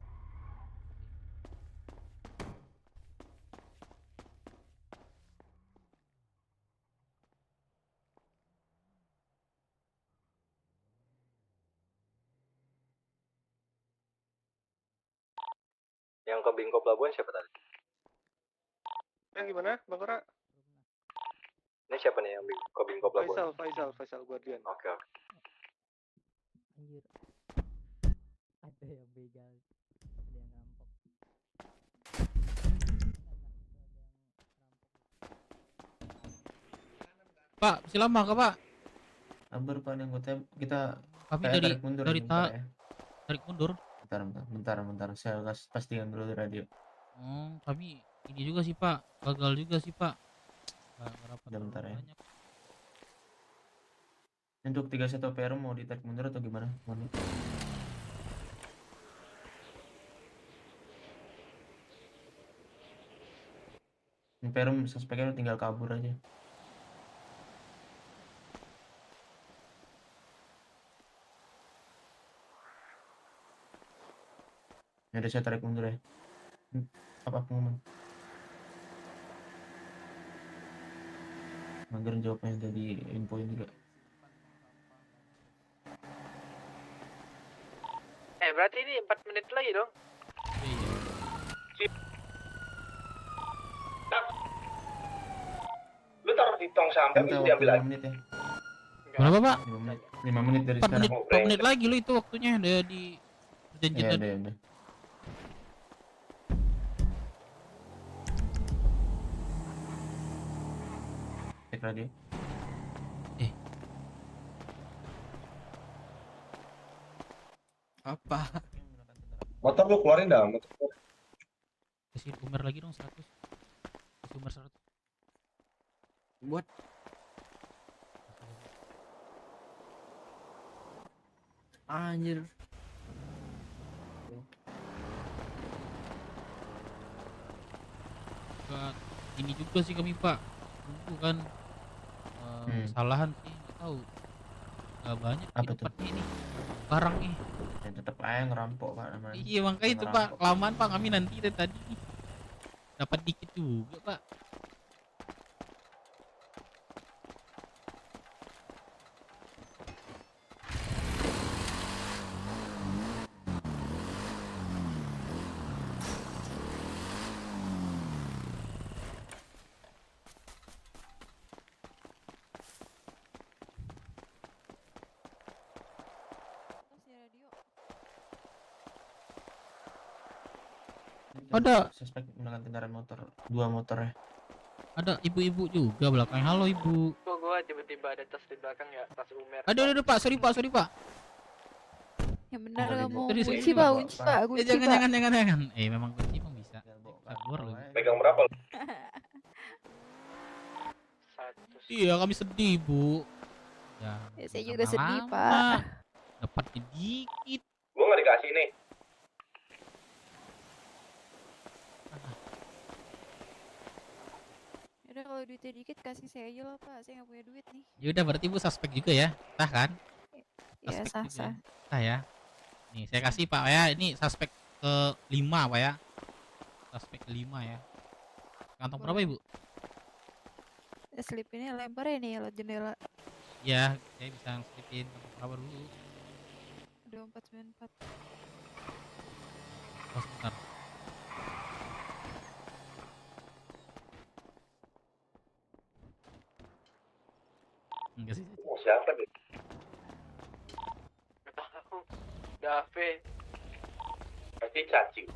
Yang ke Bingko Pelabuhan siapa tadi?
Gimana, Bang Kora?
Ini siapa nih yang ke Bingko Pelabuhan?
Faisal Guardian.
Oke.
Anjir. Ada yang begal. Ada yang rampok.
Pak, masih lama kah, Pak?
Sabar Pak, nih kita
Kami
kayak
dari
tarik mundur
dari
nih, bentar ya.
tarik mundur.
Bentar. Saya pastikan dulu di radio.
Kami ini juga sih, Pak. Gagal juga sih, Pak. Nggak rapat
Bentar ya.
banyak.
Untuk 31 PR mau ditarik mundur atau gimana? Mohon. Ini PR suspeknya tinggal kabur aja. Ya udah saya tarik mundur ya. Apa pengumuman? Mager jawabnya tadi infoin juga.
Berarti ini 4 menit lagi dong.
Lu taruh di tong sampah bisa diambil lagi.
Menit ya.
Berapa, Pak?
5 menit dari
4
sekarang.
menit, 4 menit lagi lo itu waktunya ada di perjanjian
Iya,
tadi.
udah. Cek radio.
Apa?
Motor lu keluarin dah, motor.
Kasih Umer lagi dong 100. Kasih Umer 100.
Buat anjir.
Enggak, ini juga sih kami, Pak. Tunggu kan kesalahan sih, nggak tahu. Nggak banyak
Apa
di tempatnya ini. Barang nih.
Ya tetap aja ngerampok Pak namanya.
Iya, makanya itu, Pak. Kelamaan, Pak. Kami nanti dari tadi dapat dikit juga, Pak. Ada.
Suspek menggunakan kendaraan motor, 2 motor ya.
Ada ibu-ibu juga belakang. Halo, Ibu.
Kok gua tiba-tiba ada tas di belakang ya, tas Umer.
Ada, Pak. Sorry, Pak.
Yang benar kamu.
Tadi saya
Kunci,
juga,
Pak.
Pak.
Kunci, Pak. Kunci, Pak.
Jangan. Memang kunci emang bisa. Keluar loh.
Pegang berapa lu?
Iya, kami sedih, Bu. Ya,
Saya juga sedih,
lama.
Pak.
Dapatnya dikit.
Gua nggak dikasih nih.
Yaudah kalau di
duitnya dikit kasih saya aja lah Pak, saya nggak punya duit nih.
Ya udah berarti Ibu suspek juga ya. Sah kan?
Ya
Suspek
sah
juga
sah.
ya. Sah ya. Nih saya kasih Pak ya. Ini suspek ke-5 Pak ya. Suspek ke-5 ya. Kantong berapa Ibu?
Slip ini lempar ya nih lewat jendela.
Ya, saya bisa selipin kantong berapa dulu.
2494.
Oh sebentar. Enggak sih.
Siapa deh?
Dave.
Pasti cacing.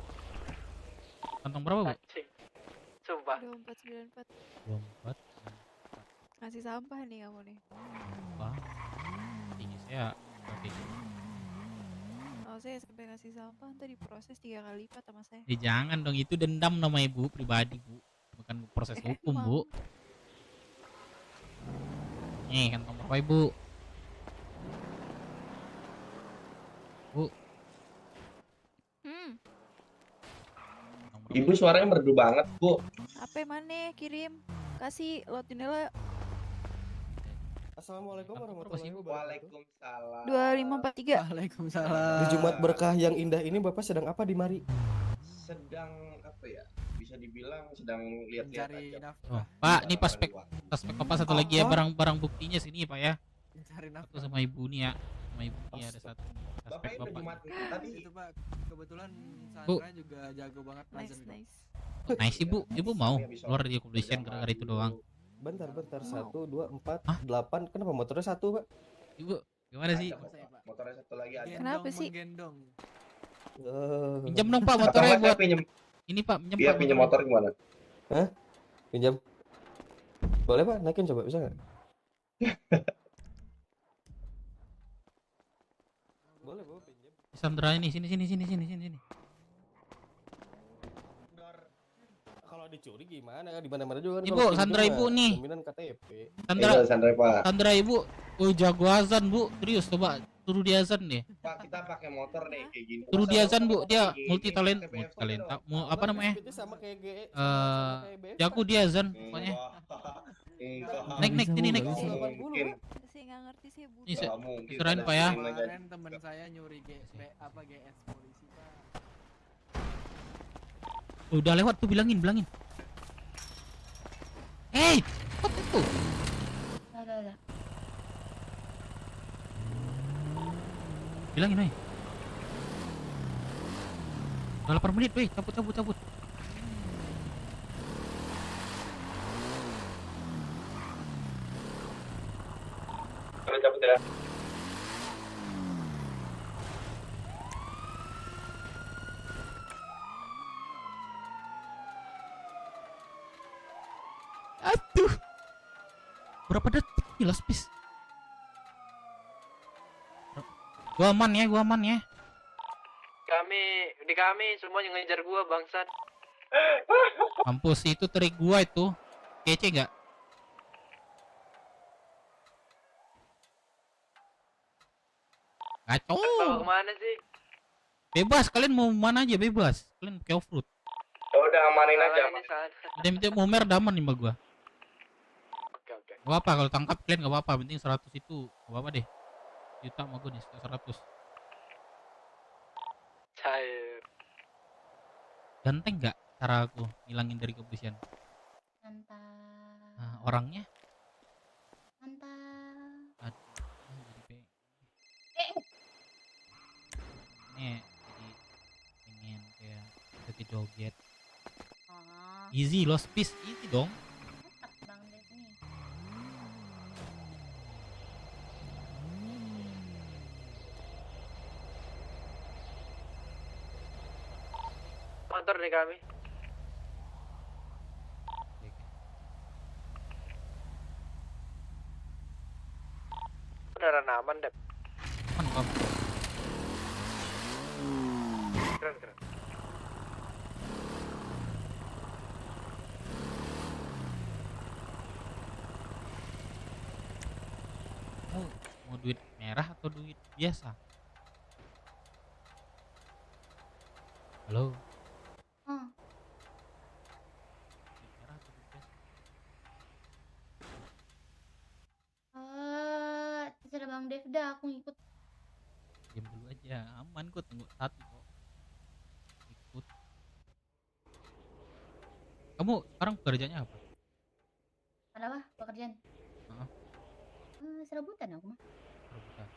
Kantong berapa Bu?
Cacing. Sumpah.
2494.
24.
Ngasih sampah nih kamu nih.
Wah. Ini saya oke.
Oh saya sampai ngasih sampah ntar diproses 3 kali lipat sama saya.
Jangan dong, itu dendam namanya Bu, pribadi Bu. Bukan proses hukum Bu. Nih kantong berapa Ibu? Bu.
Ibu suaranya merdu banget, Bu.
Apa mana kirim? Kasih lewat jendela.
Assalamualaikum warahmatullahi wabarakatuh.
Waalaikumsalam.
2543.
Waalaikumsalam.
Di Jumat berkah yang indah ini Bapak sedang apa di mari?
Sedang apa ya? Bisa dibilang sedang lihat-lihat
Mencari
aja.
nafkah.
Pak, ini suspek Bapak satu lagi ya, barang-barang buktinya sini Pak ya.
Mencari
Satu
nafkah.
sama Ibu nih ya. Sama Ibu nih ada satu. Suspek
Bapak itu Jumat
Bapak.
tadi.
Itu Pak, kebetulan
Bu.
Sandra juga jago banget
Nice
belajar.
nice.
Nice Ibu, Ibu mau keluar dari kepolisian gara-gara itu doang.
Bentar, 1, 2, 4, 8. Kenapa motornya 1 Pak?
Ibu, gimana sih?
Motornya satu lagi ada.
Kenapa sih?
Menggendong.
Pinjam dong Pak motornya buat
pinjam.
ini Pak, pinjam
Iya,
Pak.
pinjam
motornya.
motor gimana?
Hah? Pinjam? Boleh Pak, naikin coba bisa nggak? Boleh Bapak pinjam.
Sandra ini sini.
Kalau dicuri gimana? Di mana-mana juga kan.
Ibu,
kalau
Sandra
pinjam
Ibu
mah
nih.
jaminan KTP.
Sandra Pak.
Sandra Ibu, jago azan Bu, serius coba suruh dia azan deh.
Pak, kita pakai motor nih kayak gini.
Suruh dia azan Bu, dia
Gini,
multi talenta,
pakai
mau apa namanya?
Itu sama kayak GE.
Jago dia azan pokoknya. Naik sini naik.
Mungkin.
Saya nggak ngerti sih Bu.
Ini
Nggak mungkin
serahin
ada
Pak ya.
Kemarin temen saya nyuri GS polisi Pak.
Udah lewat tuh, bilangin. Hey, apa itu?
Udah.
Bilangin weh. Udah 8 menit weh, cabut.
Kalau cabut ya.
Aduh. Berapa detik jelas bis. Gua aman ya.
Kami semua yang ngejar gua bangsat.
Mampus itu trik gua itu. Kece enggak? Ngaco.
Bawa kemana sih?
Bebas, kalian mau mana aja bebas. Kalian pakai off-road.
Ya udah amanin aja.
Ini salah.
Udah minta mau daman nih mbak gua.
Oke.
Gak apa kalau tangkap kalian gak apa-apa, penting 100 itu gak apa deh. Juta sama gue nih 100.
Cair.
Ganteng gak cara aku ngilangin dari kepolisian?
Mantap.
Nah, orangnya?
Mantap.
Aduh, jadi jadi pengen kayak joget. Easy lost piece, easy dong.
Mantap Bang Des nih.
Motor nih kami. Beneran aman, Dep.
Aman.
Keren.
Mau duit merah atau duit biasa? Halo?
Oh,
Duit merah atau duit biasa?
Devda, aku ngikut.
Diam dulu aja, aman kok, tunggu satu kok. Ikut. Kamu sekarang kerjanya apa?
Ada apa? Pekerjaan?
Heeh.
Serabutan aku mah.
Rebutan.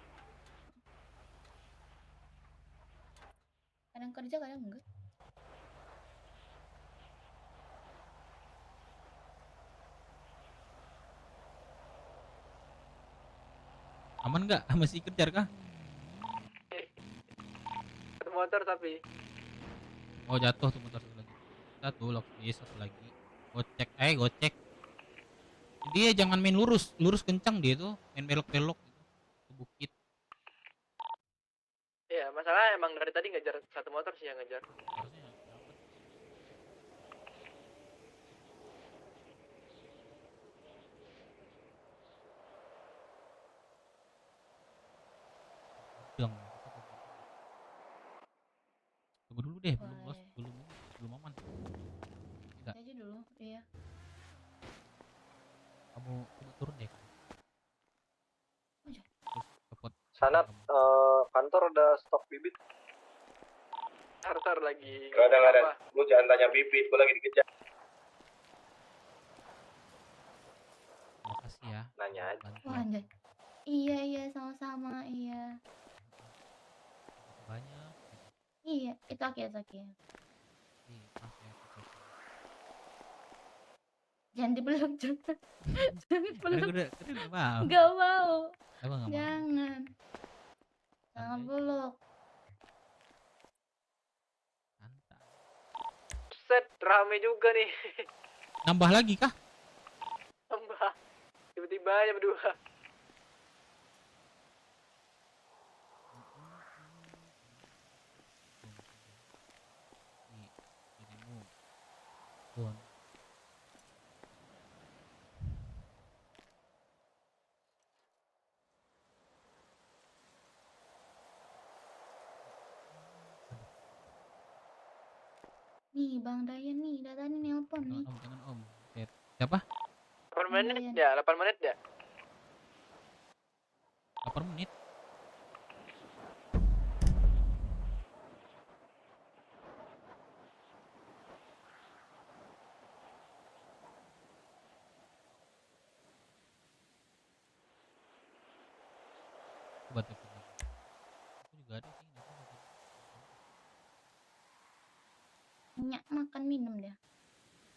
Kadang kerja, kadang enggak.
Aman nggak? Masih kejar kah?
Satu motor tapi.
Oh jatuh tuh motor satu lagi. Satu lagi, satu lagi. Gocek, gocek. Dia jangan main lurus, lurus kencang dia tuh, main belok-belok gitu, ke bukit.
Iya, masalah emang dari tadi ngejar satu motor sih yang ngejar.
Harusnya dapat. Bilang, tunggu dulu deh, belum bos, belum aman. Tidak.
Aja dulu, iya.
Kamu coba turun deh. Terus cepet.
Sanat, kantor udah stok bibit. Tar lagi.
Gak ada. Lu jangan tanya bibit, gua lagi dikejar.
Makasih ya.
Nanya aja.
Wah, anjay. Iya, sama-sama, iya.
Banyak.
Iya, itu oke. Jangan dipeluk, jangan. Jangan dipeluk.
Udah mau.
Gak mau.
Emang nggak mau?
Jangan. Jangan peluk.
Set, rame juga nih.
Nambah lagi kah?
Tambah. Tiba-tiba aja berdua.
Tuan.
Nih, Bang Dayan nih, datang nih nelpon nih.
Jangan om. Siapa?
8 menit ya, 8 menit ya.
8 menit. Coba telepon lagi. Aku juga ada sih.
Nyak makan minum dia.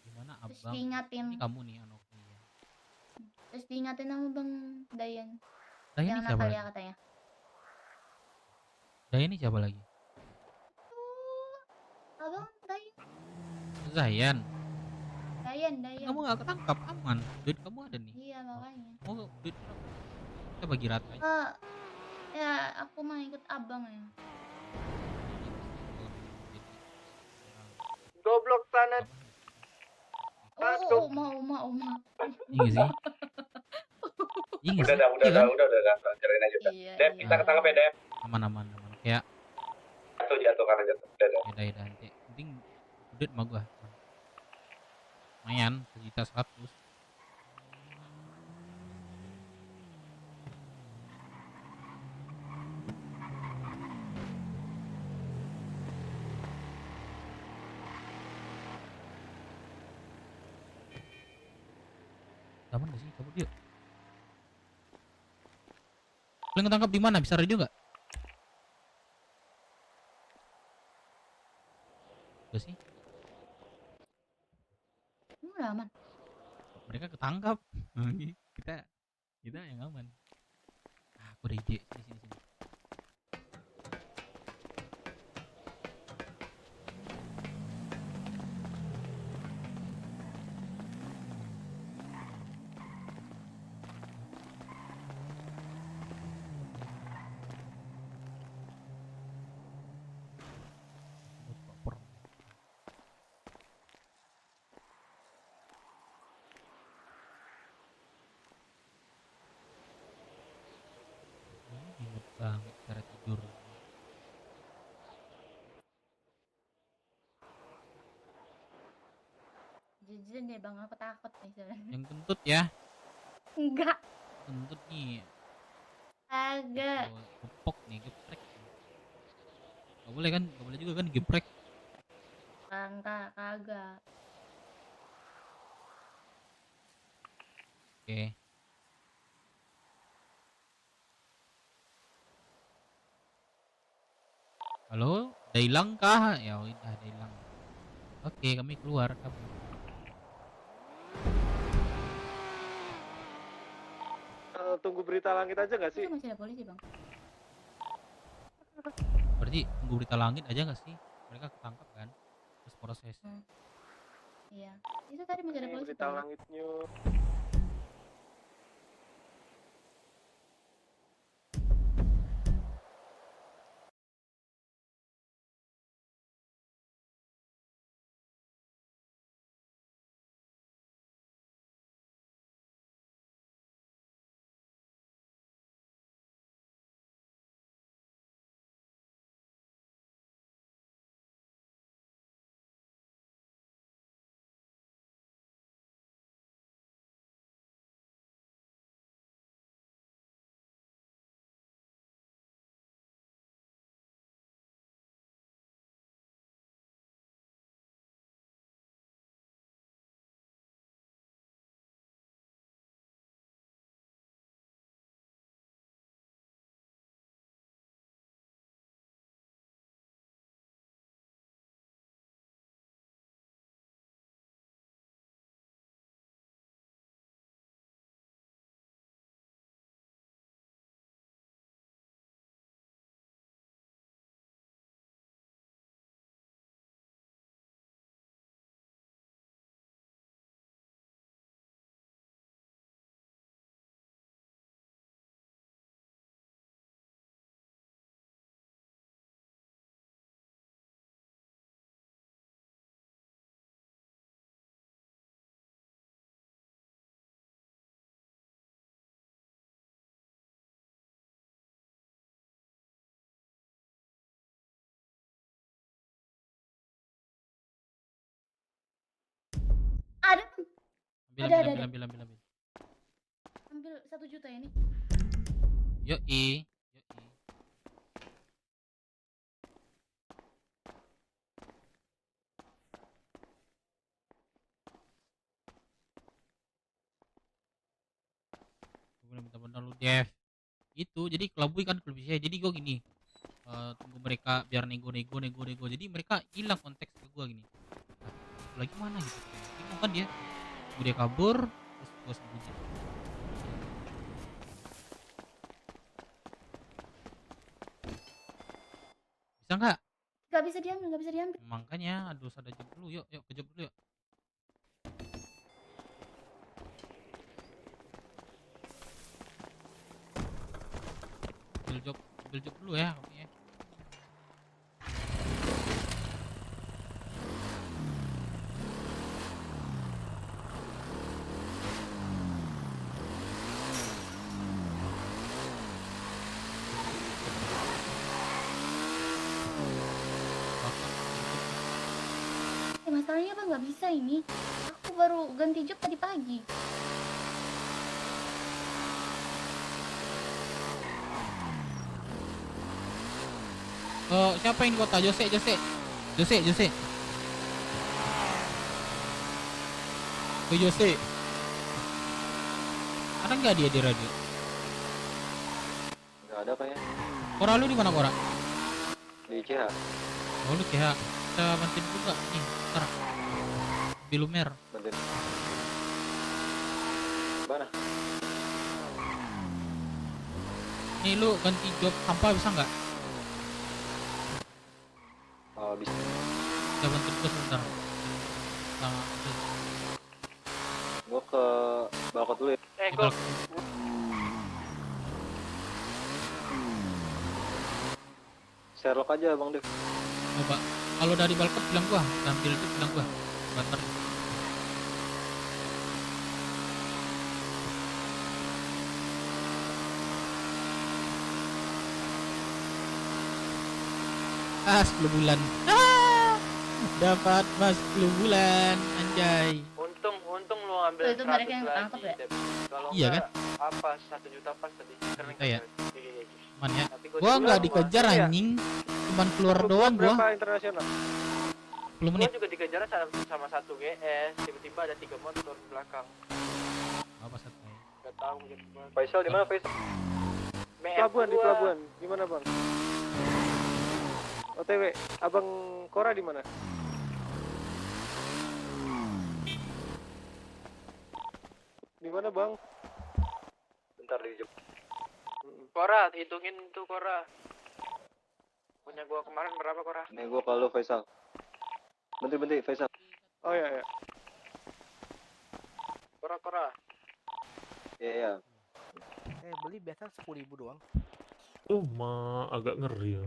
Gimana
Terus
abang?
diingatin.
Ini kamu nih Anoki ya.
Terus diingatin sama Bang Dayan.
Dayan
Jangan
ini siapa
nakal
lagi?
ya katanya.
Dayan ini siapa lagi?
Abang Dayan.
Zayan.
Dayan.
Kamu gak ketangkap, aman. Duit kamu ada nih.
Iya, makanya.
Mau duit berapa? Kita bagi rata aja.
Ya, aku mah ikut abang ya.
Goblok Sanat.
Mau.
Iya sih. Iya sih.
Udah, cariin aja udah.
Iya,
Dev, kita ketangkap ya, Dev.
Aman. Kayak
Jatuh karena jatuh. Udah.
beda nanti. Penting duit sama gua. Lumayan, 1.100.000. Aman gak sih? Cabut yuk. Kalian ketangkap di mana? Bisa radio nggak? Udah sih.
Udah aman.
Mereka ketangkap. kita yang aman. Aku udah ide. Sini. Ingat banget cara tidur.
Jujur deh Bang, aku takut nih sebenarnya.
Yang kentut ya.
Enggak.
Kentut nih.
Kagak.
Gepok nih, geprek. Gak boleh kan? Gak boleh juga kan geprek.
Kagak.
Oke. Halo, udah hilang kah? Ya udah hilang. Oke, kami keluar kabur.
Tunggu berita langit aja nggak sih?
Itu masih ada polisi bang.
Berarti tunggu berita langit aja nggak sih? Mereka ketangkap kan? Terus proses.
Iya. Itu tadi masih ada
Ini
polisi
berita
bang.
langit news.
Ada.
Ambil.
Ambil 1 juta ya nih.
Yoi. Bener-bener lu Dev. Itu jadi kelabui kan saya. Jadi gua gini. Tunggu mereka biar nego. Jadi mereka hilang konteks ke gua gini. Nah, lagi mana gitu. Bingung kan dia. Tunggu dia kabur terus gua sembunyi. Bisa nggak?
Gak bisa diambil.
Makanya aduh ada job dulu. Yuk ke job dulu yuk. Ambil job dulu ya kami ya.
Masalahnya bang nggak bisa ini. Aku baru ganti job tadi pagi.
Siapa yang di kota? Jose. Jose. Ada nggak dia di radio?
Nggak ada kayaknya.
Kora lu di mana Kora?
Di CH.
Oh lu CH. Kita bantuin juga nih. Ntar. Bilumer.
Bantuin. Mana?
Nih lu ganti job sampah bisa nggak?
Oh bisa.
Kita bantuin gue sebentar.
Gue ke balkon dulu ya. Sherlock aja Bang Dev.
Coba. Kalau dari balkon bilang gua, ambil itu bilang gua. Banter. Ah, 10 bulan. Dapat mas 10 bulan, anjay.
Untung lu ngambil
Itu mereka yang ketangkep ya?
Kalau
iya kan?
apa 1 juta pas tadi?
Kita ya.
Iya.
Man ya.
Tapi
Gua nggak
juga
dikejar
iya.
anjing. Cuman keluar
Lu
doang gua.
berapa internasional?
10 menit.
Gua juga dikejar sama satu GS, tiba-tiba ada 3 motor di belakang.
Apa satu?
Gak tahu mungkin gimana.
Faisal di mana Faisal?
Pelabuhan di pelabuhan. Gimana bang? OTW, abang Kora di mana? Di mana bang?
Bentar dijemput.
Kora, hitungin tuh Kora. Punya gua kemarin berapa Kora?
Nih gua kalau Faisal. Bentar Faisal.
Oh iya. Kora.
Iya.
Beli biasa 10.000 doang.
Agak ngeri ya.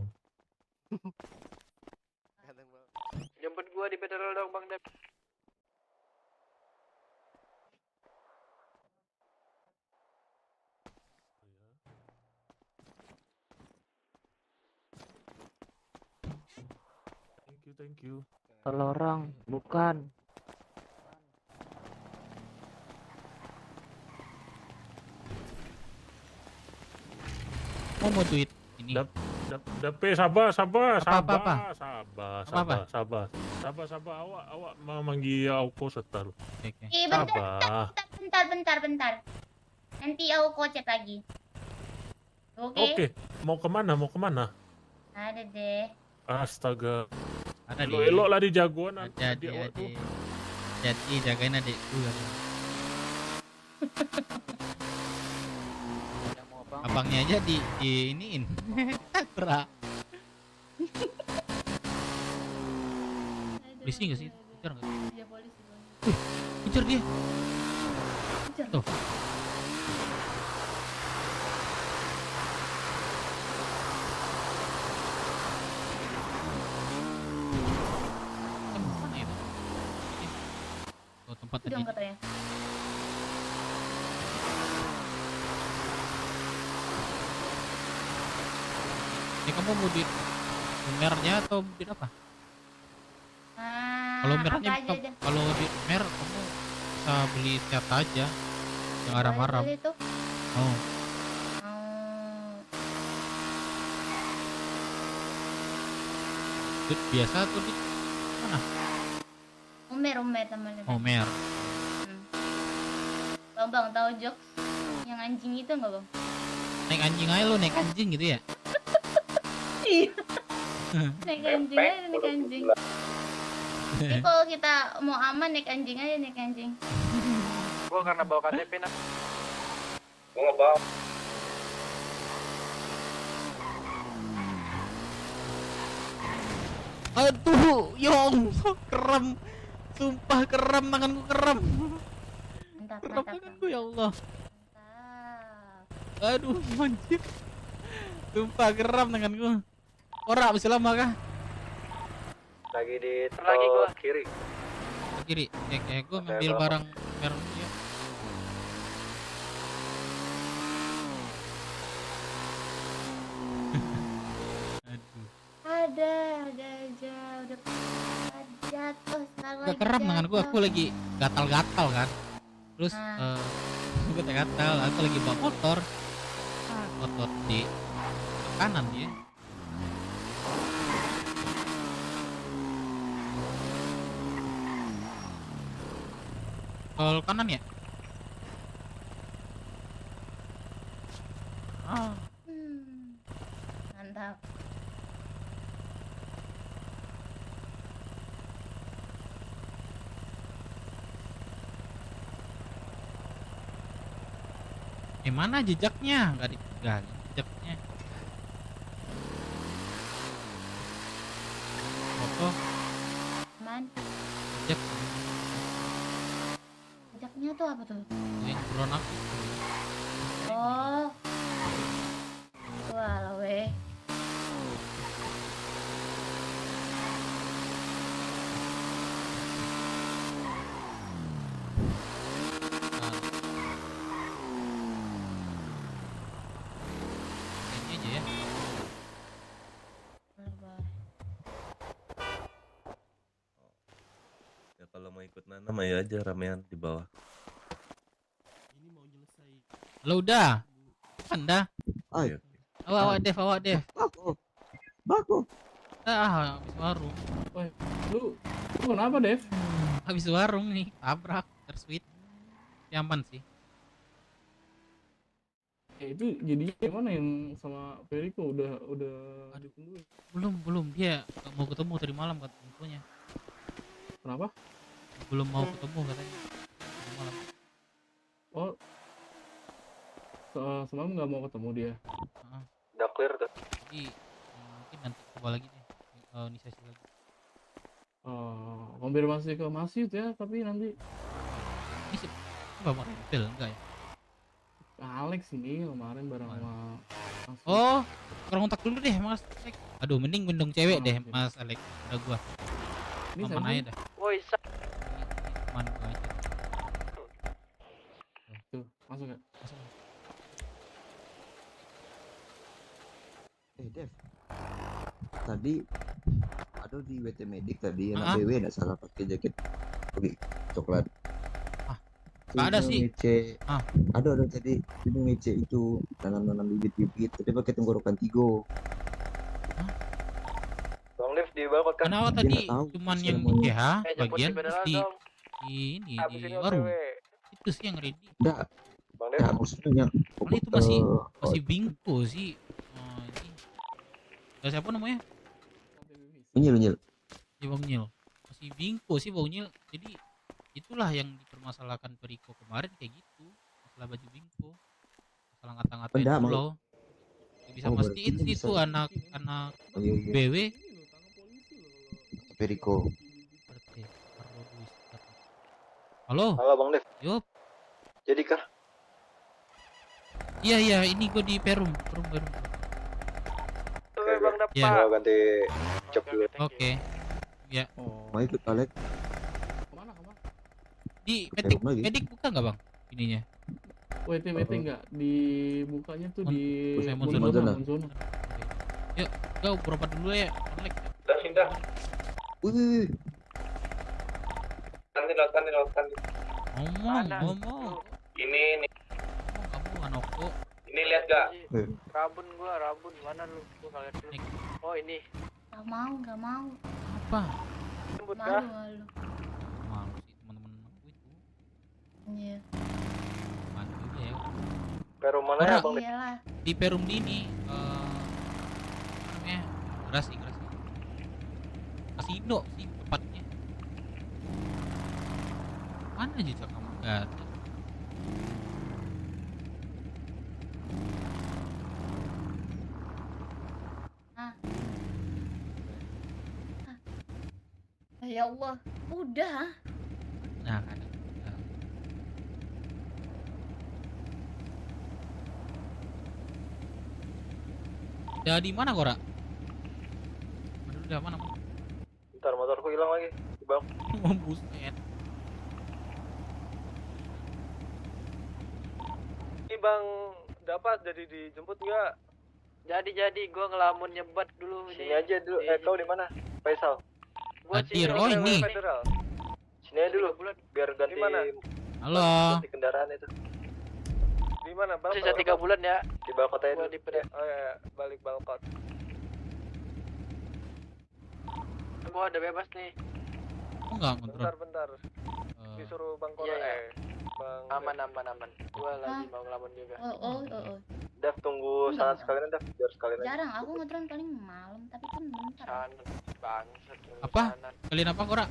Jemput gua di petrol dong bang Dep.
Thank you.
Lorong, bukan.
Mau duit ini.
Dape sabar.
Apa?
Awak mau manggil aku setel.
Oke.
Bentar. Nanti aku chat lagi.
Oke. Mau kemana?
Ada deh.
Astaga.
Ada di.
Elok lah di jagoan.
Jadi jagain adikku ya. Abangnya aja di iniin. Takra. Polisi nggak sih? Kejar nggak?
Iya polisi.
Kejar dia. Tuh. Mana itu? Oh, tempat tadi.
Dong katanya.
Ini kamu mau duit mernya atau duit apa? Kalau mernya kalau duit mer kamu bisa beli set aja yang aram-aram. Oh. Duit biasa atau duit mana?
Umer teman-teman.
Oh, mer.
Bang tahu jokes yang anjing itu nggak bang?
Naik anjing aja lo, naik anjing gitu ya?
Iya. Naik anjing aja, naik anjing. Jadi kalau kita mau aman naik anjing aja, naik anjing.
Gua karena bawa KTP nah.
Gua nggak bawa.
Aduh, ya Allah, kerem. Sumpah kerem, tanganku kerem. Kerem tanganku ya Allah. Aduh, anjir. Sumpah kerem tanganku. Ora masih lama kah?
Lagi di
Lagi gua.
kiri.
Kiri. Kayak gua ngambil barang merah ya.
Ada aja udah jatuh sekarang
Gak kerem tanganku, aku lagi gatal-gatal kan. Terus gue gatal, aku lagi bawa motor di kanan dia. Tol kanan ya?
Mantap.
Mana jejaknya? Gak ditinggalin jejaknya. Foto.
Man.
Jejak.
Jejaknya tuh apa tuh?
Yang buron aku.
Oh. Walah weh.
Kalau mau ikut nanam ayo aja ramean di bawah.
Lo udah? Anda?
Ayo.
Awak Dev, awak Dev.
Aku.
Habis warung.
Woi, lu kenapa, Dev?
Habis warung nih, tabrak, tersweet. Nyaman sih.
Itu jadinya gimana yang sama Perico udah ditungguin?
Belum dia nggak mau ketemu tadi malam kata infonya.
Kenapa?
Belum mau ketemu katanya. Tadi malam.
Oh, semalam nggak mau ketemu dia.
Udah clear tuh.
Jadi mungkin nanti coba lagi deh. Inisiasi lagi.
Konfirmasi ke Masyud ya, tapi nanti
Ini sih Bapak Rempel enggak ya?
Alex ini kemarin bareng sama Masyud.
Oh, kurang kontak dulu deh Mas Alex. Aduh, mending gendong cewek deh Mas Alex. Udah gua.
Ini
Aman aja dah.
Woi,
Aman gua aja.
Tuh, masuk ya?
Masuk.
Dev. Tadi ada di WT Medik tadi anak BW enggak salah pakai jaket putih coklat.
Nggak ada sih.
Ada tadi itu ngece itu tanam-tanam bibit-bibit tapi pakai tenggorokan tigo.
Bang Dev di bawah kan?
Kenapa tadi cuman yang di GH bagian terus di ini di warung. Itu sih yang ready.
Enggak.
Bang
Dev. Maksudnya
Kalau itu masih bingko sih. Ini. Siapa namanya?
Unyil.
Ya Bang Nyil. Masih bingko sih Bang Nyil. Jadi itulah yang dipermasalahkan Perico kemarin kayak gitu. Masalah baju bingko. Masalah ngata-ngatain pulau. Gak bisa pastiin sih itu anak-anak BW.
Perico.
Halo.
Halo Bang Dev.
Yup.
Jadi kah?
Iya, ini gue di Perum.
Oke, Bang Dev.
Ya.
Mau ganti job dulu.
Oke. Ya.
Mau ikut Alex?
Di medik buka nggak Bang? Ininya.
WT enggak dibukanya tuh di
Monsono. Yuk, go berobat dulu ya. Alex.
Udah.
Wih.
Kantin.
Ngomong.
Ini.
Kamu Anoko.
Ini lihat gak? Rabun mana lu? Gua ngeliat dulu. Oh ini.
Gak mau.
Apa?
Jemput
Malu.
Malu sih teman-teman aku itu.
Iya.
Malu juga ya.
Perum mana ya Bang Dev?
Iyalah.
Di Perum ini namanya Grasi. Kasino sih tepatnya. Mana jejak kamu? Gak ada.
Ya Allah, udah.
Nah, ada. Udah di mana Gora? Udah mana?
Bentar motorku hilang lagi. Di bawah.
Oh, buset.
Ini Bang dapat jadi dijemput nggak? Jadi gua ngelamun nyebat dulu. Sini aja dulu. Kau di mana? Faisal. Gua
Hadir. Oh ini.
Federal. Sini aja dulu biar ganti.
Halo.
Ganti kendaraan itu. Di mana Bang? Sisa 3 bulan ya. Di Balkot aja dulu. Oh iya, balik Balkot. Gua udah bebas nih.
Oh enggak kontrol.
Bentar. Disuruh Bang Kora. Bang aman. Gua lagi mau ngelamun juga.
Oh.
Dev tunggu sana sekalian Dev, biar sekalian aja.
Jarang aku ngetron paling malam, tapi kan bentar.
Apa? Kalian apa Gora?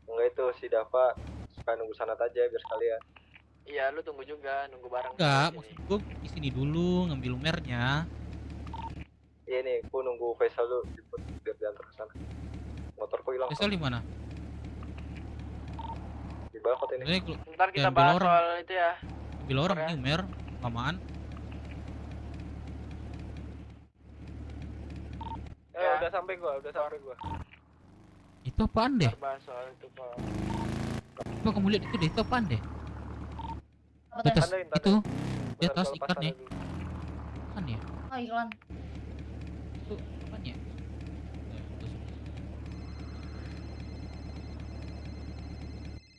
Enggak itu si Dava suka nunggu sana aja biar sekalian. Iya, lu tunggu juga, nunggu bareng.
Enggak, maksud gue di sini dulu ngambil lumernya.
Iya nih, gua nunggu Faisal dulu jemput biar diantar ke sana. Motorku hilang.
Faisal di mana?
Di Balkot ini.
Ntar kita bahas soal itu ya. Ambil orang ini Umer, lamaan.
Udah sampai gua.
Itu apaan deh?
Bahas soal itu Pak.
Coba kamu lihat itu deh, itu apaan deh? Di atas itu, di atas ikannya. Kan ya?
Oh iklan.
Itu apaan ya?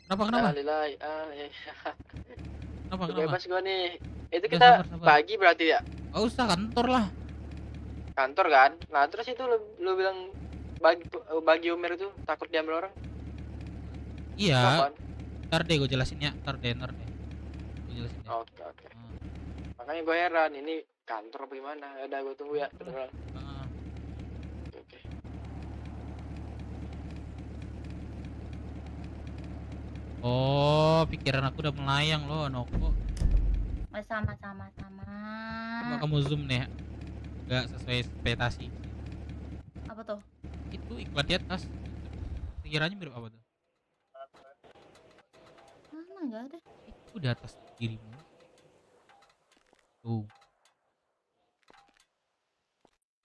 Kenapa?
Alhamdulillah.
Kenapa?
Bebas gua nih. Itu kita pagi berarti ya?
Gak usah kantor lah.
Kantor kan? Nah terus itu lu bilang bagi Umer itu takut diambil orang?
Iya.
Kapan?
Ntar deh gue jelasin ya. Ntar deh. Gue jelasin deh.
Oke. Makanya gue heran ini kantor apa gimana? Udah gue tunggu ya. Beneran. Oke.
Oh, pikiran aku udah melayang loh, Noko.
Sama-sama.
Coba kamu zoom nih. Gak sesuai ekspektasi.
Apa tuh?
Itu iklan di atas. Sekiranya mirip apa tuh?
Mana nggak ada?
Itu di atas dirimu. Tuh.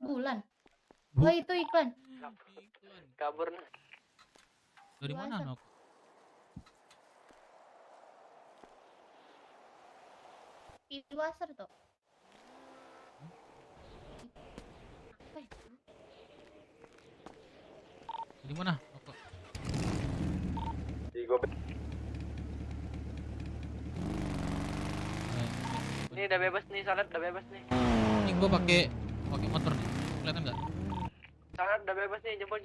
Bulan. Oh itu iklan.
Kabur.
Dari mana, Nok?
Pilwaser tuh. Apa itu?
Dari mana, Nok?
Di gue.
Ini udah bebas nih, Salat udah bebas nih.
Ini gua pakai motor nih. Kelihatan enggak?
Salat udah bebas nih, jempol.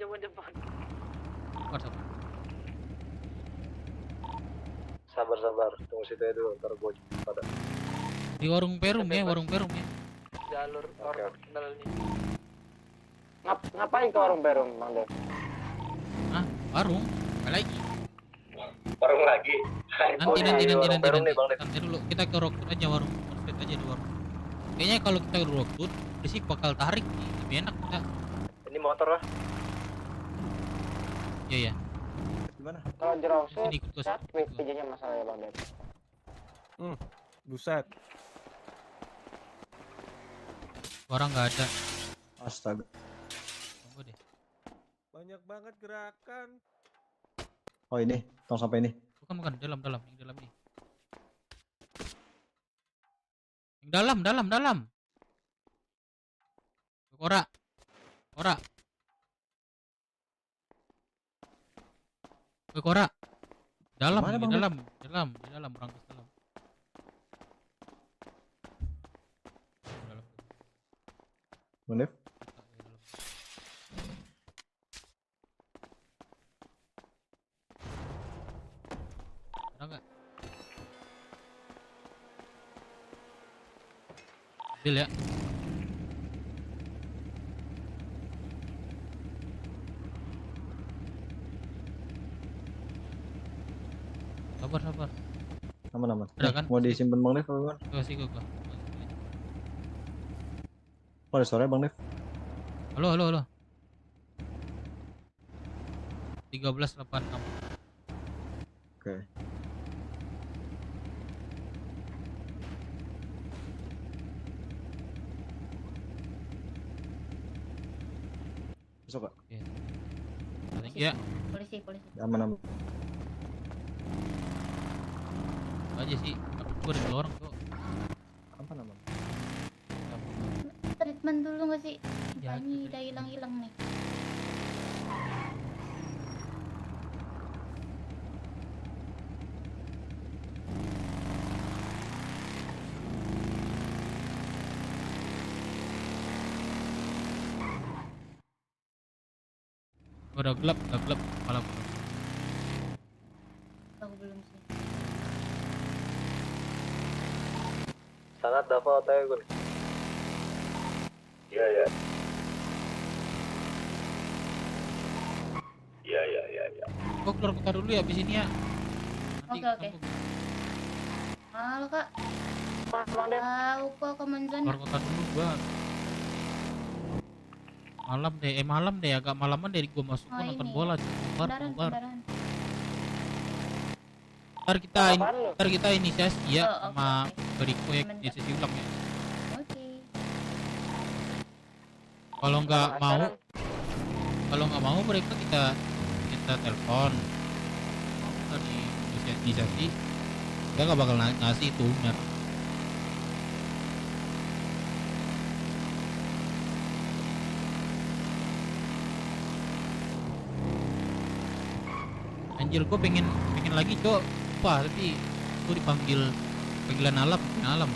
Sabar. Tunggu situ ya dulu, ntar gue pada.
Di warung Perum ya.
Jalur orang kenal nih. Ngapain ke warung Perum, Bang Dev?
Hah? Warung? Apa lagi?
Warung lagi.
Nanti dulu. Kita ke Rockwood aja warung. Rockwood aja di warung. Kayaknya kalau kita ke Rockwood, Risik bakal tarik nih. Lebih enak kita.
Ini motor lah.
Iya.
Gimana?
Kalau jerau
Sini ikut gua.
PJ-nya masalah ya Bang Dev.
Buset.
Orang nggak ada.
Astaga.
Tunggu deh.
Banyak banget gerakan.
Oh ini, tong sampai ini.
Bukan dalam yang dalam nih. Yang dalam. Ora. Kora. Dalam,
Mana,
di
Bang?
dalam, berangkas dalam.
Bang Dev?
Ada nggak? Ambil ya. Sabar.
Aman.
Ada kan?
Mau disimpan Bang Dev apa gimana?
Kasih gua.
Oh, ada suara Bang Dev.
Halo. 1386.
Oke. Besok Kak?
Oke. Ya.
Polisi.
Aman.
Aja sih. Aku ada 2 orang kok.
Aman.
Treatment dulu nggak sih?
Ya,
Ini udah hilang nih.
Udah gelap malam.
Aku belum sih.
Sangat Dava otaknya gue nih. Iya.
Gua keluar kota dulu ya abis ini ya.
Oke. Halo Kak. Tahu kok kemenjan.
Keluar kota dulu gua. Malam deh agak malaman dari gua masuk gua nonton bola.
Kendaraan.
Ntar kita inisiasi ya sama Beriko ya, inisiasi ulang ya.
Oke.
Kalau nggak mau mereka kita telepon. Ntar di inisiasi dia nggak bakal ngasih itu benar. Anjir gue pengen lagi cok, tapi gue dipanggil panggilan alam.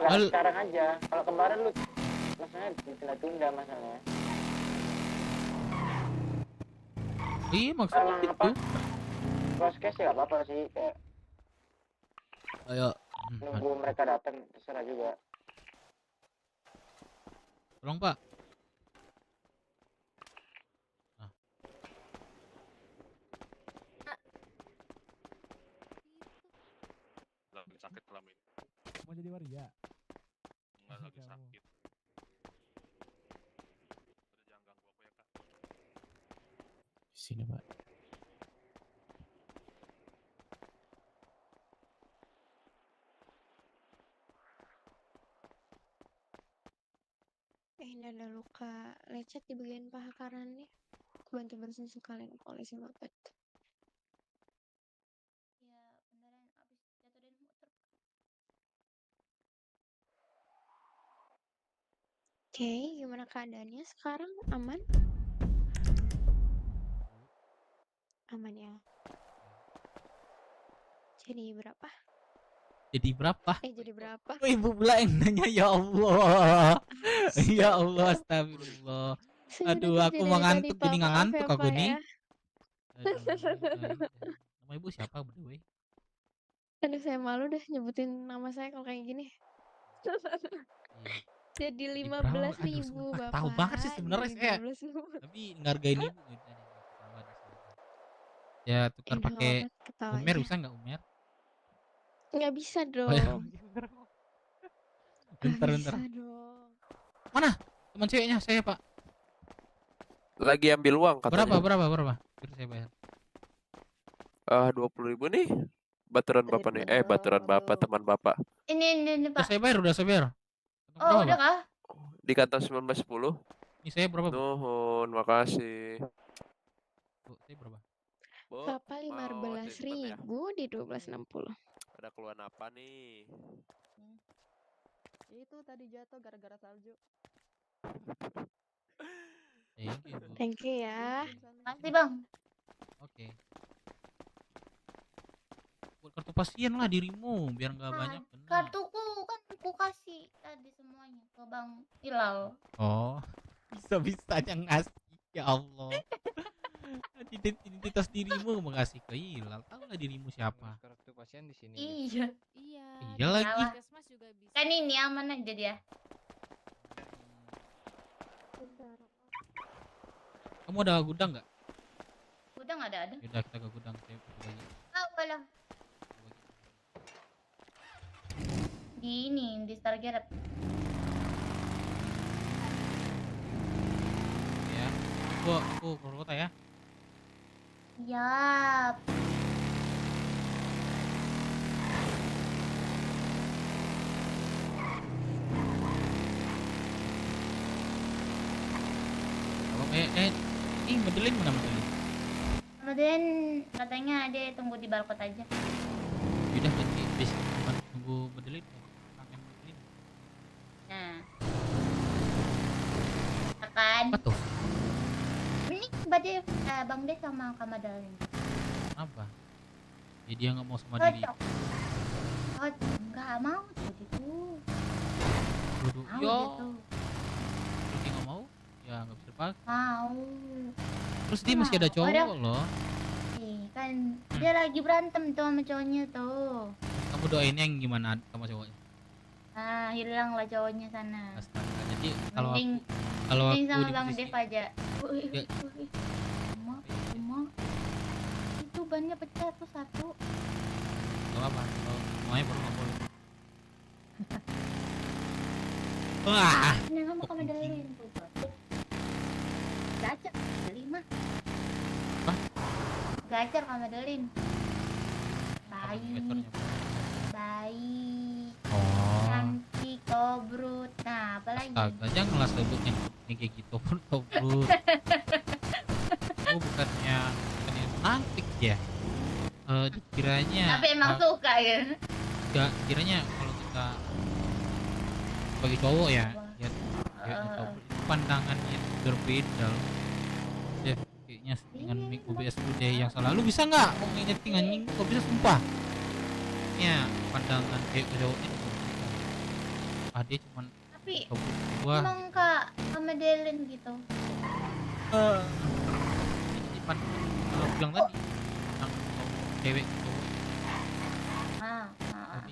sekarang aja. Kalau kemarin lu masalahnya ditunda masalahnya.
Iya maksudnya itu.
Crosscase ya nggak apa-apa sih, kayak
Ayo.
nunggu mereka datang terserah juga.
Tolong Pak.
Lagi sakit kelamin.
Mau jadi waria?
Enggak lagi sakit. Udah jangan ganggu aku ya kak.
Sini Pak.
Ini ada luka lecet di bagian paha kanannya. Aku bantu bersihin sekalian polisi mepet.
Ya beneran abis jatuh dari motor.
Oke, gimana keadaannya sekarang? Aman? Aman ya. Jadi berapa?
Jadi berapa?
Jadi berapa?
Oh, Ibu pula yang nanya, ya Allah. Ya Allah, astagfirullah. Aduh, aku mau ngantuk, jadi nggak ngantuk aku nih. Nama Ibu siapa, by the way?
Aduh, saya malu deh nyebutin nama saya kalau kayak gini. Jadi 15.000 Bapak.
Tahu banget sih sebenarnya saya.
15.000.
Tapi ngargain Ibu. Ya, tukar pakai Umer bisa nggak Umer?
Nggak bisa dong.
Oh, ya. Bentar.
Bisa dong.
Mana teman ceweknya saya Pak?
Lagi ambil uang katanya.
Berapa? Biar saya bayar.
20.000 nih. Baturan bapak nih. Baturan bapak, teman bapak.
Ini Pak.
Udah saya bayar.
Oh, udah kah?
Di kantong 1910.
Ini saya berapa?
Nuhun, makasih.
Bu, saya berapa?
Bu,
Bapak
mau
15.000 di 12.60.
ada keluhan apa nih?
Itu tadi jatuh gara-gara salju.
Thank you ya.
Makasih Bang.
Oke. Buat kartu pasien lah dirimu biar nggak banyak.
Kartuku kan aku kasih tadi semuanya ke Bang Hilal.
Oh, bisa-bisanya ngasih, ya Allah. Identitas dirimu mengasih ke Hilal. Tahu lah dirimu siapa?
Kartu pasien di sini.
Iya.
Iya lagi.
Puskesmas juga bisa. Kan ini aman aja dia.
Kamu ada gudang nggak?
Gudang ada.
Yaudah kita ke gudang. Saya bagi.
Apa lah? Di Star Garret.
Ya, aku keluar kota ya.
Yap.
Ini Medelin mana Medelin?
Kemudian katanya dia tunggu di balkon aja.
Yaudah berarti bis tunggu Medelin.
Nah. Akan.
Apa tuh?
Ini baju Bang Des sama Kak Madalin.
Apa? Ya dia nggak mau sama diri.
Oh, nggak mau jadi tuh.
Duduk.
Mau
Yo.
gitu.
Terus dia nggak mau? Ya nggak bisa dipakai.
Mau.
Terus dia masih ada cowok loh.
Kan dia lagi berantem tuh sama cowoknya tuh.
Kamu doain yang gimana sama cowoknya?
Nah, hilang lah cowoknya sana.
Astaga. Jadi kalau
Mending sama
di
Bang
posisi
Dev aja.
Ya.
Emang itu bannya pecah tuh satu.
Gak apa, kalau semuanya baru nggak boleh. Wah.
Ini sama Kak Madalin tuh. Gacor, Madalin. Gacor Kak Madalin. Baik. Cantik, tobrut. Nah, apalagi?
Astaga, janganlah sebutnya kayak gitu pun tobrut. Oh, bukannya cantik ya? Dikiranya.
Tapi emang suka ya?
Enggak, kiranya kalau kita sebagai cowok ya, pandangannya berbeda loh. Ya, kayaknya dengan OBS udah yang salah. Lu bisa nggak mau ngingetin anjing? Kok bisa sumpah? Ya, pandangan kayak cowoknya dia cuman
Tapi
gua
emang Kak sama Delen gitu.
Ipan kalau bilang tadi yang cewek cowok
Ah, ah, ah.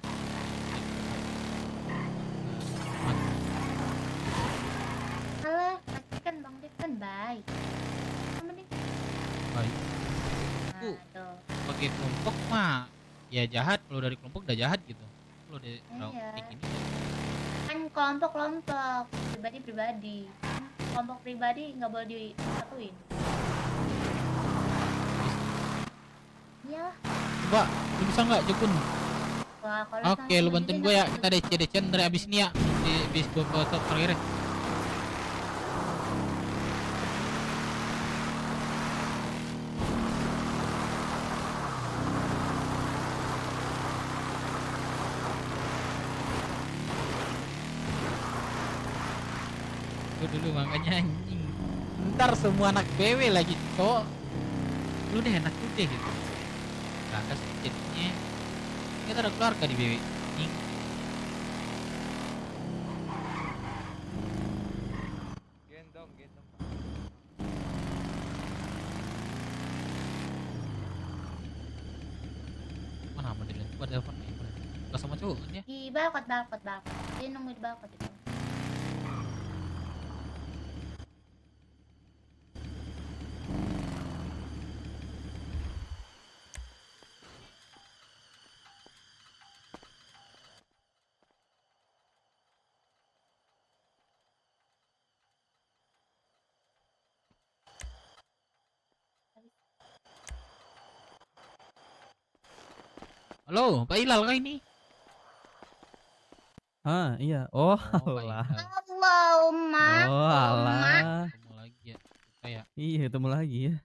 Alah, pasti kan Bang Dev kan baik. Sama nih.
baik.
Nah, tuh.
Sebagai kelompok mah ya jahat, kalau dari kelompok udah jahat gitu. Kalau dari
Iya.
kayak gini
Kan kelompok-kelompok, pribadi-pribadi. Kelompok pribadi nggak boleh disatuin. Iya.
coba lu bisa nggak Jukun?
Wah, kalau
Oke, lu bantuin gue ya. Kita DC dari abis ini ya. Di bis top terakhir ya. Itu dulu makanya anjing. Ntar semua anak BW lagi cok. Lu deh enak tuh deh gitu. Nah, kasih jadinya. Kita ada keluarga di BW. Anjing.
Gendong, gendong.
Mana amat dia? Gua telepon nih. Gak sama cowok kan ya?
Di balkot. Dia nunggu di balkot itu.
Halo, Pak Ilal kah ini?
Ah, iya. Oh,
Pak
alah.
Allahumma.
Oh, alah.
Ketemu lagi ya. Kayak.
Iya, ketemu lagi ya.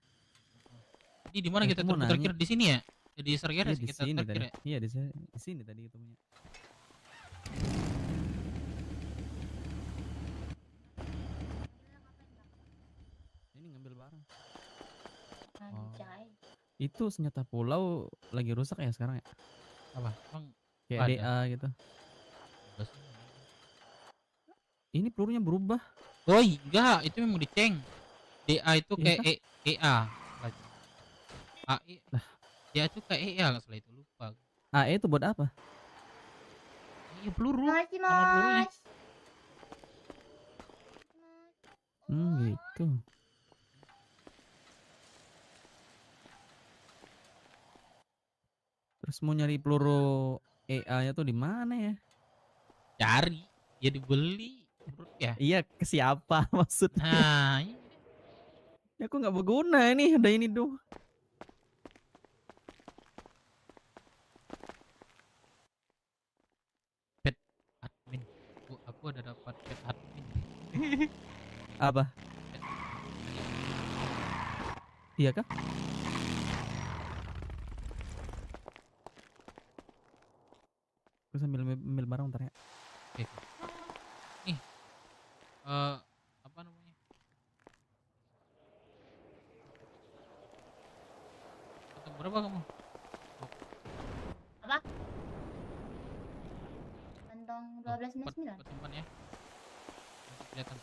Ini di mana kita
mau
terakhir
nanya.
di sini ya? Di Sergeres
Iya, di
kita
sini
terakhir
tadi.
ya?
Iya, di sini tadi ketemunya. Ini ngambil barang.
Anjay.
Itu senjata pulau lagi rusak ya sekarang ya?
Apa? Emang
Kayak
ada?
DA gitu. Ini pelurunya berubah.
Oh enggak, itu memang diceng. DA itu
Iya
kayak
kah?
EA. AE. DA itu kayak EA lah setelah itu lupa.
AE itu buat apa?
Iya peluru.
Masih
Sama pelurunya.
Gitu. Terus mau nyari peluru EA-nya tuh di mana ya?
Cari, ya dibeli. Ya.
Iya, ke siapa maksudnya?
Nah,
Ya aku nggak berguna ini, ada ini doh.
Pet admin. Aku ada dapat pet admin.
Apa? Iya kah? Aku sambil ambil barang ntar ya.
Oke. Nih. Apa namanya? Ketemu berapa kamu?
Apa? Kantong 1299.
Simpan ya. Nanti kelihatan.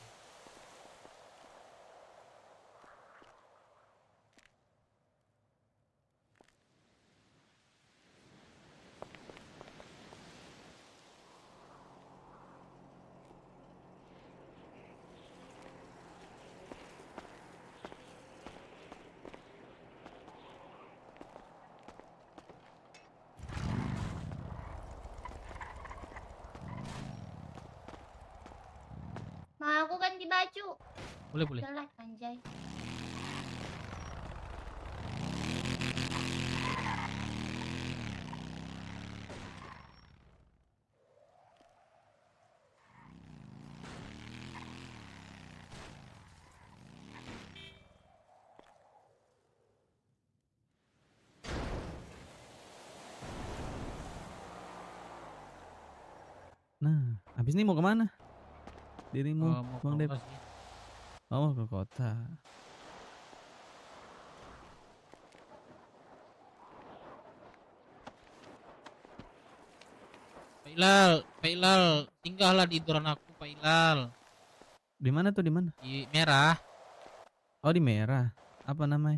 Mau aku ganti baju.
Boleh.
Jelek anjay.
Nah, habis ini mau kemana? Dirimu,
Mau
Bang
ke
Dep?
kota sih.
Oh, ke kota.
Pak Pak Ilal, singgahlah di duran aku, Pak Ilal.
Di mana tuh, di mana?
Di merah.
Oh, di merah. Apa namanya?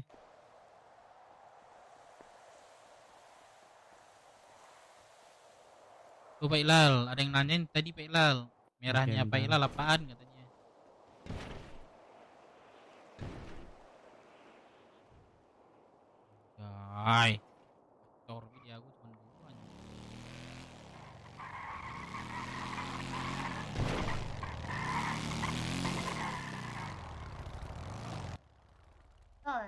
Tuh Pak Ilal, ada yang nanyain tadi Pak Ilal. Merahnya Pak
bentar.
Ilal apaan katanya. Hai. Corby dia aku cuma dulu aja.
Tor.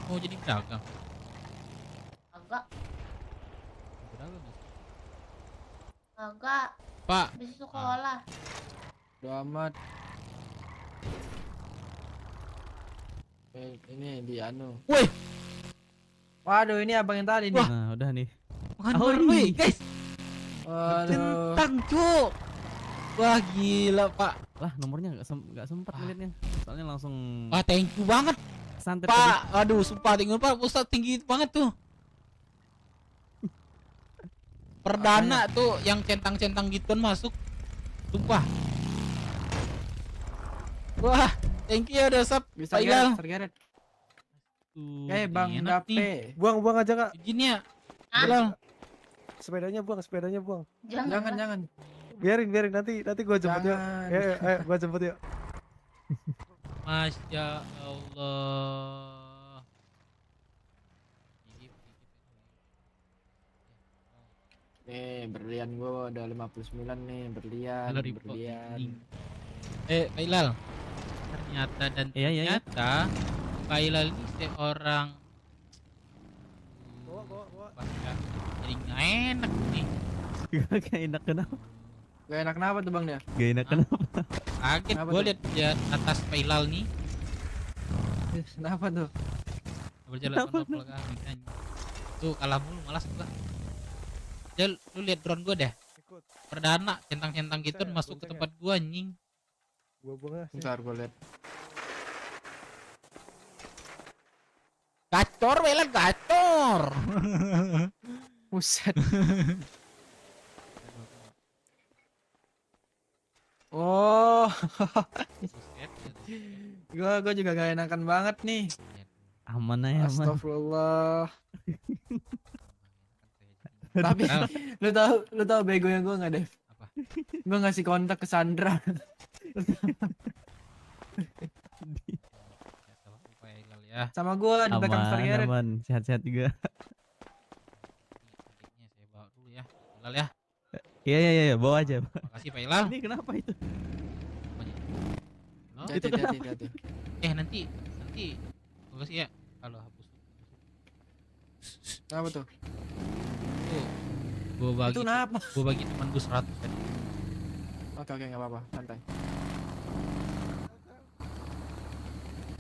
Oh jadi pedagang.
Agak.
Pedagang nggak sih?
Agak.
Pak.
Bisa sekolah.
Udah amat. Ini di anu.
Woi.
Waduh, ini abang yang tadi nih.
Nah, udah nih.
Woi, guys.
Waduh.
Centang, Cuk. Wah, gila, Pak.
Lah, nomornya nggak sempat ngeliatnya. Soalnya langsung
Wah, thank you banget.
santet
Pak, aduh, sumpah tinggi Pak. Ustaz tinggi banget tuh. Perdana tuh yang centang-centang gituan masuk. Sumpah. Wah, thank you ya udah sub.
Bisa
Pak Ilal.
Geret.
Tuh,
Bang
enak nih.
Dape.
Buang aja kak.
Gini ya.
Ah.
Ilal.
Sepedanya buang.
Jangan.
Biarin nanti gua jemput yuk. Ayo gua jemput yuk.
Masya Allah.
Nih, berlian gua udah 59 nih, berlian.
Halo, Ripo.
Berlian.
Pak Ilal. Ternyata dan
Iya.
ternyata Pak Ilal ini seorang
Bawa.
jadi nggak enak nih.
Gak enak kenapa?
Gak enak kenapa tuh bang dia?
Gak enak kenapa?
Kaget
Kenapa
gue
tuh?
liat atas Pak Ilal nih.
Kenapa tuh?
Berjalan monopol kan. Tuh kalah mulu, malas gua. Jal, lu lihat drone gua deh. Perdana centang-centang gitu masuk ke tempat gua anjing.
Gua buang aja.
Bentar gua lihat.
Gacor, Welan gacor.
Buset. Oh. gua juga gak enakan banget nih.
Aman aja, aman.
Astagfirullah. Tapi lu tahu begonya gua nggak Dev?
Apa?
Gua ngasih kontak ke Sandra.
Ya.
Sama gua di belakang Star Garret.
Aman, sehat-sehat juga.
Adiknya saya bawa dulu ya. Ilal ya.
Iya, bawa aja.
Makasih Pak Ilal.
Ini kenapa itu?
Oh,
Itu hati.
nanti bagus ya kalau hapus.
Apa tuh?
Tuh. Gua
Itu kenapa?
bagi teman gua 100 tadi.
Oke, nggak apa-apa, santai.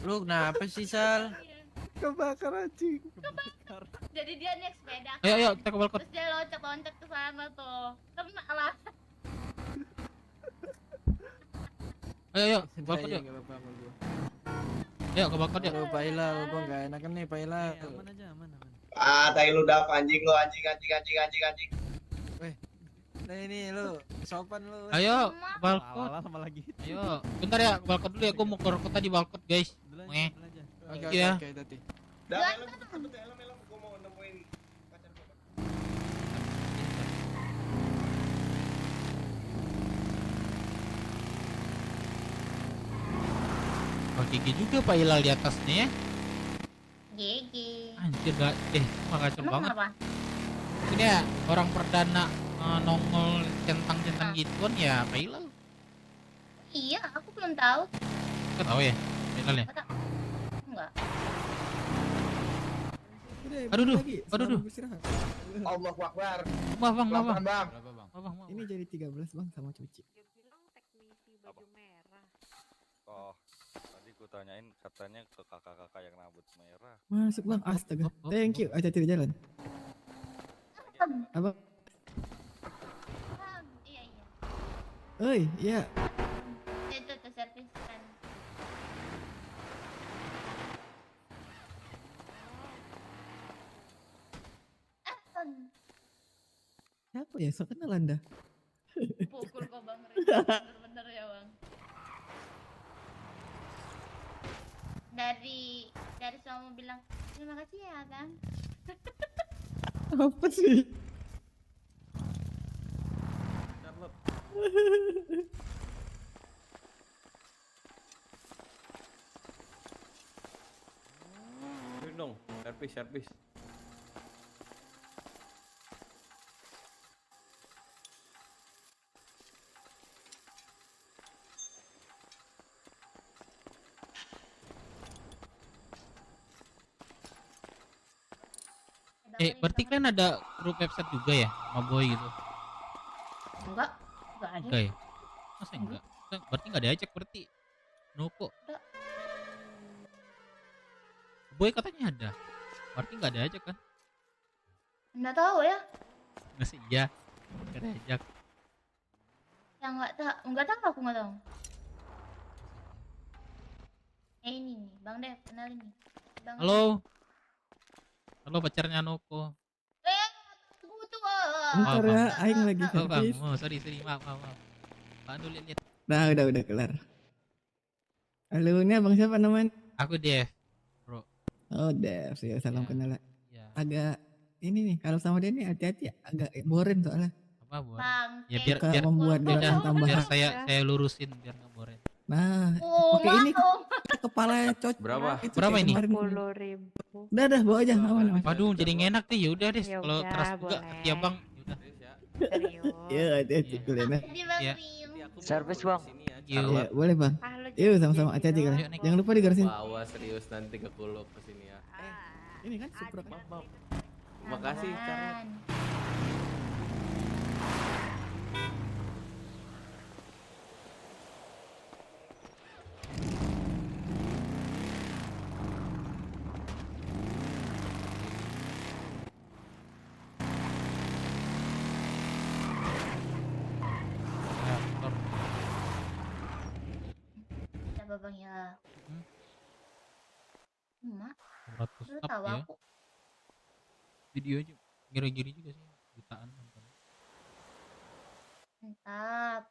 Lu kenapa sih, Sal?
Kebakar anjing.
Jadi dia naik sepeda.
Ayo, kita ke balkon.
Terus dia loncat ke sana tuh. Kena lah.
Ayo, balkon yuk.
Nggak apa-apa sama gua.
Ayo ke balkon yuk.
Aduh, Pak Ilal, gua nggak enakan nih, Pak Ilal.
Aman aja, aman.
Tai lu Dav, anjing lu, anjing.
Nah ini lu, sopan lu.
Ayo, ke balkon.
Sama lagi.
Ayo, bentar ya, ke balkon dulu ya. Gua mau ke kota di balkon, guys.
Oke,
ya.
tadi.
Dav, helm, gua mau nemuin pacar gua.
Oh, gigi juga Pak Ilal di atasnya ya.
Gigi.
Anjir, mah kacau
Emang
banget.
kenapa?
Ini ya, orang perdana nongol centang-centang gituan ya Pak Ilal.
Iya, aku belum tahu.
Nggak tahu ya, Pak Ilal ya.
Enggak.
Aduh.
Allahu Akbar.
Maaf bang.
Ini jadi 13 bang sama cuci.
Oh, tadi ku tanyain katanya ke kakak-kakak yang rambut merah.
Masuk bang, astaga. Thank you. Hati-hati di jalan. Apa?
Iya.
Oi, iya.
Itu tuh servis kan.
so kenalan dah.
Pukul kok Bang Rizky, bener-bener ya Bang. Dari semua bilang terima kasih ya Bang.
Apa sih?
Dong, servis.
Berarti kalian ada grup website juga ya, sama boy gitu?
Enggak ada.
Enggak ya? Masa enggak? Berarti enggak diajak berarti. Noko.
Enggak.
Boy katanya ada. Berarti enggak diajak kan?
Enggak tahu ya.
Masih iya. Enggak diajak.
Ya enggak tahu aku enggak tahu. Ini nih, Bang Dev, kenalin nih. Bang
Halo. Halo pacarnya Noko.
Bentar ya, aing lagi
Oh bang,
servis.
sorry, maaf. Bang dulu lihat.
Nah, udah kelar. Halo, ini abang siapa namanya?
Aku Dev, bro.
Oh, Dev, ya salam kenal.
Iya.
Agak ini nih, kalau sama dia nih hati-hati ya, agak boring soalnya.
Apa boring?
Bang,
Ya biar
Suka membuat gerakan tambahan.
biar saya lurusin biar nggak boring.
Nah,
Oh,
pakai ini
mau.
kepala cocok.
Berapa?
Itu
Berapa
kayak
ini?
kemarin.
10.000.
Udah bawa aja aman.
Waduh, jadi enak nih. Ya udah deh,
Ya
kalau
udah,
keras juga
boleh.
ya bang. Yaudah.
Serius.
Iya, hati-hati kalian ya.
Jadi Bang
Iya.
Rim.
Servis bang.
Iya, boleh bang.
Ah, lu
Yuk sama-sama hati-hati
gitu.
kalian. Jangan lupa digarasin.
Bawa serius nanti ke Kuluk kesini ya.
Ini kan suprok.
Terima kasih Charlie.
Aman.
Ya, motor.
Coba Bang ya. Mak,
100
lu
up
tahu
ya.
aku.
Video aja giri-giri juga sih, jutaan nonton.
Mantap.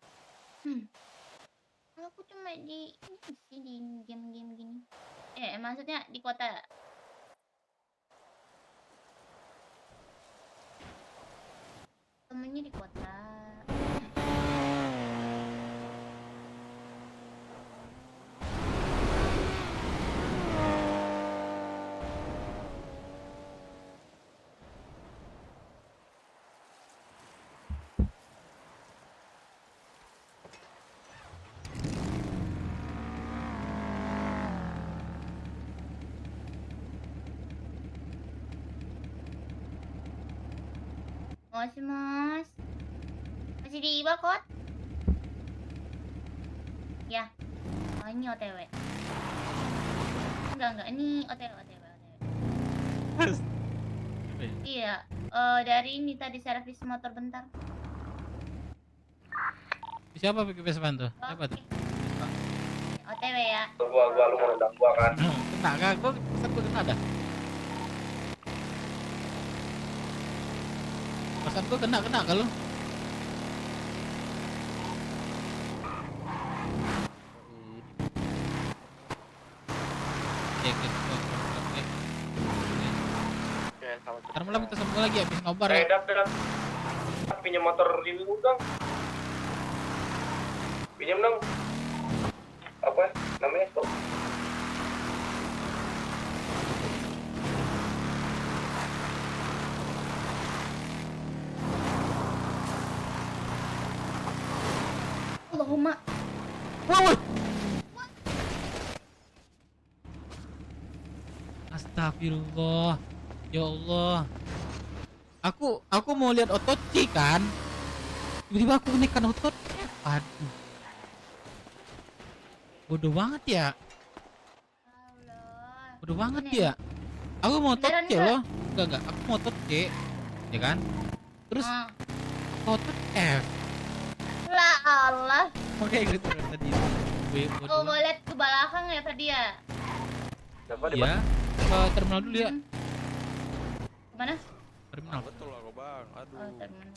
Aku cuma di ini sih di game-game gini. Maksudnya di kota. Temennya di kota. Mas. Masih di Bakot? Ya. Oh, ini OTW. Enggak. Ini OTW. Iya. Dari ini tadi servis motor bentar.
Siapa pakai Vespan tuh? Siapa tuh?
OTW ya.
Gua lu mau nendang gua kan.
Kena kan? Gua kena dah. Pesan gua kena kalau. Ntar malam kita sambung lagi habis ngobar ya.
Dap. Pinjam motor ini dong. Pinjam dong. Apa namanya tuh?
Allahumma.
Astagfirullah. Ya Allah. Aku mau lihat otot C kan. Tiba-tiba aku menekan otot. Aduh. Bodoh banget ya. Bodoh banget ya. Aku mau otot C loh. Enggak. Aku mau otot C. Ya kan? Terus otot F.
Lah Allah.
Oke gitu kan tadi.
Oh, mau lihat ke belakang ya tadi ya?
Iya. Ke terminal dulu ya.
Mana?
Terminal.
Betul lah bang. Aduh.
Oh, terminal.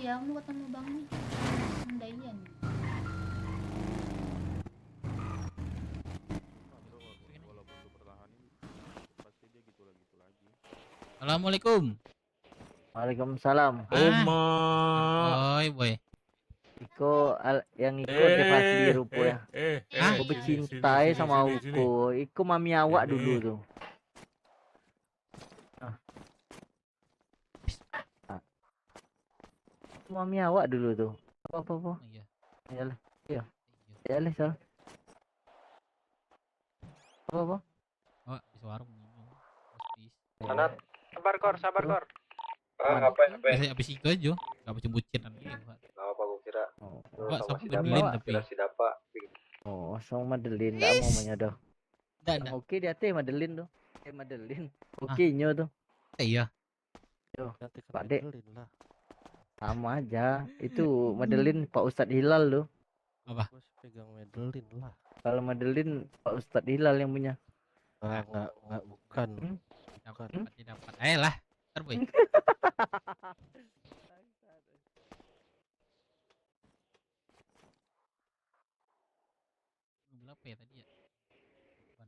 ya, mau ketemu Bang nih. Mendayan.
Assalamualaikum.
Waalaikumsalam.
Oma. Oi, boy.
Iko yang ikut Devasli rupo ya. Aku bercintai sama Uko. Iko mami awak dulu tuh. Mami awak dulu tuh. Apa?
Iya.
Iyalah. Iya. Iyalah, salah. Apa?
Oh, di warung.
Sanat. Sabar kor.
Ngapain?
Habis itu aja. Enggak bucin-bucinan gitu.
Enggak apa gua kira.
Pak, sama
si
Madeline
Dapa,
tapi.
kira si Dapa.
Oh, sama Madeline dah mau menyodoh. Oke dia teh Madeline tuh. Madeline. Oke nyo tuh.
Iya.
Yo, Pak Dek. Sama aja. Itu Madeline Pak Ustadz Hilal tuh.
Apa?
Pegang Madeline lah.
Kalau Madeline Pak Ustadz Hilal yang punya.
Enggak bukan.
Dapat. Ayolah. Ntar boy. Mobil apa ya tadi ya? Bukan.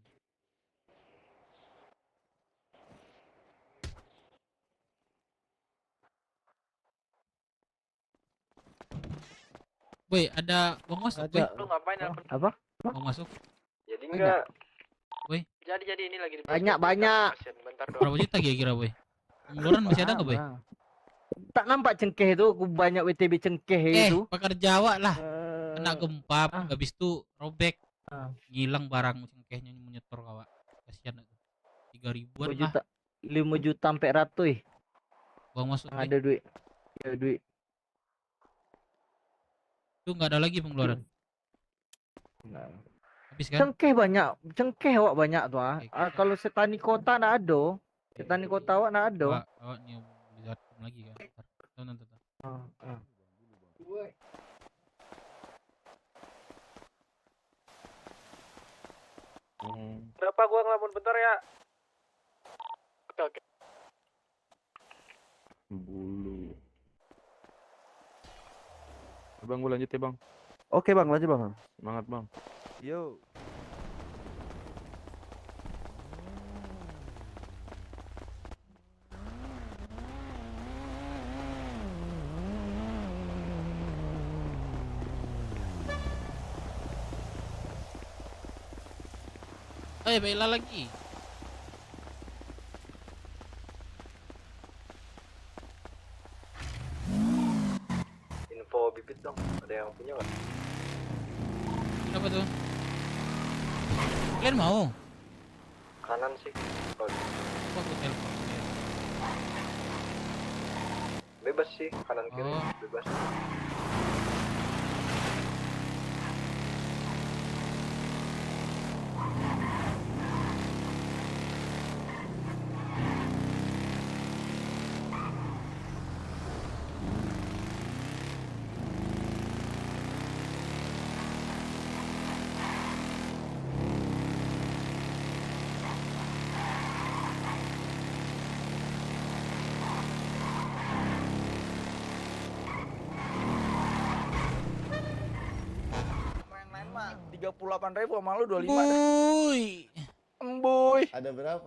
Boy, ada uang masuk, boy.
Lu ngapain nelpon?
Apa?
Uang masuk.
Jadi enggak.
Boy.
Jadi ini lagi di
Banyak.
Bentar doang.
Berapa juta kira-kira, boy? Pengeluaran masih ada nggak, boy?
Tak nampak cengkeh itu, banyak WTB cengkeh itu.
Pekerja awak lah. Kena gempa, habis itu robek. Ngilang barang cengkehnya menyetor kawak. Kasihan itu. 3.000-an lah.
5 juta sampai ratui.
Uang masuk.
Ada duit. Ya duit.
Itu nggak ada lagi pengeluaran.
Nah.
Habis kan?
Cengkeh banyak, cengkeh awak banyak tuh kalau setani kota nak ada. Setani kota awak nak ada.
Awak nih lihat lagi kan. Nonton.
Berapa gua ngelamun bentar ya? Oke.
Bulu. Bang, gue lanjut ya bang. Oke bang, lanjut bang. Semangat bang. Yo.
Bella lagi.
Info bibit dong. Ada yang punya nggak?
Kenapa tuh? Kalian mau?
Kanan sih. Oh,
aku telepon.
Bebas sih, kanan kiri bebas.
Mah 38.000 sama lu 25.
Emboy. Ada berapa?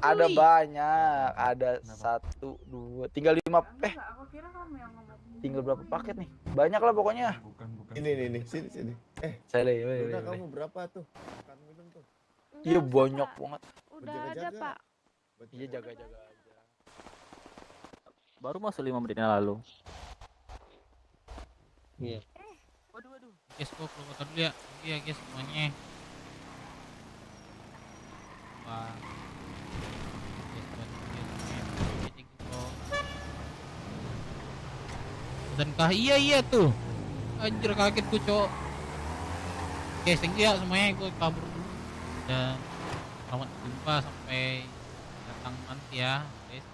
Ada banyak. Ada 1 2 tinggal 5 tinggal berapa paket nih? Banyak lah pokoknya.
Ini sini.
Saya
udah kamu berapa tuh? Makan minum tuh.
Iya banyak banget.
Udah ada, Pak.
Iya jaga-jaga aja.
Baru masuk 5 menit yang lalu.
Iya.
Waduh. Guys, kok promotor dulu ya. Iya guys semuanya. Wah. Dan iya tuh. Anjir kaget gue, Cok. Guys, thank you ya semuanya, gue kabur dulu. Dan selamat jumpa sampai datang nanti ya. Guys,